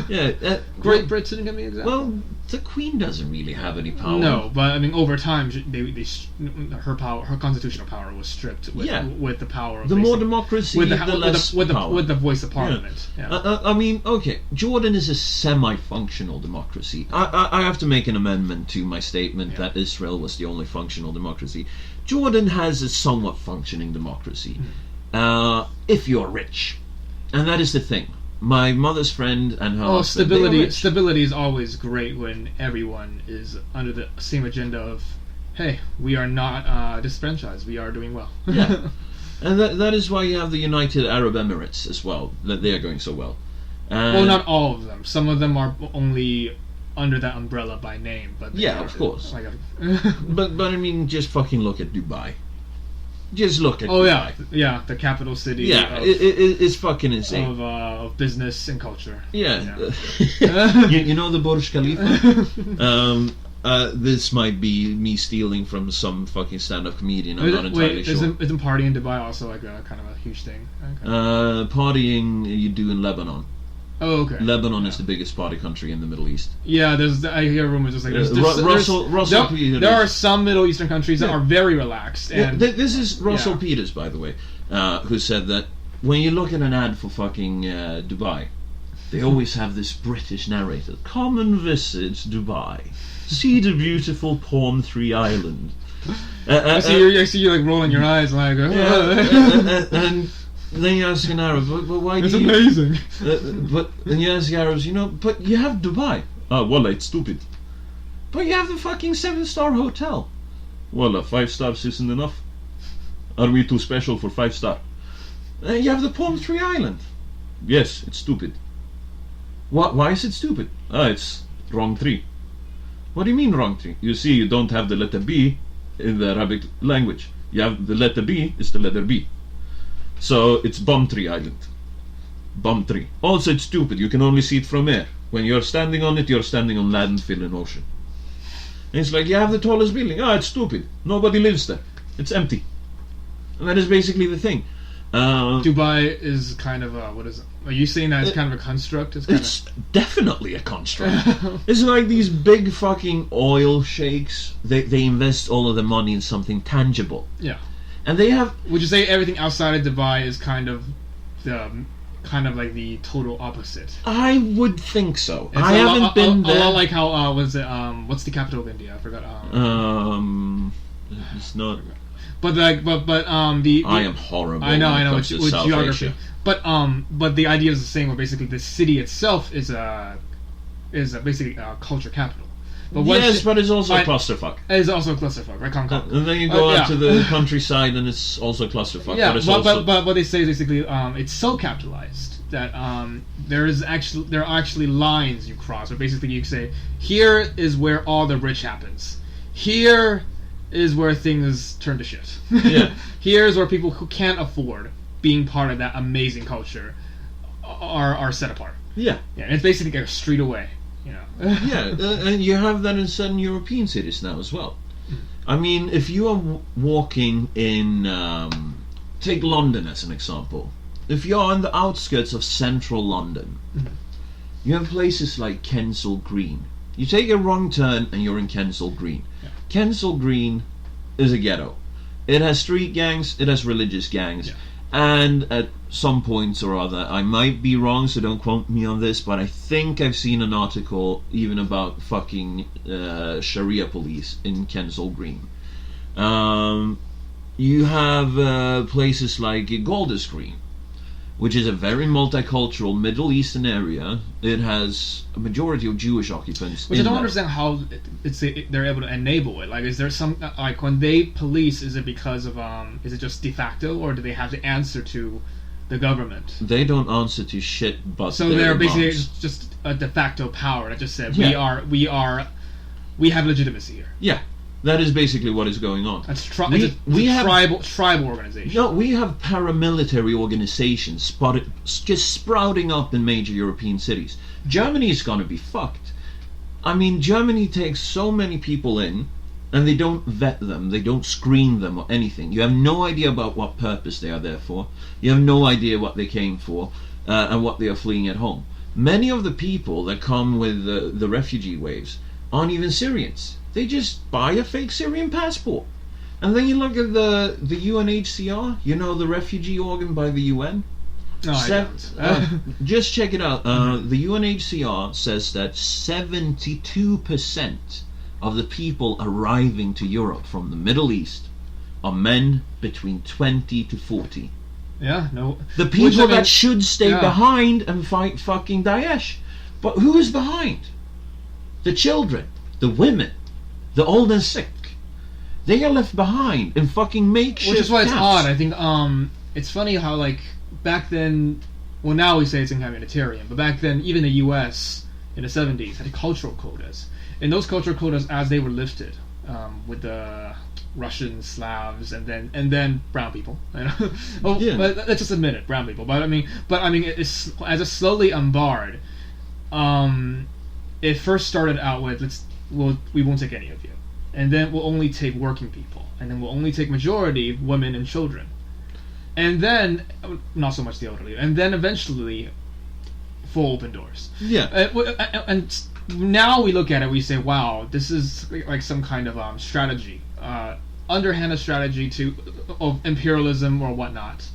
S1: Yeah,
S2: Great Britain can be an example.
S1: Well, the Queen doesn't really have any power.
S2: No, but I mean, over time, her constitutional power was stripped with the power of
S1: the more democracy, the less power.
S2: with the voice of parliament. Yeah.
S1: I mean, okay, Jordan is a semi-functional democracy. I have to make an amendment to my statement that Israel was the only functional democracy. Jordan has a somewhat functioning democracy. If you're rich. And that is the thing. my mother's friend and her
S2: Oh,
S1: husband, they are
S2: stability.
S1: rich.
S2: Stability is always great when everyone is under the same agenda of, hey, we are not disenfranchised. We are doing well.
S1: Yeah. And that is why you have the United Arab Emirates as well, that they are going so well.
S2: Well, not all of them. Some of them are only under that umbrella by name, but they
S1: Yeah,
S2: are
S1: of course.
S2: Like
S1: But I mean, just fucking look at Dubai. Just look at
S2: oh
S1: Dubai.
S2: yeah, the capital city.
S1: Yeah,
S2: of,
S1: it's fucking insane.
S2: of business and culture.
S1: Yeah.
S2: Yeah.
S1: you know the Burj Khalifa? This might be me stealing from some fucking stand-up comedian. I'm not entirely sure.
S2: Isn't party in Dubai also like a kind of a huge thing? Okay.
S1: Partying you do in Lebanon.
S2: Oh, okay.
S1: Lebanon is the biggest party country in the Middle East.
S2: Yeah, I hear rumors. It's like
S1: Russell Peters.
S2: There are some Middle Eastern countries that are very relaxed. And
S1: This is Russell Peters, by the way, who said that when you look at an ad for fucking Dubai, they always have this British narrator. Come and visit Dubai. See the beautiful Palm Tree Island.
S2: I see you like rolling your eyes like.
S1: And then you ask an Arab, but why
S2: it's
S1: do you...
S2: amazing.
S1: But then you ask the Arabs, but you have Dubai. Oh, well, it's stupid. But you have the fucking 7-star hotel. Well, 5 stars isn't enough. Are we too special for 5 star? You have the Palm Tree Island. Yes, it's stupid. Why is it stupid? It's wrong tree. What do you mean wrong tree? You see, you don't have the letter B in the Arabic language. You have the letter B is the letter B. So it's Bum Tree Island. Bum Tree. Also, it's stupid. You can only see it from air. When you're standing on it, you're standing on landfill and ocean. And it's like, you have the tallest building. It's stupid. Nobody lives there. It's empty. And that is basically the thing.
S2: Dubai is kind of what is it? Are you saying that it's kind of a construct?
S1: It's definitely a construct. It's like these big fucking oil sheiks. They invest all of their money in something tangible.
S2: Yeah.
S1: And they have.
S2: Would you say everything outside of Dubai is kind of like the total opposite?
S1: I would think so.
S2: It's
S1: I haven't been there.
S2: A lot like how was it? What's the capital of India? I forgot.
S1: It's not.
S2: But the
S1: I am horrible.
S2: I know.
S1: With
S2: geography.
S1: Asia.
S2: But the idea is the same. Where basically the city itself is basically a culture capital. But
S1: but it's also a clusterfuck.
S2: It's also a clusterfuck, right?
S1: And then you go out to the countryside, and it's also a clusterfuck.
S2: Yeah,
S1: but
S2: but what they say is basically it's so capitalized that there are actually lines you cross. Where basically you say, here is where all the rich happens. Here is where things turn to shit.
S1: Yeah.
S2: Here's where people who can't afford being part of that amazing culture are set apart.
S1: Yeah.
S2: Yeah, and it's basically like a street away.
S1: Yeah, and you have that in certain European cities now as well. I mean, if you are walking in, take London as an example. If you're on the outskirts of central London, you have places like Kensal Green. You take a wrong turn and you're in Kensal Green.
S2: Yeah.
S1: Kensal Green is a ghetto. It has street gangs, it has religious gangs.
S2: Yeah.
S1: And at some points or other, I might be wrong, so don't quote me on this, but I think I've seen an article even about fucking Sharia police in Kensal Green. You have places like Golders Green, which is a very multicultural Middle Eastern area. It has a majority of Jewish occupants.
S2: Which I don't understand how they're able to enable it. Like, is there some like when they police? Is it because of is it just de facto, or do they have to answer to the government?
S1: They don't answer to shit, but
S2: so they're basically just a de facto power that just said we have legitimacy here.
S1: Yeah. That is basically what is going on.
S2: It's a tribal organization.
S1: No, we have paramilitary organizations just sprouting up in major European cities. Germany is going to be fucked. I mean, Germany takes so many people in, and they don't vet them, they don't screen them or anything. You have no idea about what purpose they are there for. You have no idea what they came for, and what they are fleeing at home. Many of the people that come with the refugee waves aren't even Syrians. They just buy a fake Syrian passport. And then you look at the UNHCR, the refugee organ by the UN.
S2: No, I don't.
S1: Just check it out. The UNHCR says that 72% of the people arriving to Europe from the Middle East are men between 20 to 40.
S2: Yeah, no.
S3: The people
S2: Which, I mean,
S3: that should stay
S2: yeah.
S3: behind and fight fucking Daesh. But who is behind? The children, the women, the old and sick. They are left behind in fucking makeshift
S2: Which is why it's
S3: camps.
S2: odd. I think it's funny how, like, back then, well, now we say it's inhumanitarian, but back then, even the U.S. in the 70s had cultural quotas. And those cultural quotas, as they were lifted, with the Russian Slavs and then brown people. Well,
S3: Yeah.
S2: let's just admit it, brown people. But I mean, it's, as it slowly unbarred, it first started out with we won't take any of you, and then we'll only take working people, and then we'll only take majority women and children, and then not so much the elderly, and then eventually full open doors.
S3: Yeah.
S2: And now we look at it, we say, wow, this is like some kind of strategy, underhanded strategy of imperialism or whatnot.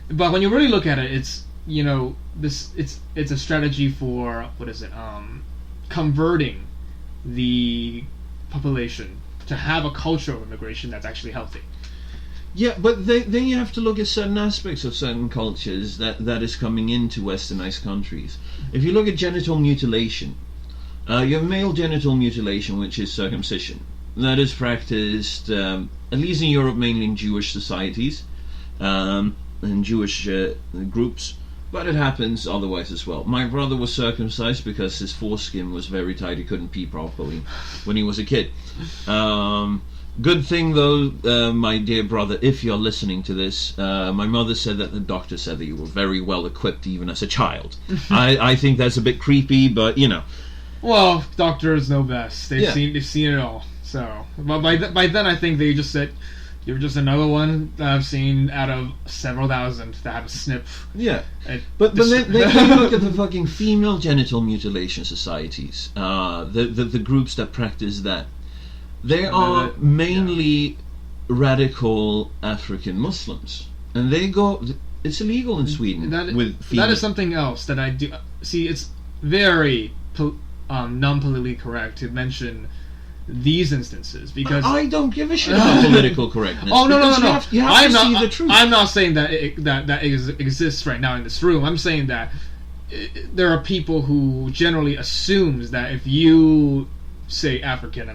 S2: But when you really look at it, it's, you know, it's a strategy for, converting the population to have a culture of immigration that's actually healthy.
S3: Yeah, but then you have to look at certain aspects of certain cultures that is coming into westernized countries. If you look at genital mutilation, you have male genital mutilation, which is circumcision. That is practiced, at least in Europe, mainly in Jewish societies, and Jewish groups, but it happens otherwise as well. My brother was circumcised because his foreskin was very tight, he couldn't pee properly when he was a kid. Good thing though, my dear brother, if you're listening to this, my mother said that the doctor said that you were very well equipped even as a child. I think that's a bit creepy, but you know.
S2: Well, doctors know best. They've
S3: Yeah.
S2: seen it all. So, but by then I think they just said, you're just another one that I've seen out of several thousand that have a snip.
S3: Yeah,
S2: It-
S3: but
S2: this-
S3: then you look at the fucking female genital mutilation societies, the groups that practice that. They are mainly radical African Muslims, and they go. It's illegal in Sweden with female.
S2: That is something else that I do see. It's very non-politically correct to mention these instances because
S3: I don't give a shit about political correctness.
S2: Oh no!
S3: because You have to see the truth.
S2: I'm not saying that that exists right now in this room. I'm saying that there are people who generally assumes that if you say African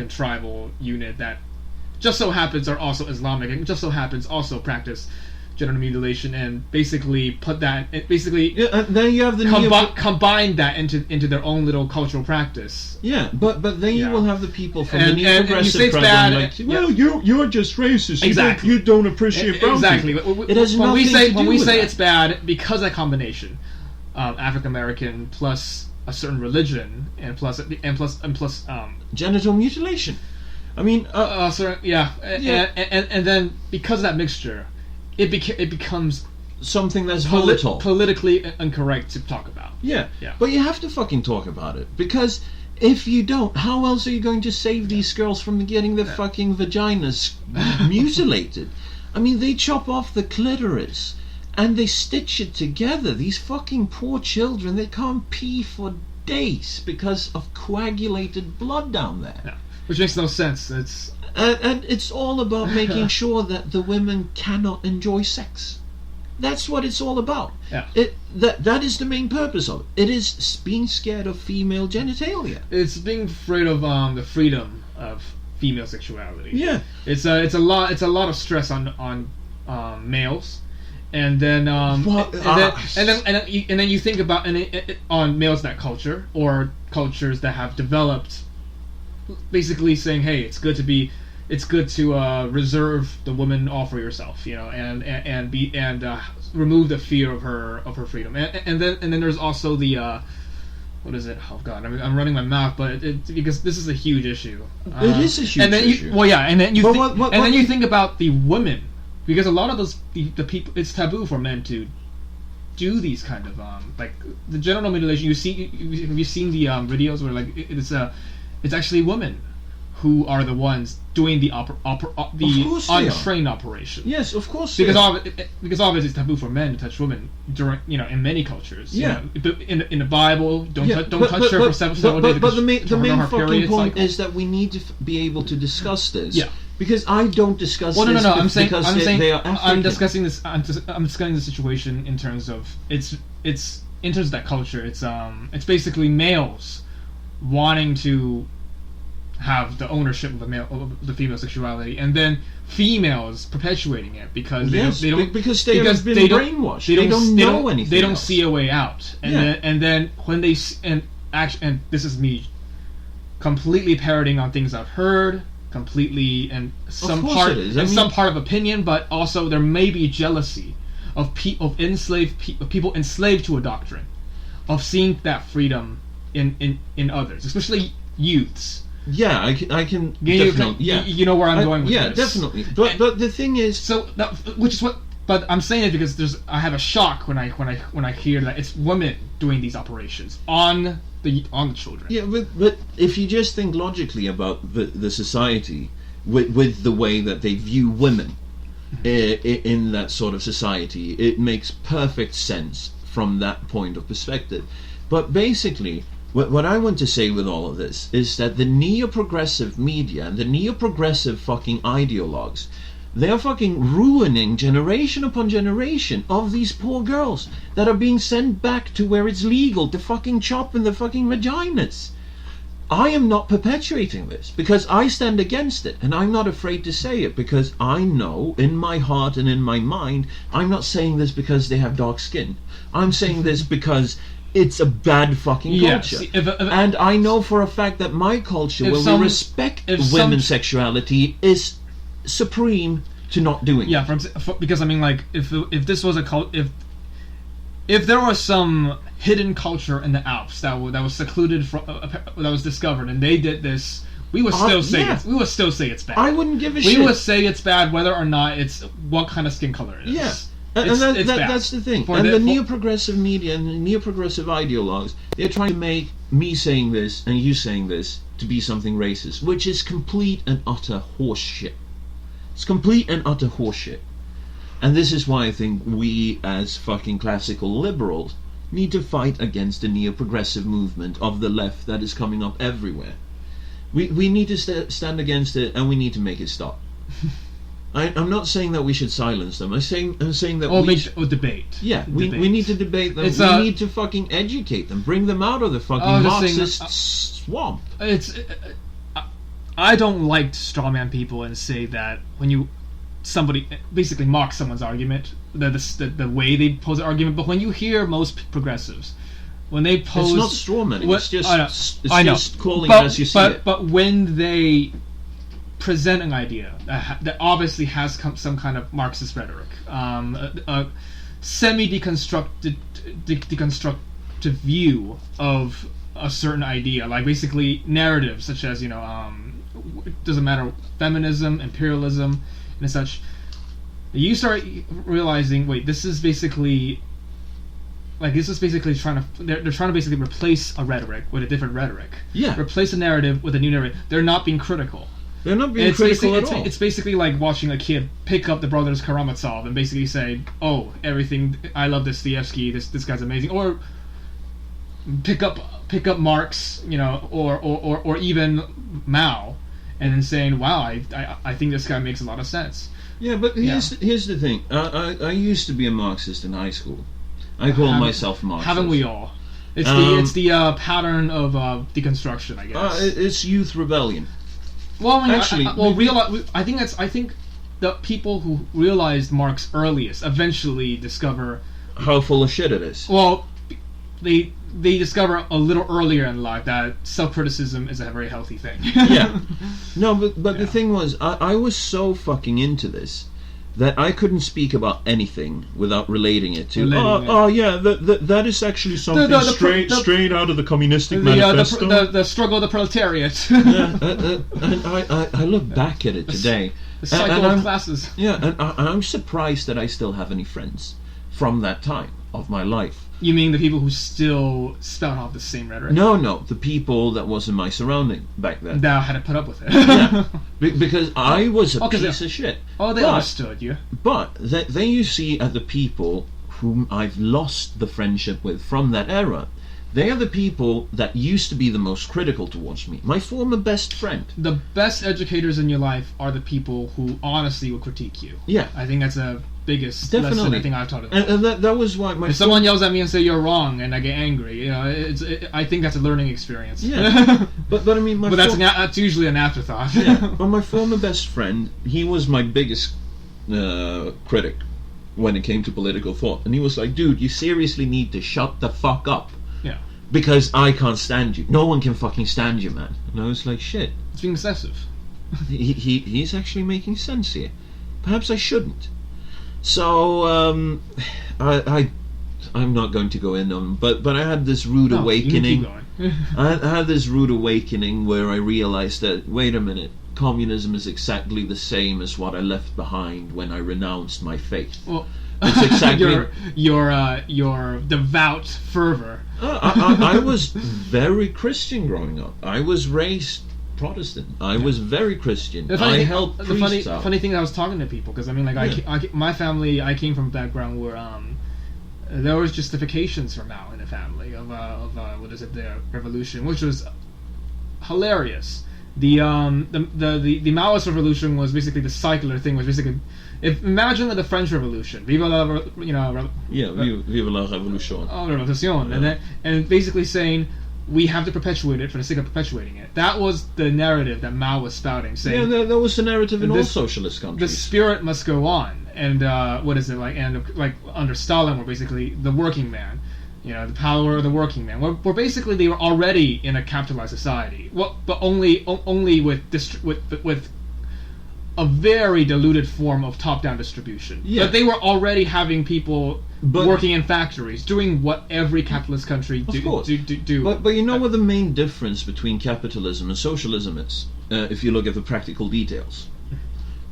S2: tribal unit that just so happens are also Islamic and just so happens also practice genital mutilation and basically put that
S3: Yeah, and then you have the
S2: combine that into their own little cultural practice.
S3: Yeah, but then you
S2: Yeah.
S3: will have the people from
S2: And
S3: the
S2: you say
S3: neo-progressive
S2: it's
S3: tribe
S2: bad,
S3: like,
S2: yeah.
S3: well, you're just racist.
S2: Exactly.
S3: You don't appreciate brown
S2: Exactly.
S3: people. It has nothing to do
S2: When we
S3: with
S2: say
S3: that.
S2: it's bad because of that combination, African American plus a certain religion and plus
S3: genital mutilation. I mean,
S2: yeah. And then because of that mixture, it becomes
S3: something that's volatile.
S2: politically incorrect to talk about.
S3: Yeah.
S2: Yeah.
S3: But you have to fucking talk about it, because if you don't, how else are you going to save these girls from getting their fucking vaginas mutilated? I mean, they chop off the clitoris and they stitch it together. These fucking poor children, they can't pee for days because of coagulated blood down there.
S2: Yeah. Which makes no sense. It's
S3: And it's all about making sure that the women cannot enjoy sex. That's what it's all about.
S2: Yeah.
S3: That is the main purpose of it. It is being scared of female genitalia.
S2: It's being afraid of the freedom of female sexuality.
S3: Yeah.
S2: It's a lot of stress on males, and then and then you think about on males that culture or cultures that have developed, basically saying, hey, it's good to reserve the woman all for yourself, you know, and remove the fear of her freedom, and then there's also the what is it? Oh God, I'm running my mouth, but because this is a huge issue.
S3: It is a huge issue.
S2: And then you
S3: But
S2: you think about the women, because a lot of the people, it's taboo for men to do these kind of like the genital mutilation. Have you seen the videos where like it's actually women who are the ones doing the untrained operation.
S3: Yes, of course.
S2: Because obviously it's taboo for men to touch women during, you know, in many cultures.
S3: Yeah.
S2: You know, in the Bible, don't touch her for several days.
S3: But the main
S2: her
S3: fucking
S2: period
S3: point
S2: cycle.
S3: is that we need to be able to discuss this.
S2: Yeah.
S3: Because I don't discuss
S2: Well,
S3: this
S2: no. I'm saying
S3: because they are African.
S2: I'm discussing this. I'm discussing the situation in terms of it's in terms of that culture. It's basically males wanting to have the ownership of the female sexuality, and then females perpetuating it because they don't
S3: because they have been brainwashed. They don't know anything.
S2: They don't
S3: else.
S2: see a way out, and then when they and this is me completely parroting on things I've heard, completely and some part some part of opinion, but also there may be jealousy of people enslaved to a doctrine, of seeing that freedom in others, especially youths.
S3: Yeah, I can definitely.
S2: You know where I'm going with this.
S3: Yeah, definitely. But the thing is,
S2: which is what. But I'm saying it because I have a shock when I hear that it's women doing these operations on the children.
S3: Yeah, but if you just think logically about the society with the way that they view women in that sort of society, it makes perfect sense from that point of perspective. But basically, what I want to say with all of this is that the neo-progressive media and the neo-progressive fucking ideologues, they are fucking ruining generation upon generation of these poor girls that are being sent back to where it's legal to fucking chop in the fucking vaginas. I am not perpetuating this because I stand against it, and I'm not afraid to say it because I know in my heart and in my mind, I'm not saying this because they have dark skin. I'm saying this because it's a bad fucking culture. And I know for a fact that my culture, where we respect women's sexuality, is supreme to not doing it.
S2: Because I mean, like, if this was if there was some hidden culture in the Alps that was secluded from that was discovered, and they did this, we would still say it's bad.
S3: I wouldn't give a shit.
S2: We would say it's bad whether or not it's what kind of skin color it is.
S3: Yeah. And that's the thing. And the neo-progressive media and the neo-progressive ideologues, they're trying to make me saying this and you saying this to be something racist, which is complete and utter horseshit. It's complete and utter horseshit. And this is why I think we, as fucking classical liberals, need to fight against the neo-progressive movement of the left that is coming up everywhere. We need to stand against it, and we need to make it stop. I'm not saying that we should silence them. I'm saying that
S2: or debate.
S3: Yeah, we need to debate them. We need to fucking educate them, bring them out of the fucking Marxist swamp.
S2: I don't like to strawman people and say that when somebody basically mocks someone's argument, the way they pose an argument. But when you hear most progressives, when they pose,
S3: it's not strawman. It's just just calling as you see it.
S2: But when they present an idea that obviously has some kind of Marxist rhetoric, a semi-deconstructive view of a certain idea, like basically narratives such as it doesn't matter, feminism, imperialism, and such. You start realizing, wait, this is basically they're trying to basically replace a rhetoric with a different rhetoric.
S3: Yeah.
S2: Replace a narrative with a new narrative. They're not being critical.
S3: They're not being critical at all.
S2: It's basically like watching a kid pick up the Brothers Karamazov and basically say, "Oh, everything. I love Dostoevsky. This guy's amazing." Or pick up Marx, or even Mao, and then saying, "Wow, I think this guy makes a lot of sense."
S3: Yeah, but here's the thing. I used to be a Marxist in high school. I call myself Marxist.
S2: Haven't we all? It's the pattern of deconstruction, I guess.
S3: It's youth rebellion.
S2: Well, I
S3: mean,
S2: I think the people who realized Marx earliest eventually discover
S3: how full of shit it is.
S2: Well, they discover a little earlier in life that self-criticism is a very healthy thing.
S3: Yeah. No, but the thing was, I was so fucking into this that I couldn't speak about anything without relating it to. That is actually something straight out of the Communistic Manifesto.
S2: The struggle of the proletariat.
S3: And I look back at it today.
S2: The cycle of classes.
S3: Yeah, and I'm surprised that I still have any friends from that time of my life.
S2: You mean the people who still spout off the same rhetoric?
S3: No, the people that was in my surrounding back then.
S2: That had to put up with it.
S3: Yeah, because I was a piece of shit.
S2: Oh, they understood you.
S3: But then you see the people whom I've lost the friendship with from that era, They are the people that used to be the most critical towards me. My former best friend.
S2: The best educators in your life are the people who honestly will critique you.
S3: Yeah.
S2: I think that's the biggest
S3: Definitely.
S2: lesson I think I've taught it.
S3: And that was why my
S2: If someone yells at me and say you're wrong, and I get angry, you know, I think that's a learning experience.
S3: Yeah. but I mean,
S2: but that's usually an afterthought.
S3: Yeah. But my former best friend, he was my biggest critic when it came to political thought, and he was like, "Dude, you seriously need to shut the fuck up."
S2: Yeah.
S3: Because I can't stand you. No one can fucking stand you, man. And I was like, shit.
S2: It's being excessive.
S3: He's actually making sense here. Perhaps I shouldn't. So I'm not going to go in on, but I had this rude awakening.
S2: You can keep going.
S3: I had this rude awakening where I realized that, wait a minute, communism is exactly the same as what I left behind when I renounced my faith.
S2: Well,
S3: it's exactly
S2: your devout fervor.
S3: I was very Christian growing up. I was raised Protestant. I was very Christian. I helped priests out.
S2: Funny thing, I was talking to people because I mean, like, my family, I came from a background where there was justifications for Mao in the family of the revolution, which was hilarious. The Maoist revolution was basically the secular thing. Was basically, imagine the French Revolution, Vive la,
S3: Vive la Révolution.
S2: Revolution, and basically saying we have to perpetuate it for the sake of perpetuating it. That was the narrative that Mao was spouting, saying
S3: that was the narrative in all socialist countries.
S2: The spirit must go on, and and under Stalin, were basically the working man. You know, the power of the working man. Where basically they were already in a capitalized society. Well, but only with a very diluted form of top-down distribution.
S3: Yeah.
S2: But they were already having people working in factories, doing what every capitalist country do.
S3: But you know what the main difference between capitalism and socialism is, if you look at the practical details.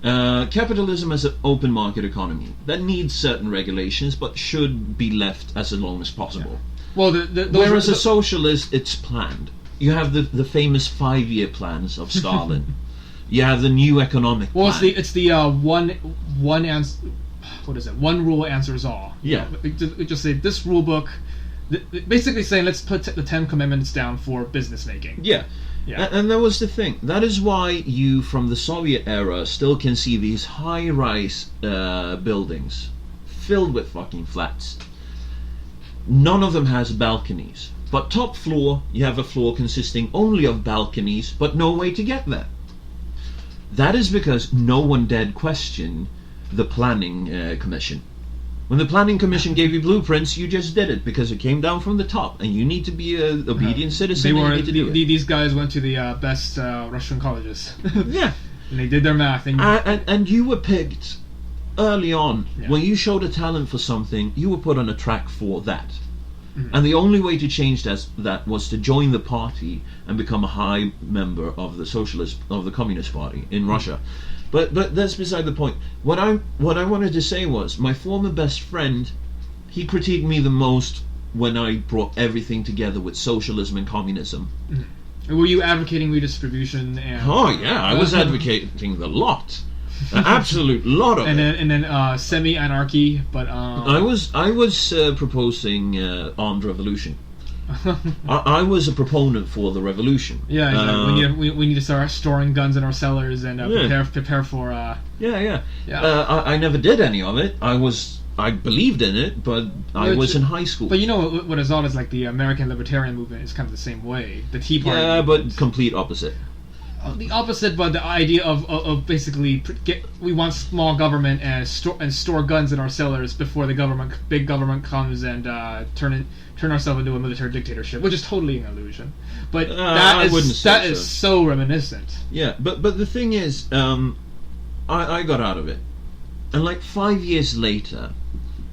S3: Capitalism is an open market economy that needs certain regulations, but should be left as long as possible.
S2: Yeah. Well,
S3: whereas a socialist, it's planned. You have the famous 5-year plans of Stalin. You have the new economic plan.
S2: Well, it's the one answer. What is it? One rule answers all.
S3: Yeah.
S2: It just say this rule book, basically saying let's put the 10 Commandments down for business making.
S3: Yeah. Yeah. And that was the thing. That is why you, from the Soviet era, still can see these high-rise buildings filled with fucking flats. None of them has balconies. But top floor, you have a floor consisting only of balconies, but no way to get there. That is because no one dared question the planning commission. When the planning commission gave you blueprints, you just did it because it came down from the top, and you need to be an obedient citizen.
S2: These guys went to the best Russian colleges.
S3: Yeah,
S2: and they did their math.
S3: And you were picked early on. Yeah. When you showed a talent for something, you were put on a track for that. Mm-hmm. And the only way to change that was to join the party and become a high member of the Communist Party in Russia. But that's beside the point. What I wanted to say was, my former best friend, he critiqued me the most when I brought everything together with socialism and communism.
S2: Mm-hmm. Were you advocating redistribution?
S3: Oh yeah, I was advocating the lot, an absolute lot of it.
S2: And then semi-anarchy, but
S3: I was proposing armed revolution. I was a proponent for the revolution.
S2: Yeah, exactly. We need to start storing guns in our cellars and prepare for.
S3: I never did any of it. I believed in it, but I was in high school.
S2: But you know what is odd is like the American libertarian movement is kind of the same way. The Tea Party.
S3: Yeah, but complete opposite.
S2: The opposite, but the idea of basically we want small government and store guns in our cellars before the big government comes and turn ourselves into a military dictatorship, which is totally an illusion. But that is so reminiscent.
S3: Yeah, but the thing is, I got out of it, and like 5 years later,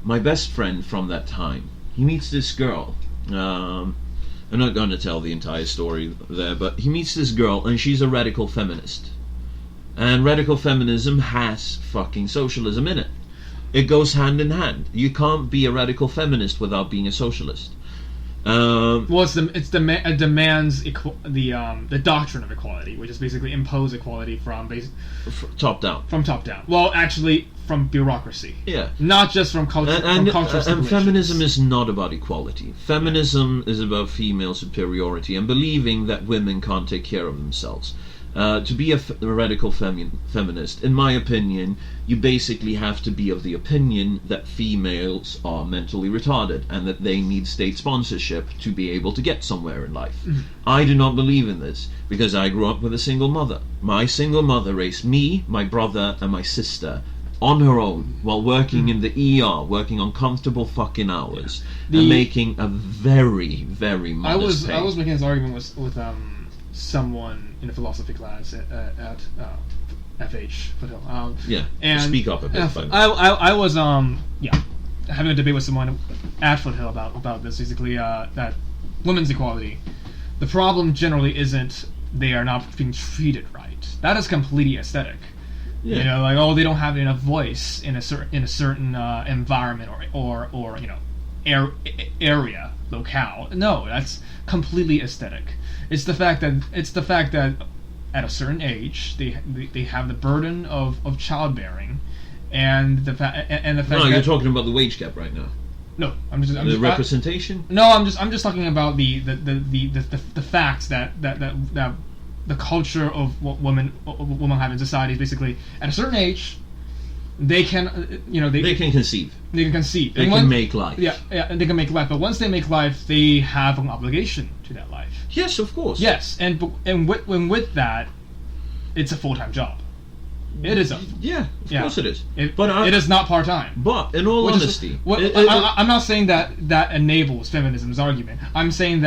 S3: my best friend from that time, he meets this girl. I'm not going to tell the entire story there, but he meets this girl, and she's a radical feminist. And radical feminism has fucking socialism in it. It goes hand in hand. You can't be a radical feminist without being a socialist.
S2: Well, it demands the doctrine of equality, which is basically impose equality from
S3: top down.
S2: From top down. Well, actually, from bureaucracy.
S3: Yeah.
S2: Not just from culture.
S3: And
S2: Cultural
S3: feminism is not about equality. Feminism is about female superiority and believing that women can't take care of themselves. To be a radical feminist, in my opinion, you basically have to be of the opinion that females are mentally retarded and that they need state sponsorship to be able to get somewhere in life.
S2: Mm-hmm.
S3: I do not believe in this because I grew up with a single mother. My single mother raised me, my brother, and my sister on her own while working in the ER, working uncomfortable fucking hours, and making a very, very modest pay.
S2: I was making this argument with someone in a philosophy class at FH Foothill.
S3: And speak up a bit.
S2: I was having a debate with someone at Foothill about this, basically that women's equality. The problem generally isn't they are not being treated right. That is completely aesthetic. Yeah. You know, like, oh, they don't have enough voice in a certain environment or you know, area, locale. No, that's completely aesthetic. It's the fact that at a certain age they have the burden of childbearing, and the fact that
S3: you're talking about the wage gap right now.
S2: No, I'm just
S3: representation.
S2: I'm just talking about the facts that the culture of what women have in society is basically at a certain age they can conceive. They can make life. Yeah, and they can make life. But once they make life, they have an obligation to that life.
S3: Yes, of course.
S2: Yes, and with that, it's a full-time job. It is of
S3: course it is.
S2: But it is not part-time.
S3: But in all honesty,
S2: I'm not saying that enables feminism's argument. I'm saying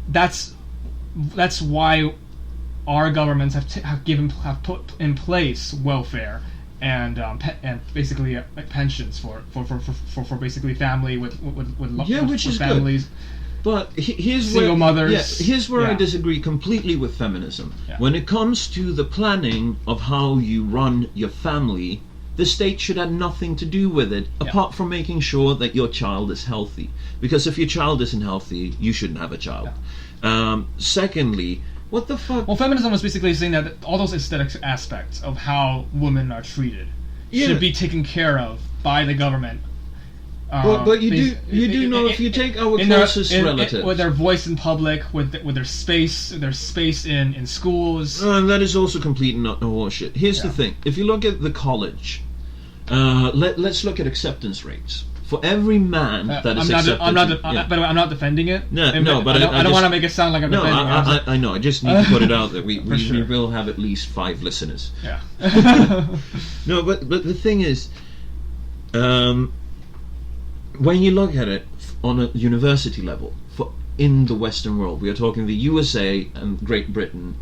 S2: that's why our governments have put in place welfare and basically pensions for basically family with families.
S3: Good. But here's
S2: single mothers.
S3: Here's where I disagree completely with feminism. Yeah. When it comes to the planning of how you run your family, the state should have nothing to do with it, apart from making sure that your child is healthy. Because if your child isn't healthy, you shouldn't have a child. Yeah. Secondly, what the fuck?
S2: Well, feminism was basically saying that all those aesthetic aspects of how women are treated should be taken care of by the government.
S3: But you do know if you take our closest relatives,
S2: with their voice in public, with their space in schools,
S3: that is also complete not horseshit. Here's the thing: if you look at the college, let's look at acceptance rates. For every man that is accepted,
S2: I'm not defending it.
S3: But
S2: I don't want to make it sound like I'm defending it.
S3: I know. I just need to put it out there. We will have at least 5 listeners.
S2: Yeah.
S3: No, but the thing is, when you look at it on a university level, in the Western world, we are talking the USA and Great Britain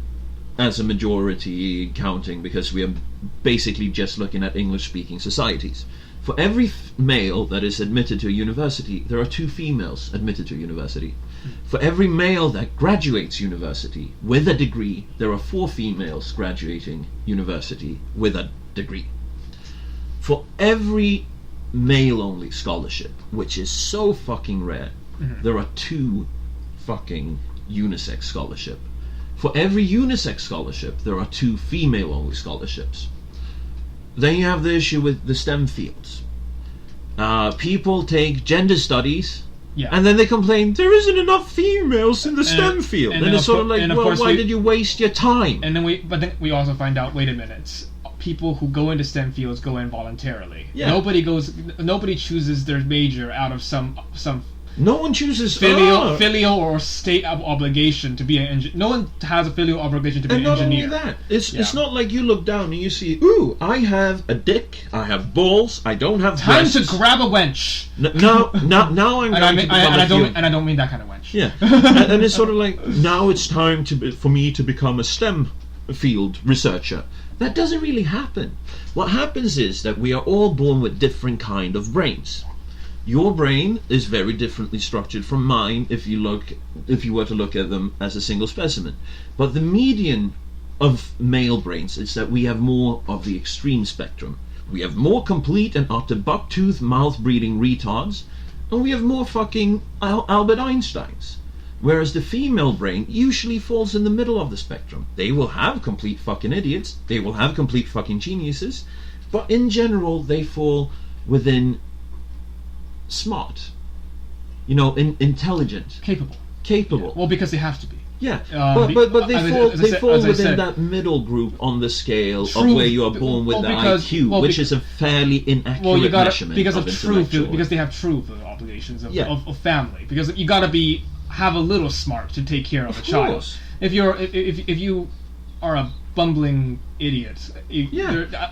S3: as a majority counting, because we are basically just looking at English-speaking societies. For every male that is admitted to a university, there are 2 females admitted to university. For every male that graduates university with a degree, there are 4 females graduating university with a degree. For every male-only scholarship, which is so fucking rare, there are 2 fucking unisex scholarship. For every unisex scholarship, there are 2 female-only scholarships. Then you have the issue with the STEM fields. People take gender studies, and then they complain there isn't enough females in the STEM field. And it's sort of like, well, why did you waste your time?
S2: And then we also find out, wait a minute, people who go into STEM fields go in voluntarily. Yeah. Nobody chooses their major out of some
S3: no one chooses
S2: filial or state obligation to be an engineer. No one has a filial obligation to be an engineer.
S3: And not only that, it's not like you look down and you see, ooh, I have a dick, I have balls, I don't have
S2: time
S3: breasts.
S2: to grab a wench.
S3: Now I'm going to become a human.
S2: And I don't mean that kind of wench.
S3: Yeah, and it's sort of like, now it's time for me to become a STEM field researcher. That doesn't really happen. What happens is that we are all born with different kind of brains. Your brain is very differently structured from mine if you were to look at them as a single specimen. But the median of male brains is that we have more of the extreme spectrum. We have more complete and utter bucktooth mouth-breathing retards, and we have more fucking Albert Einsteins. Whereas the female brain usually falls in the middle of the spectrum. They will have complete fucking idiots, they will have complete fucking geniuses, but in general they fall within smart, intelligent, capable.
S2: Well, because they have to be.
S3: Yeah, but they fall within that middle group on the scale of where you are born with the IQ, which is a fairly inaccurate measurement
S2: because
S3: of
S2: truth, because they have truth obligations of family. Because you got to have a little smart to take care of a child. If you are a bumbling idiot,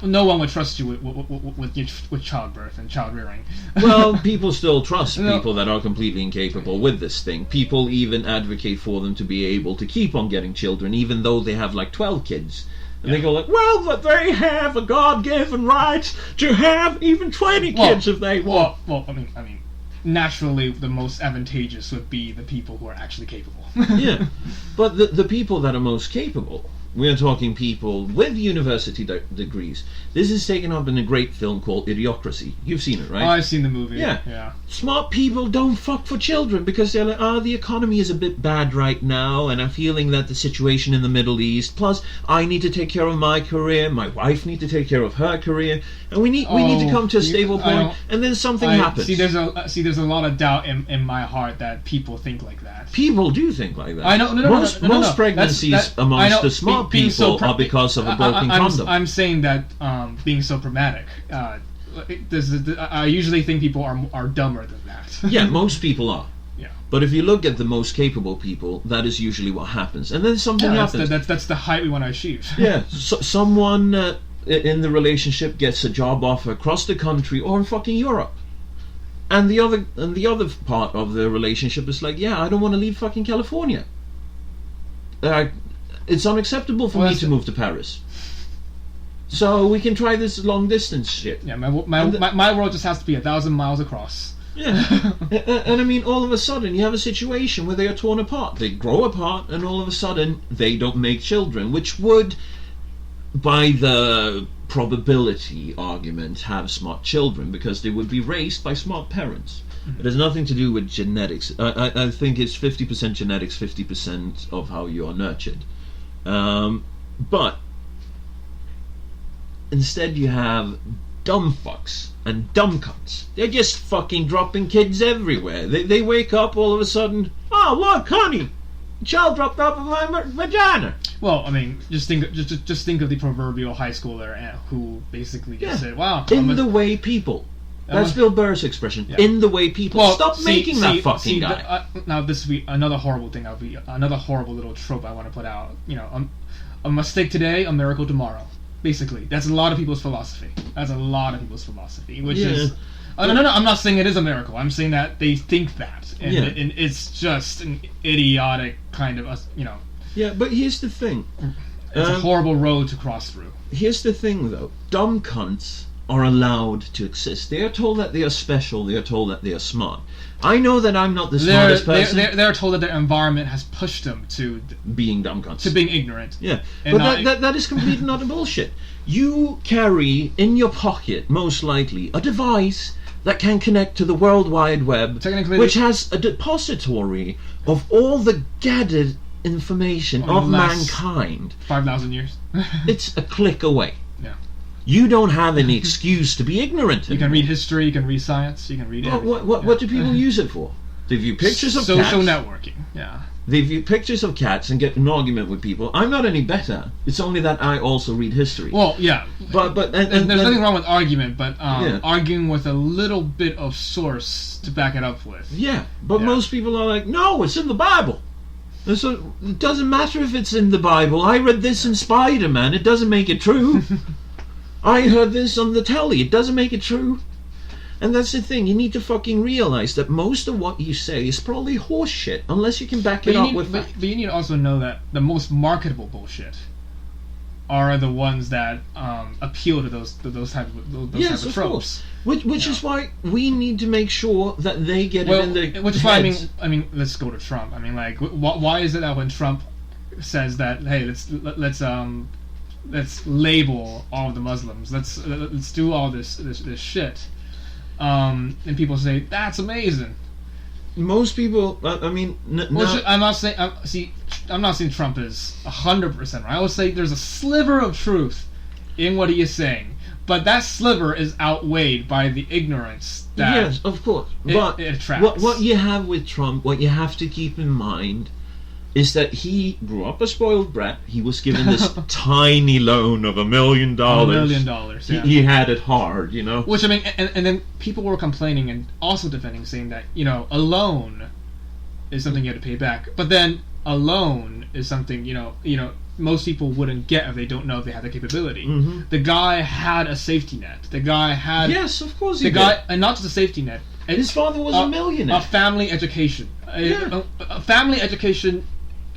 S2: no one would trust you with childbirth and child rearing.
S3: Well, people still trust people that are completely incapable with this thing. People even advocate for them to be able to keep on getting children, even though they have like 12 kids. And they go like, well, but they have a God-given right to have even 20 kids if they want.
S2: Well, I mean, naturally, the most advantageous would be the people who are actually capable.
S3: Yeah, but the people that are most capable, we're talking people with university degrees. This is taken up in a great film called Idiocracy. You've seen it, right?
S2: Oh, I've seen the movie.
S3: Yeah. Smart people don't fuck for children because they're like, the economy is a bit bad right now, and I'm feeling that the situation in the Middle East, plus I need to take care of my career, my wife needs to take care of her career, and we need to come to a stable point, and then something happens.
S2: See, there's a lot of doubt in my heart that people think like that.
S3: People do think like that.
S2: I know.
S3: Most pregnancies amongst the smart people are because of a broken condom.
S2: I'm saying that being so pragmatic. I usually think people are dumber than that.
S3: Yeah, most people are.
S2: Yeah.
S3: But if you look at the most capable people, that is usually what happens. And then something happens.
S2: That's the height we want to achieve.
S3: Yeah. So, someone in the relationship gets a job offer across the country or in fucking Europe. And the other part of the relationship is like, I don't want to leave fucking California. It's unacceptable for me to move to Paris. So we can try this long distance shit.
S2: Yeah, my world just has to be 1,000 miles across.
S3: Yeah. And I mean, all of a sudden you have a situation where they are torn apart. They grow apart, and all of a sudden they don't make children, which would, by the probability argument, have smart children because they would be raised by smart parents. Mm-hmm. It has nothing to do with genetics. I think it's 50% genetics, 50% of how you are nurtured. But instead you have dumb fucks and dumb cunts. They're just fucking dropping kids everywhere. They wake up all of a sudden, oh look, honey, a child dropped out of my vagina.
S2: Well, I mean, just think of the proverbial high schooler who basically just said, wow.
S3: The way people. That's Bill Burr's expression. Yeah. In the way people. Well, stop making that fucking guy.
S2: Now this would be another horrible thing. That would be another horrible little trope I want to put out. A mistake today, a miracle tomorrow. Basically, that's a lot of people's philosophy. Which is... No, I'm not saying it is a miracle. I'm saying that they think that. And it's just an idiotic kind of,
S3: Yeah, but here's the thing.
S2: It's a horrible road to cross through.
S3: Here's the thing, though. Dumb cunts are allowed to exist. They are told that they are special. They are told that they are smart. I know that I'm not the smartest person.
S2: They're told that their environment has pushed them to
S3: being dumb cunts.
S2: To being ignorant.
S3: Yeah, but that is complete and utter bullshit. You carry in your pocket, most likely, a device that can connect to the World Wide Web, which has a depository of all the gathered information of mankind.
S2: 5,000 years.
S3: It's a click away.
S2: Yeah.
S3: You don't have any excuse to be ignorant.
S2: You can read history, you can read science, you can read everything.
S3: What do people use it for? They view pictures of
S2: social networking. Yeah.
S3: They view pictures of cats and get an argument with people. I'm not any better. It's only that I also read history.
S2: Well, yeah.
S3: But
S2: there's nothing wrong with argument, but arguing with a little bit of source to back it up with.
S3: Yeah, but most people are like, no, it's in the Bible. And so it doesn't matter if it's in the Bible. I read this in Spider-Man. It doesn't make it true. I heard this on the telly. It doesn't make it true. And that's the thing. You need to fucking realize that most of what you say is probably horse shit, unless you can back it up with facts.
S2: But you need to also know that the most marketable bullshit are the ones that appeal to those type of tropes.
S3: Which is why we need to make sure that they get it in their
S2: Which is
S3: heads.
S2: why I mean, let's go to Trump. I mean, like, why is it that when Trump says that, hey, let's label all of the Muslims, let's do all this shit. and people say that's amazing.
S3: Most people, I mean,
S2: I'm not saying. I'm not saying Trump is 100% right. I would say there's a sliver of truth in what he is saying, but that sliver is outweighed by the ignorance that
S3: yes, of course. But
S2: it attracts.
S3: What you have with Trump, what you have to keep in mind, is that he grew up a spoiled brat. He was given this tiny loan of $1 million.
S2: $1 million. Yeah.
S3: He had it hard, you know.
S2: Which I mean, and then people were complaining and also defending, saying that a loan is something you have to pay back. But then a loan is something most people wouldn't get if they don't know if they have the capability.
S3: Mm-hmm.
S2: The guy had a safety net. The guy had
S3: of course he
S2: the
S3: did.
S2: guy, and not just a safety net.
S3: His father was a millionaire.
S2: A family education.
S3: Yeah.
S2: A family education.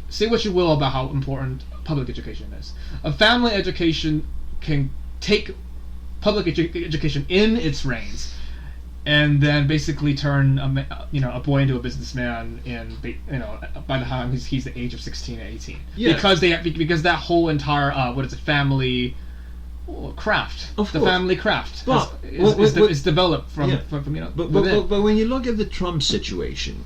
S2: Say what you will about how important public education is. A family education can take public education in its reins, and then basically turn a boy into a businessman by the time he's the age of 16 and 18.
S3: Yeah.
S2: Because that whole entire family craft,
S3: of
S2: the
S3: course.
S2: Family craft is developed from
S3: But when you look at the Trump situation,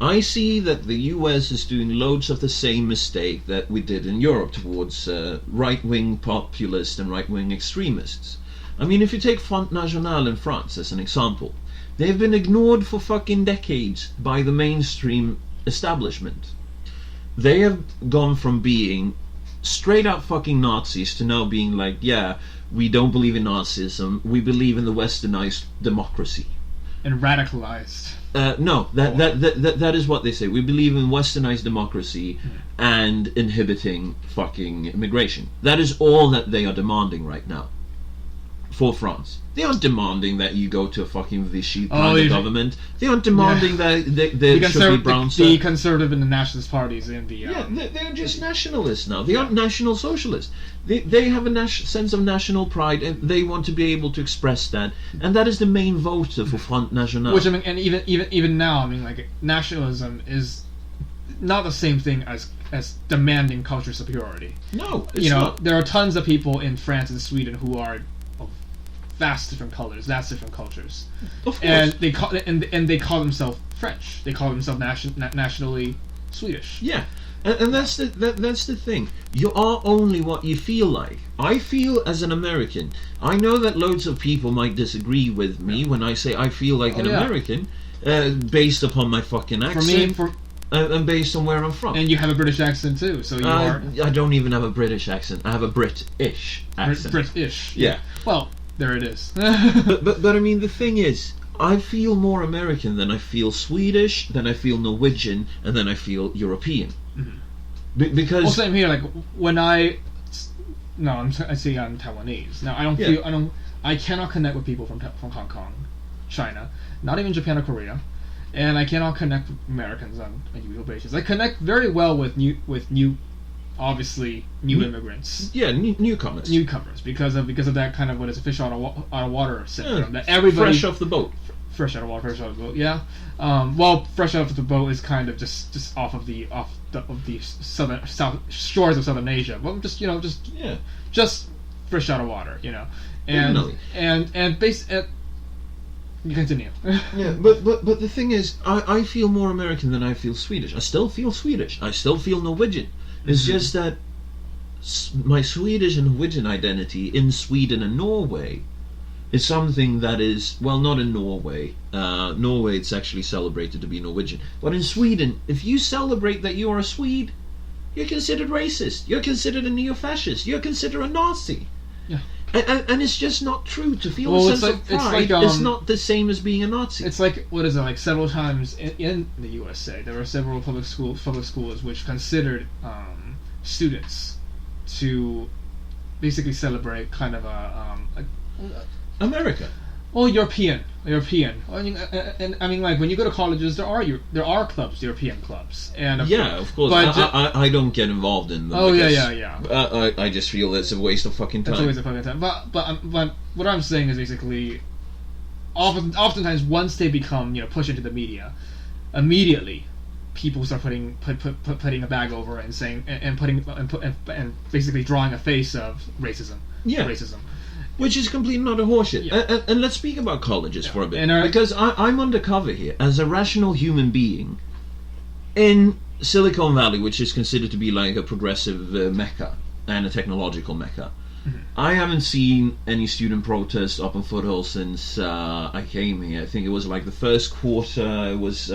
S3: I see that the US is doing loads of the same mistake that we did in Europe towards right-wing populists and right-wing extremists. I mean, if you take Front National in France as an example, they've been ignored for fucking decades by the mainstream establishment. They have gone from being straight out fucking Nazis to now being like, yeah, we don't believe in Nazism, we believe in the westernized democracy.
S2: And radicalized.
S3: No, that is what they say. We believe in westernized democracy and inhibiting fucking immigration. That is all that they are demanding right now for France. They aren't demanding that you go to a fucking Vichy kind of government. They aren't demanding that there should be brown
S2: the conservative and the nationalist parties in the
S3: they're just nationalists now. They aren't national socialists. They have a sense of national pride, and they want to be able to express that, and that is the main voter for Front National.
S2: Which I mean, and even now, I mean, like, nationalism is not the same thing as demanding cultural superiority.
S3: No, it's not.
S2: There are tons of people in France and Sweden who are of vast different colors, vast different cultures,
S3: of course.
S2: and they call themselves French. They call themselves nationally Swedish.
S3: Yeah. And that's the thing. You are only what you feel like. I feel as an American. I know that loads of people might disagree with me when I say I feel like an American, based upon my fucking accent, and based on where I'm from.
S2: And you have a British accent too, so you are.
S3: I don't even have a British accent. I have a British accent.
S2: British.
S3: Yeah.
S2: Well, there it is.
S3: but I mean, the thing is, I feel more American than I feel Swedish, than I feel Norwegian, and then I feel European. Mm-hmm. Because
S2: well, same here. Like when I say I'm Taiwanese. Now I cannot connect with people from Hong Kong, China, not even Japan or Korea, and I cannot connect with Americans on a usual basis. I connect very well with new immigrants.
S3: Yeah, newcomers.
S2: Newcomers because of that kind of fish out of water syndrome that everybody
S3: fresh off the boat.
S2: Fresh out of the boat, yeah. Well, fresh out of the boat is kind of just off of the south shores of Southern Asia. Well, just fresh out of water, and you continue.
S3: Yeah, but the thing is, I feel more American than I feel Swedish. I still feel Swedish. I still feel Norwegian. It's just that my Swedish and Norwegian identity in Sweden and Norway is something that is, well, not in Norway. Norway, it's actually celebrated to be Norwegian. But in Sweden, if you celebrate that you are a Swede, you're considered racist. You're considered a neo-fascist. You're considered a Nazi.
S2: Yeah.
S3: And it's just not true. To feel a sense of pride is not the same as being a Nazi.
S2: It's like, several times in the USA, there were several public schools which considered students to basically celebrate kind of
S3: America.
S2: Well, European. I mean, like when you go to colleges, there are clubs, European clubs, and
S3: of course. But I don't get involved in them.
S2: Oh
S3: because,
S2: yeah.
S3: I just feel it's a waste of fucking time.
S2: It's a waste of fucking time. But what I'm saying is basically, oftentimes once they become pushed into the media, immediately people start putting a bag over it and saying and basically drawing a face of racism.
S3: Yeah.
S2: Racism.
S3: Which is completely not a horseshit.
S2: Yeah.
S3: And let's speak about colleges for a bit.
S2: And
S3: because I'm undercover here as a rational human being in Silicon Valley, which is considered to be like a progressive mecca and a technological mecca. I haven't seen any student protests up on Foothill since I came here. I think it was like the first quarter. It was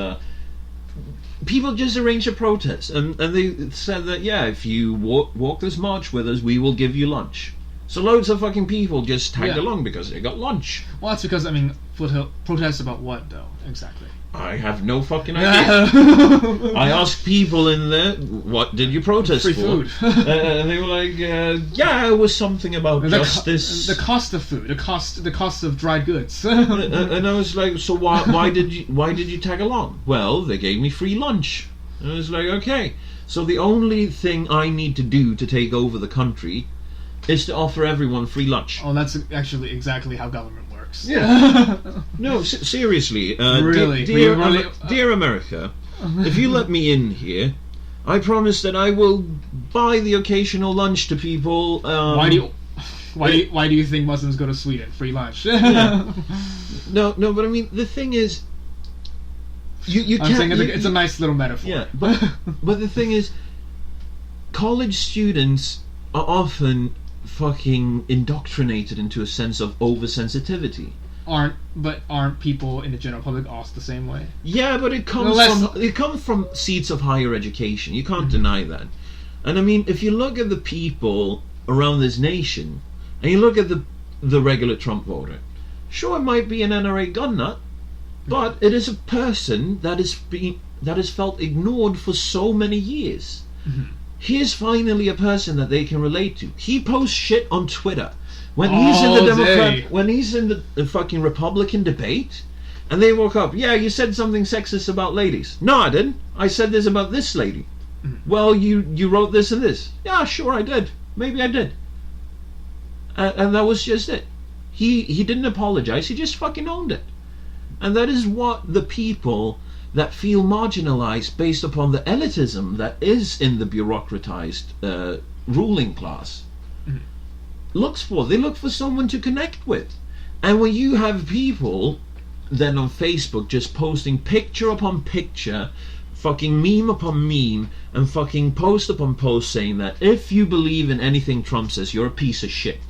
S3: people just arranged a protest, and they said that if you walk this march with us, we will give you lunch. So loads of fucking people just tagged along because they got lunch.
S2: Well, that's because Foothill protests about what though exactly?
S3: I have no fucking idea. I asked people in there, what did you protest
S2: Free
S3: for?
S2: food.
S3: And they were like, it was something about justice.
S2: The cost of food, the cost of dried goods.
S3: And I was like, so why did you tag along? Well, they gave me free lunch. And I was like, okay. So the only thing I need to do to take over the country is to offer everyone free lunch.
S2: Oh, that's actually exactly how government works.
S3: Yeah. No, seriously.
S2: Really?
S3: Dear America, if you let me in here, I promise that I will buy the occasional lunch to people.
S2: Why do you think Muslims go to Sweden? Free lunch.
S3: Yeah. No, but I mean the thing is, you
S2: I'm
S3: can't.
S2: saying it's a nice little metaphor.
S3: Yeah, but the thing is, college students are often fucking indoctrinated into a sense of oversensitivity.
S2: Aren't people in the general public also the same way?
S3: Yeah, but it comes from seats of higher education. You can't deny that. And I mean, if you look at the people around this nation, and you look at the regular Trump voter, sure, it might be an NRA gun nut, but it is a person that is felt ignored for so many years. He is finally a person that they can relate to. He posts shit on Twitter. When he's in the fucking Republican debate, and they walk up, you said something sexist about ladies. No, I didn't. I said this about this lady. Well, you wrote this and this. Yeah, sure I did. Maybe I did. And that was just it. He didn't apologize. He just fucking owned it. And that is what the people that feel marginalized based upon the elitism that is in the bureaucratized ruling class looks for. They look for someone to connect with. And when you have people then on Facebook just posting picture upon picture, fucking meme upon meme, and fucking post upon post saying that if you believe in anything Trump says, you're a piece of shit.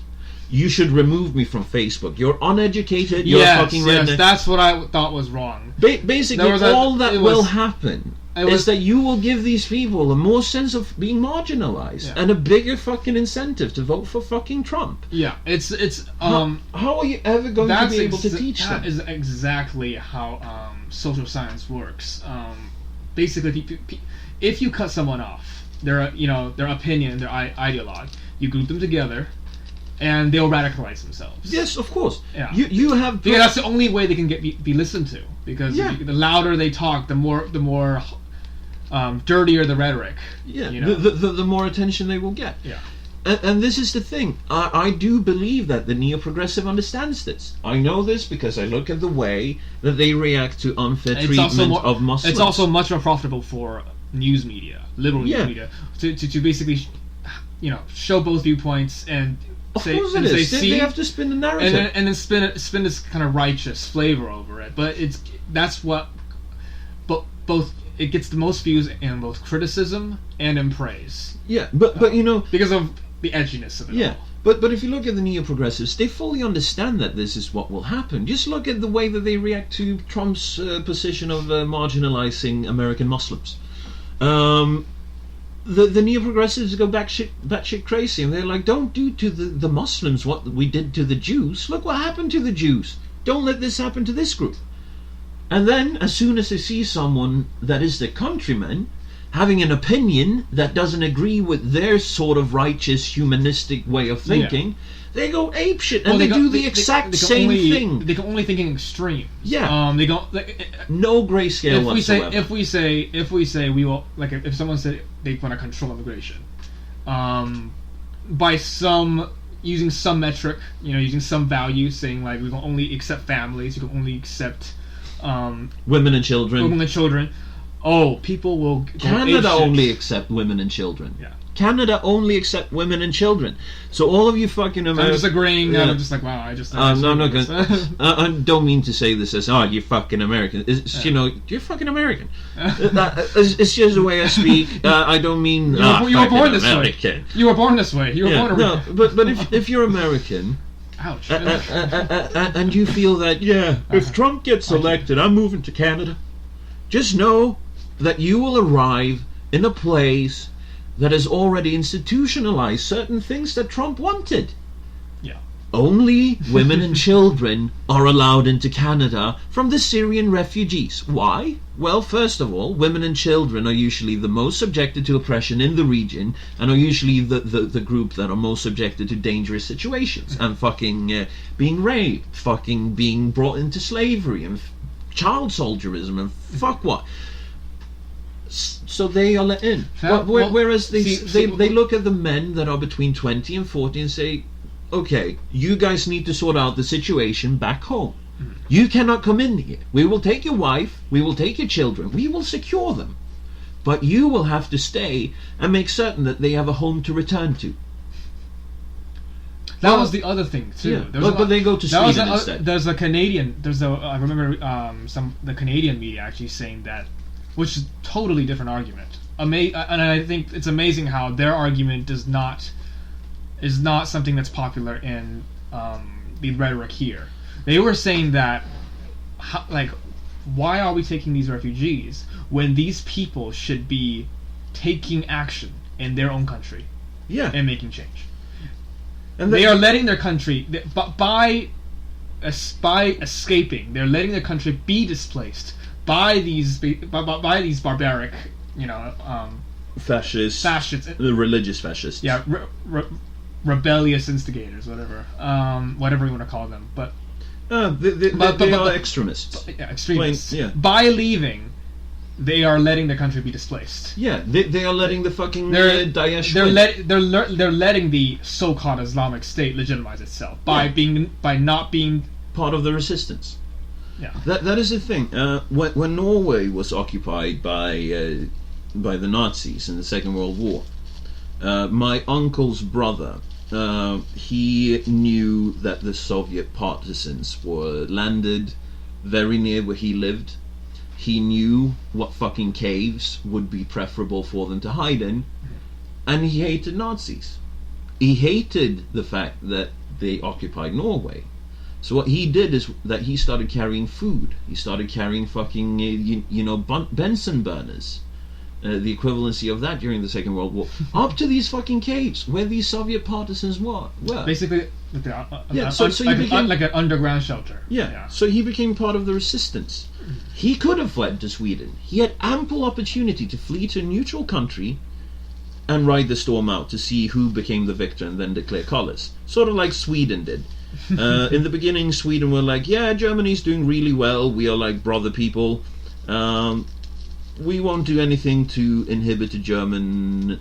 S3: You should remove me from Facebook. You're uneducated. You're fucking redneck.
S2: Yes, that's what I thought was wrong.
S3: Basically, all that will happen is that you will give these people a more sense of being marginalized and a bigger fucking incentive to vote for fucking Trump.
S2: Yeah, it's
S3: how are you ever going to be able to teach them?
S2: That is exactly how social science works. Basically, if you cut someone off, their opinion, their ideologue, you group them together, and they'll radicalize themselves.
S3: Yes, of course.
S2: Yeah.
S3: You have.
S2: Because that's the only way they can be listened to. Because the louder they talk, the more dirtier the rhetoric.
S3: Yeah. The more attention they will get.
S2: Yeah.
S3: And this is the thing. I do believe that the neo-progressive understands this. I know this because I look at the way that they react to unfair treatment of Muslims.
S2: It's also much more profitable for news media, liberal news media, to basically, show both viewpoints and.
S3: Of course it is. They have to spin the narrative,
S2: and then spin this kind of righteous flavor over it. But it gets the most views in both criticism and in praise.
S3: Yeah, but
S2: because of the edginess of it.
S3: Yeah,
S2: all.
S3: but if you look at the neo-progressives, they fully understand that this is what will happen. Just look at the way that they react to Trump's position of marginalizing American Muslims. The neo-progressives go batshit crazy, and they're like, don't do to the Muslims what we did to the Jews. Look what happened to the Jews. Don't let this happen to this group. And then, as soon as they see someone that is their countrymen having an opinion that doesn't agree with their sort of righteous, humanistic way of thinking, they go apeshit, and they do the exact same thing.
S2: They can only think in extreme.
S3: Yeah.
S2: They go
S3: no grayscale whatsoever.
S2: If we say we will, like, if someone said they want to control immigration, by using some metric, using some value, saying like we will only accept families, you can only accept
S3: women and children.
S2: Oh, people will.
S3: Canada only accept women and children.
S2: Yeah.
S3: Canada only accept women and children. So all of you fucking
S2: I'm
S3: Americans...
S2: just agreeing, and I'm just like, wow, I just...
S3: no, I'm not going to... I don't mean to say this as, you fucking American. It's, you're fucking American. It's just the way I speak. I don't mean...
S2: you were born this
S3: American.
S2: way. You were born this way. You were born American.
S3: No, but if you're American...
S2: Ouch.
S3: And you feel that, if Trump gets elected, I'm moving to Canada. Just know that you will arrive in a place that has already institutionalized certain things that Trump wanted.
S2: Yeah.
S3: Only women and children are allowed into Canada from the Syrian refugees. Why? Well, first of all, women and children are usually the most subjected to oppression in the region, and are usually the group that are most subjected to dangerous situations, and fucking being raped, fucking being brought into slavery, and child soldierism, and fuck what. So they are let in. Whereas they look at the men that are between 20 and 40 and say, okay, you guys need to sort out the situation back home. You cannot come in here. We will take your wife, we will take your children, we will secure them. But you will have to stay and make certain that they have a home to return to.
S2: That was the other thing too.
S3: Yeah, but they go to Sweden instead.
S2: There's a Canadian. I remember the Canadian media actually saying that, which is a totally different argument. And I think it's amazing how their argument is not something that's popular in the rhetoric here. They were saying that, why are we taking these refugees when these people should be taking action in their own country, and making change? And they are letting their country, by escaping, they're letting their country be displaced by these barbaric,
S3: fascists, the religious fascists,
S2: rebellious instigators, whatever you want to call them, but
S3: they are extremists.
S2: Extremists. By leaving, they are letting the country be displaced.
S3: Yeah, they are letting the fucking Daesh.
S2: They're letting the so-called Islamic State legitimize itself by not being
S3: part of the resistance.
S2: Yeah,
S3: that is the thing. When Norway was occupied by the Nazis in the Second World War, my uncle's brother, he knew that the Soviet partisans were landed very near where he lived. He knew what fucking caves would be preferable for them to hide in, and he hated Nazis. He hated the fact that they occupied Norway. So what he did is that he started carrying food. He started carrying fucking, Bunsen burners. The equivalency of that during the Second World War, up to these fucking caves where these Soviet partisans were.
S2: Basically, like an underground shelter.
S3: Yeah, so he became part of the resistance. He could have fled to Sweden. He had ample opportunity to flee to a neutral country and ride the storm out to see who became the victor and then declare colours. Sort of like Sweden did. In the beginning, Sweden were like, Germany's doing really well, we are like brother people. We won't do anything to inhibit the German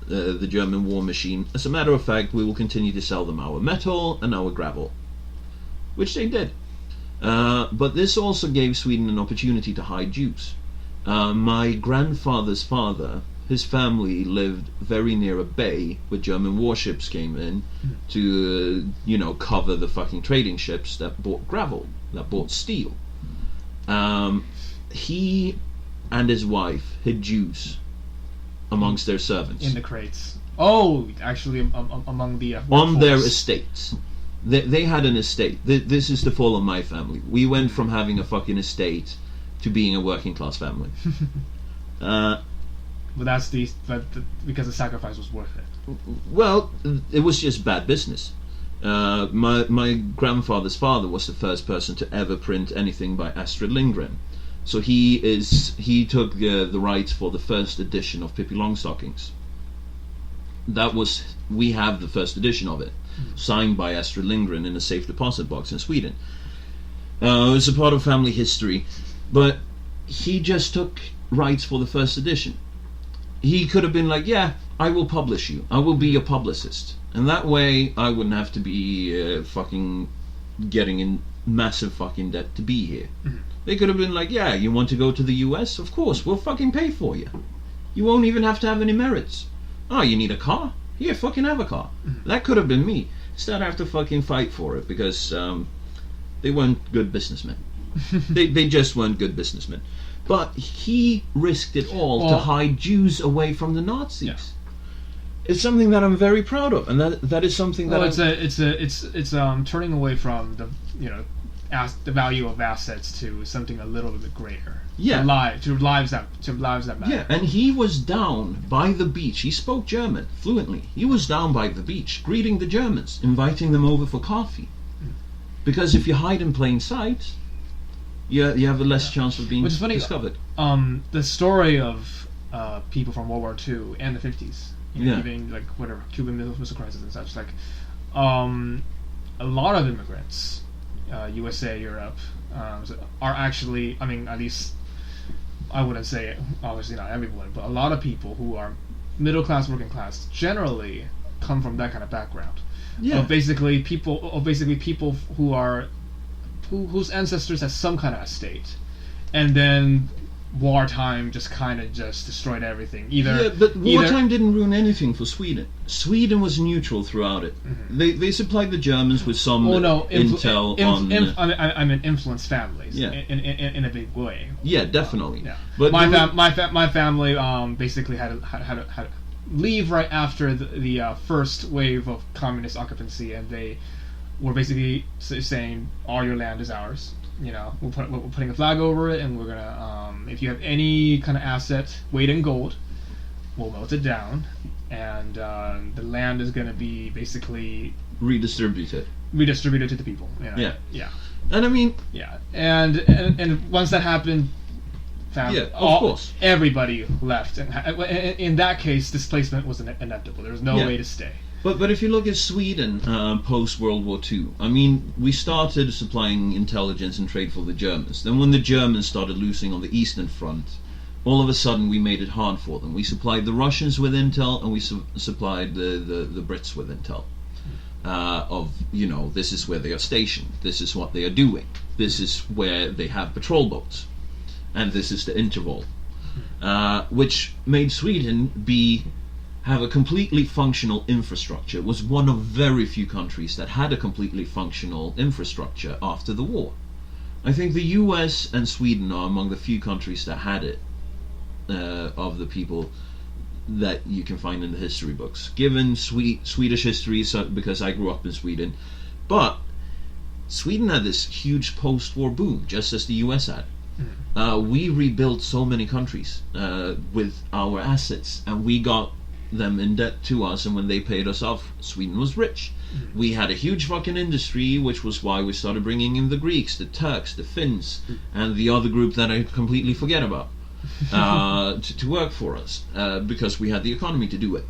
S3: war machine. As a matter of fact, we will continue to sell them our metal and our gravel, which they did. But this also gave Sweden an opportunity to hide Jews. My grandfather's father, his family lived very near a bay where German warships came in to, cover the fucking trading ships that bought gravel, that bought steel. He and his wife hid Jews amongst their servants.
S2: In the crates. Oh, actually, among the
S3: on their estates. They had an estate. This is the fall of my family. We went from having a fucking estate to being a working class family.
S2: But that's because the sacrifice was worth it.
S3: Well, it was just bad business. My grandfather's father was the first person to ever print anything by Astrid Lindgren. So he took the rights for the first edition of Pippi Longstockings. We have the first edition of it, signed by Astrid Lindgren in a safe deposit box in Sweden. It's a part of family history, but he just took rights for the first edition. He could have been like, I will publish you. I will be your publicist. And that way I wouldn't have to be fucking getting in massive fucking debt to be here. Mm-hmm. They could have been like, you want to go to the US? Of course, we'll fucking pay for you. You won't even have to have any merits. Oh, you need a car? Here, fucking have a car. That could have been me. Instead, I have to fucking fight for it because they weren't good businessmen. they just weren't good businessmen. But he risked it all to hide Jews away from the Nazis.
S2: Yeah.
S3: It's something that I'm very proud of, and that is something that
S2: it's turning away from the the value of assets to something a little bit greater.
S3: Yeah.
S2: To lives that matter.
S3: Yeah, and he was down by the beach. He spoke German fluently. He was down by the beach, greeting the Germans, inviting them over for coffee. Because if you hide in plain sight, you have a less chance of being discovered.
S2: The story of people from World War II and the 50s, even like whatever Cuban Missile Crisis and such, like a lot of immigrants, USA, Europe, are actually, I mean, at least I wouldn't say obviously not everyone, but a lot of people who are middle class, working class, generally come from that kind of background.
S3: Yeah.
S2: Basically people who are whose ancestors had some kind of estate, and then wartime just kind of just destroyed everything.
S3: But wartime didn't ruin anything for Sweden. Sweden was neutral throughout it. Mm-hmm. They supplied the Germans with some intel on.
S2: I mean, influenced families.
S3: Yeah.
S2: In a big way.
S3: Yeah, definitely.
S2: Yeah.
S3: But
S2: my family basically had to leave right after the first wave of communist occupancy, and they were basically saying all your land is ours. We're putting a flag over it, and we're gonna if you have any kind of asset weighed in gold, we'll melt it down, and the land is gonna be basically
S3: redistributed
S2: to the people.
S3: Yeah.
S2: And
S3: I mean,
S2: and once that happened,
S3: of course,
S2: everybody left, and in that case, displacement was inevitable. There was no way to stay.
S3: But if you look at Sweden post World War II, I mean, we started supplying intelligence and trade for the Germans. Then when the Germans started losing on the Eastern Front, all of a sudden we made it hard for them. We supplied the Russians with intel, and we supplied the Brits with intel. This is where they are stationed, this is what they are doing, this is where they have patrol boats, and this is the interval, which made Sweden have a completely functional infrastructure. It was one of very few countries that had a completely functional infrastructure after the war. I think the US and Sweden are among the few countries that had it, of the people that you can find in the history books. Given Swedish history, because I grew up in Sweden, but Sweden had this huge post-war boom, just as the US had. We rebuilt so many countries with our assets, and we got them in debt to us, and when they paid us off, Sweden was rich. We had a huge fucking industry, which was why we started bringing in the Greeks, the Turks, the Finns, and the other group that I completely forget about to work for us, because we had the economy to do it.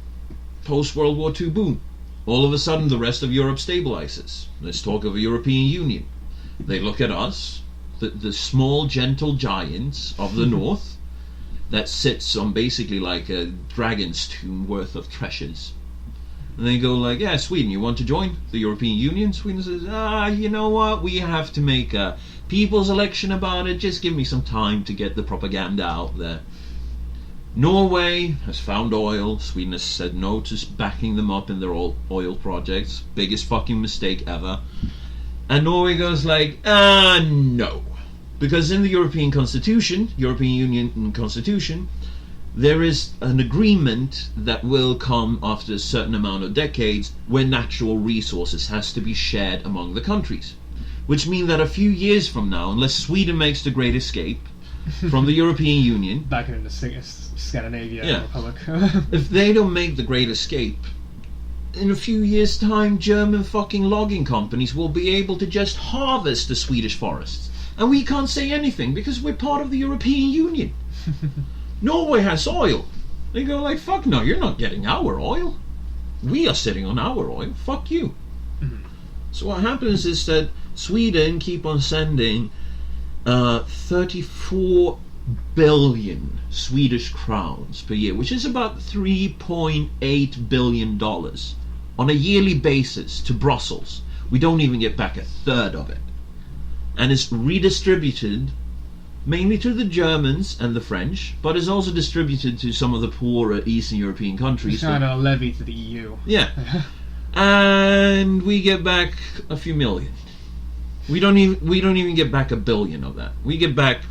S3: Post World War II boom, all of a sudden the rest of Europe stabilizes. Let's talk of a European Union. They look at us, the small gentle giants of the north, that sits on basically like a dragon's tomb worth of treasures. And they go like, yeah, Sweden, you want to join the European Union? Sweden says, you know what, we have to make a people's election about it, just give me some time to get the propaganda out there. Norway has found oil. Sweden has said no to backing them up in their oil projects. Biggest fucking mistake ever. And Norway goes like, no. Because in the European Union Constitution, there is an agreement that will come after a certain amount of decades where natural resources has to be shared among the countries. Which means that a few years from now, unless Sweden makes the great escape from the European Union...
S2: Back in the Scandinavia Republic.
S3: If they don't make the great escape, in a few years' time, German fucking logging companies will be able to just harvest the Swedish forests. And we can't say anything because we're part of the European Union. Norway has oil. They go like, fuck no, you're not getting our oil. We are sitting on our oil. Fuck you. Mm-hmm. So what happens is that Sweden keep on sending 34 billion Swedish crowns per year, which is about $3.8 billion on a yearly basis to Brussels. We don't even get back a third of it. And it's redistributed mainly to the Germans and the French, but is also distributed to some of the poorer Eastern European countries.
S2: It's kind of levied to the EU.
S3: Yeah. And we get back a few million. We don't even get back a billion of that. We get back,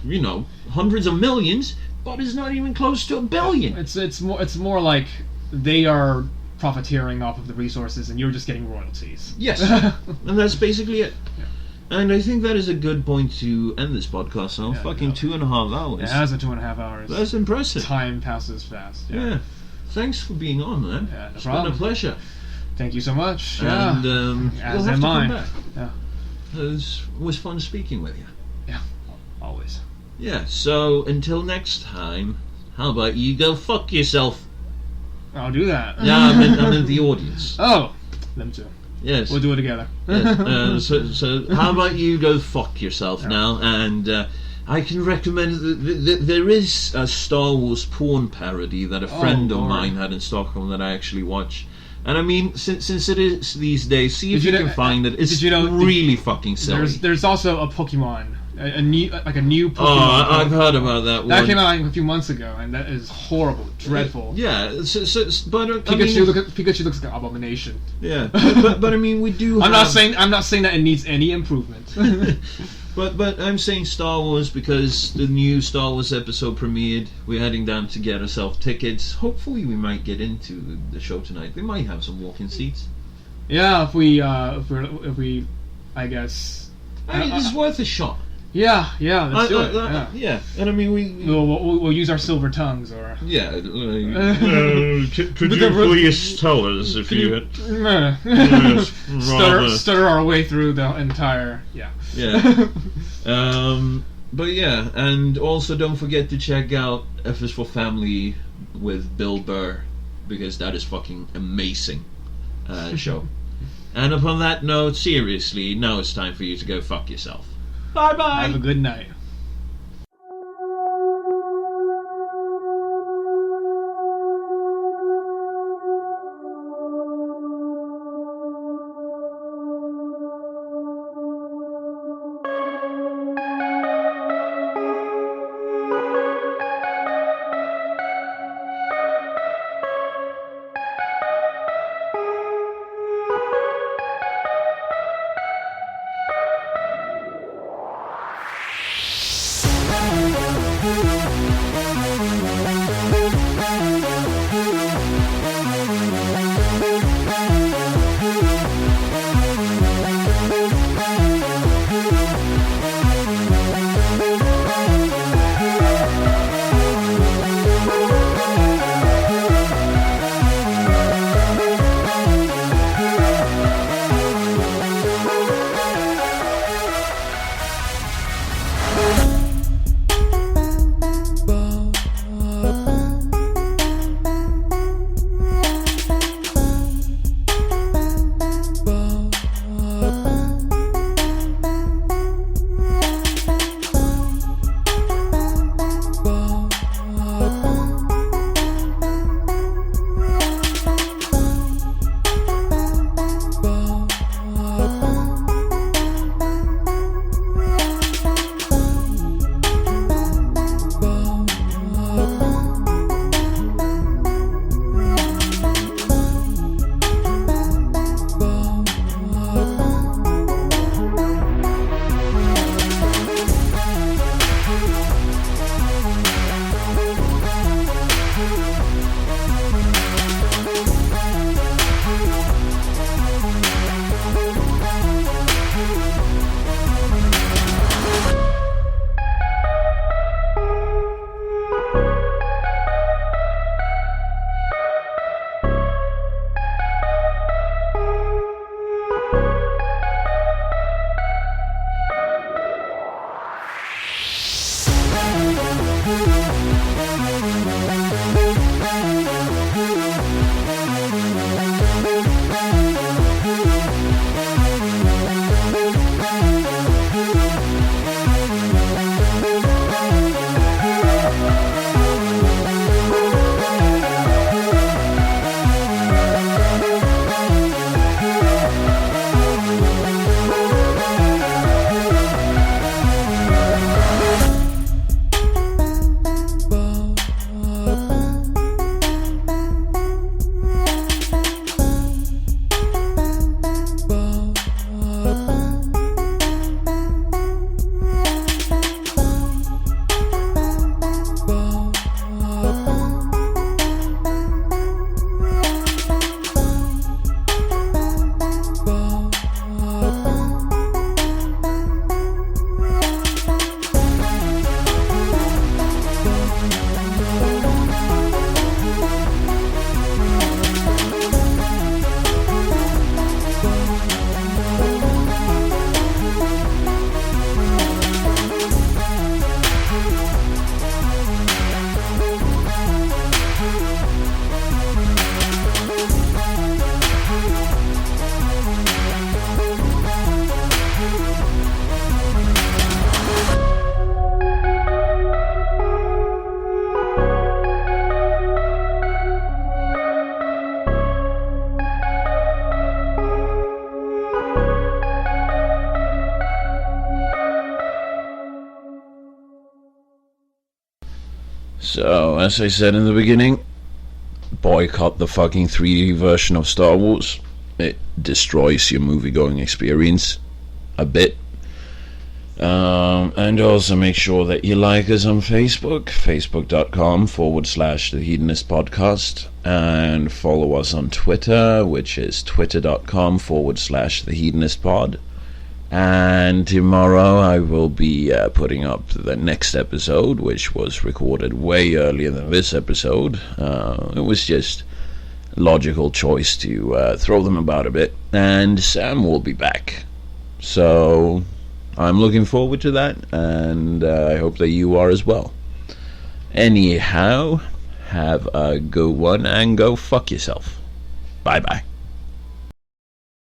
S3: hundreds of millions, but it's not even close to a billion.
S2: It's more like they are profiteering off of the resources, and you're just getting royalties.
S3: Yes, and that's basically it. Yeah. And I think that is a good point to end this podcast on. 2.5 hours.
S2: It has a 2.5 hours.
S3: That's impressive.
S2: Time passes fast.
S3: Yeah. Thanks for being on, man.
S2: Yeah, no
S3: it's
S2: problem.
S3: been a pleasure.
S2: Thank you so much.
S3: And
S2: as
S3: we'll have
S2: am
S3: to
S2: I.
S3: come back.
S2: Yeah.
S3: It was fun speaking with you.
S2: Yeah, always.
S3: Yeah, so until next time, how about you go fuck yourself?
S2: I'll do that.
S3: Yeah, I'm in the audience.
S2: Oh, them too.
S3: Yes.
S2: We'll do it together.
S3: Yes. So how about you go fuck yourself now? And I can recommend there is a Star Wars porn parody that a friend of mine had in Stockholm that I actually watch. And I mean, since it is these days, see if you can find it. It's really fucking silly.
S2: There's also a Pokemon, a new Pokemon.
S3: Oh, I've heard about that one.
S2: That came out a few months ago, and that is horrible, dreadful.
S3: Yeah, but
S2: Pikachu looks like an abomination.
S3: Yeah, but I mean, we do.
S2: I'm not saying that it needs any improvement.
S3: But I'm saying Star Wars because the new Star Wars episode premiered. We're heading down to get ourselves tickets. Hopefully, we might get into the show tonight. They might have some walk-in seats.
S2: Yeah, if we, I guess.
S3: It's worth a shot.
S2: Yeah, let's do it.
S3: Yeah, and I mean
S2: we'll use our silver tongues, or
S3: yeah. Could you please tell us if you
S2: stutter our way through the entire
S3: yeah. But yeah, and also don't forget to check out F is for Family with Bill Burr, because that is fucking amazing show. And upon that note, seriously, now it's time for you to go fuck yourself. Bye bye.
S2: Have a good night.
S1: So, as I said in the beginning, boycott the fucking 3D version of Star Wars. It destroys your movie-going experience a bit. And also make sure that you like us on Facebook, facebook.com/The Hedonist Podcast, and follow us on Twitter, which is twitter.com/The Hedonist Pod. And tomorrow I will be putting up the next episode, which was recorded way earlier than this episode. It was just a logical choice to throw them about a bit. And Sam will be back. So I'm looking forward to that, and I hope that you are as well. Anyhow, have a good one and go fuck yourself. Bye-bye.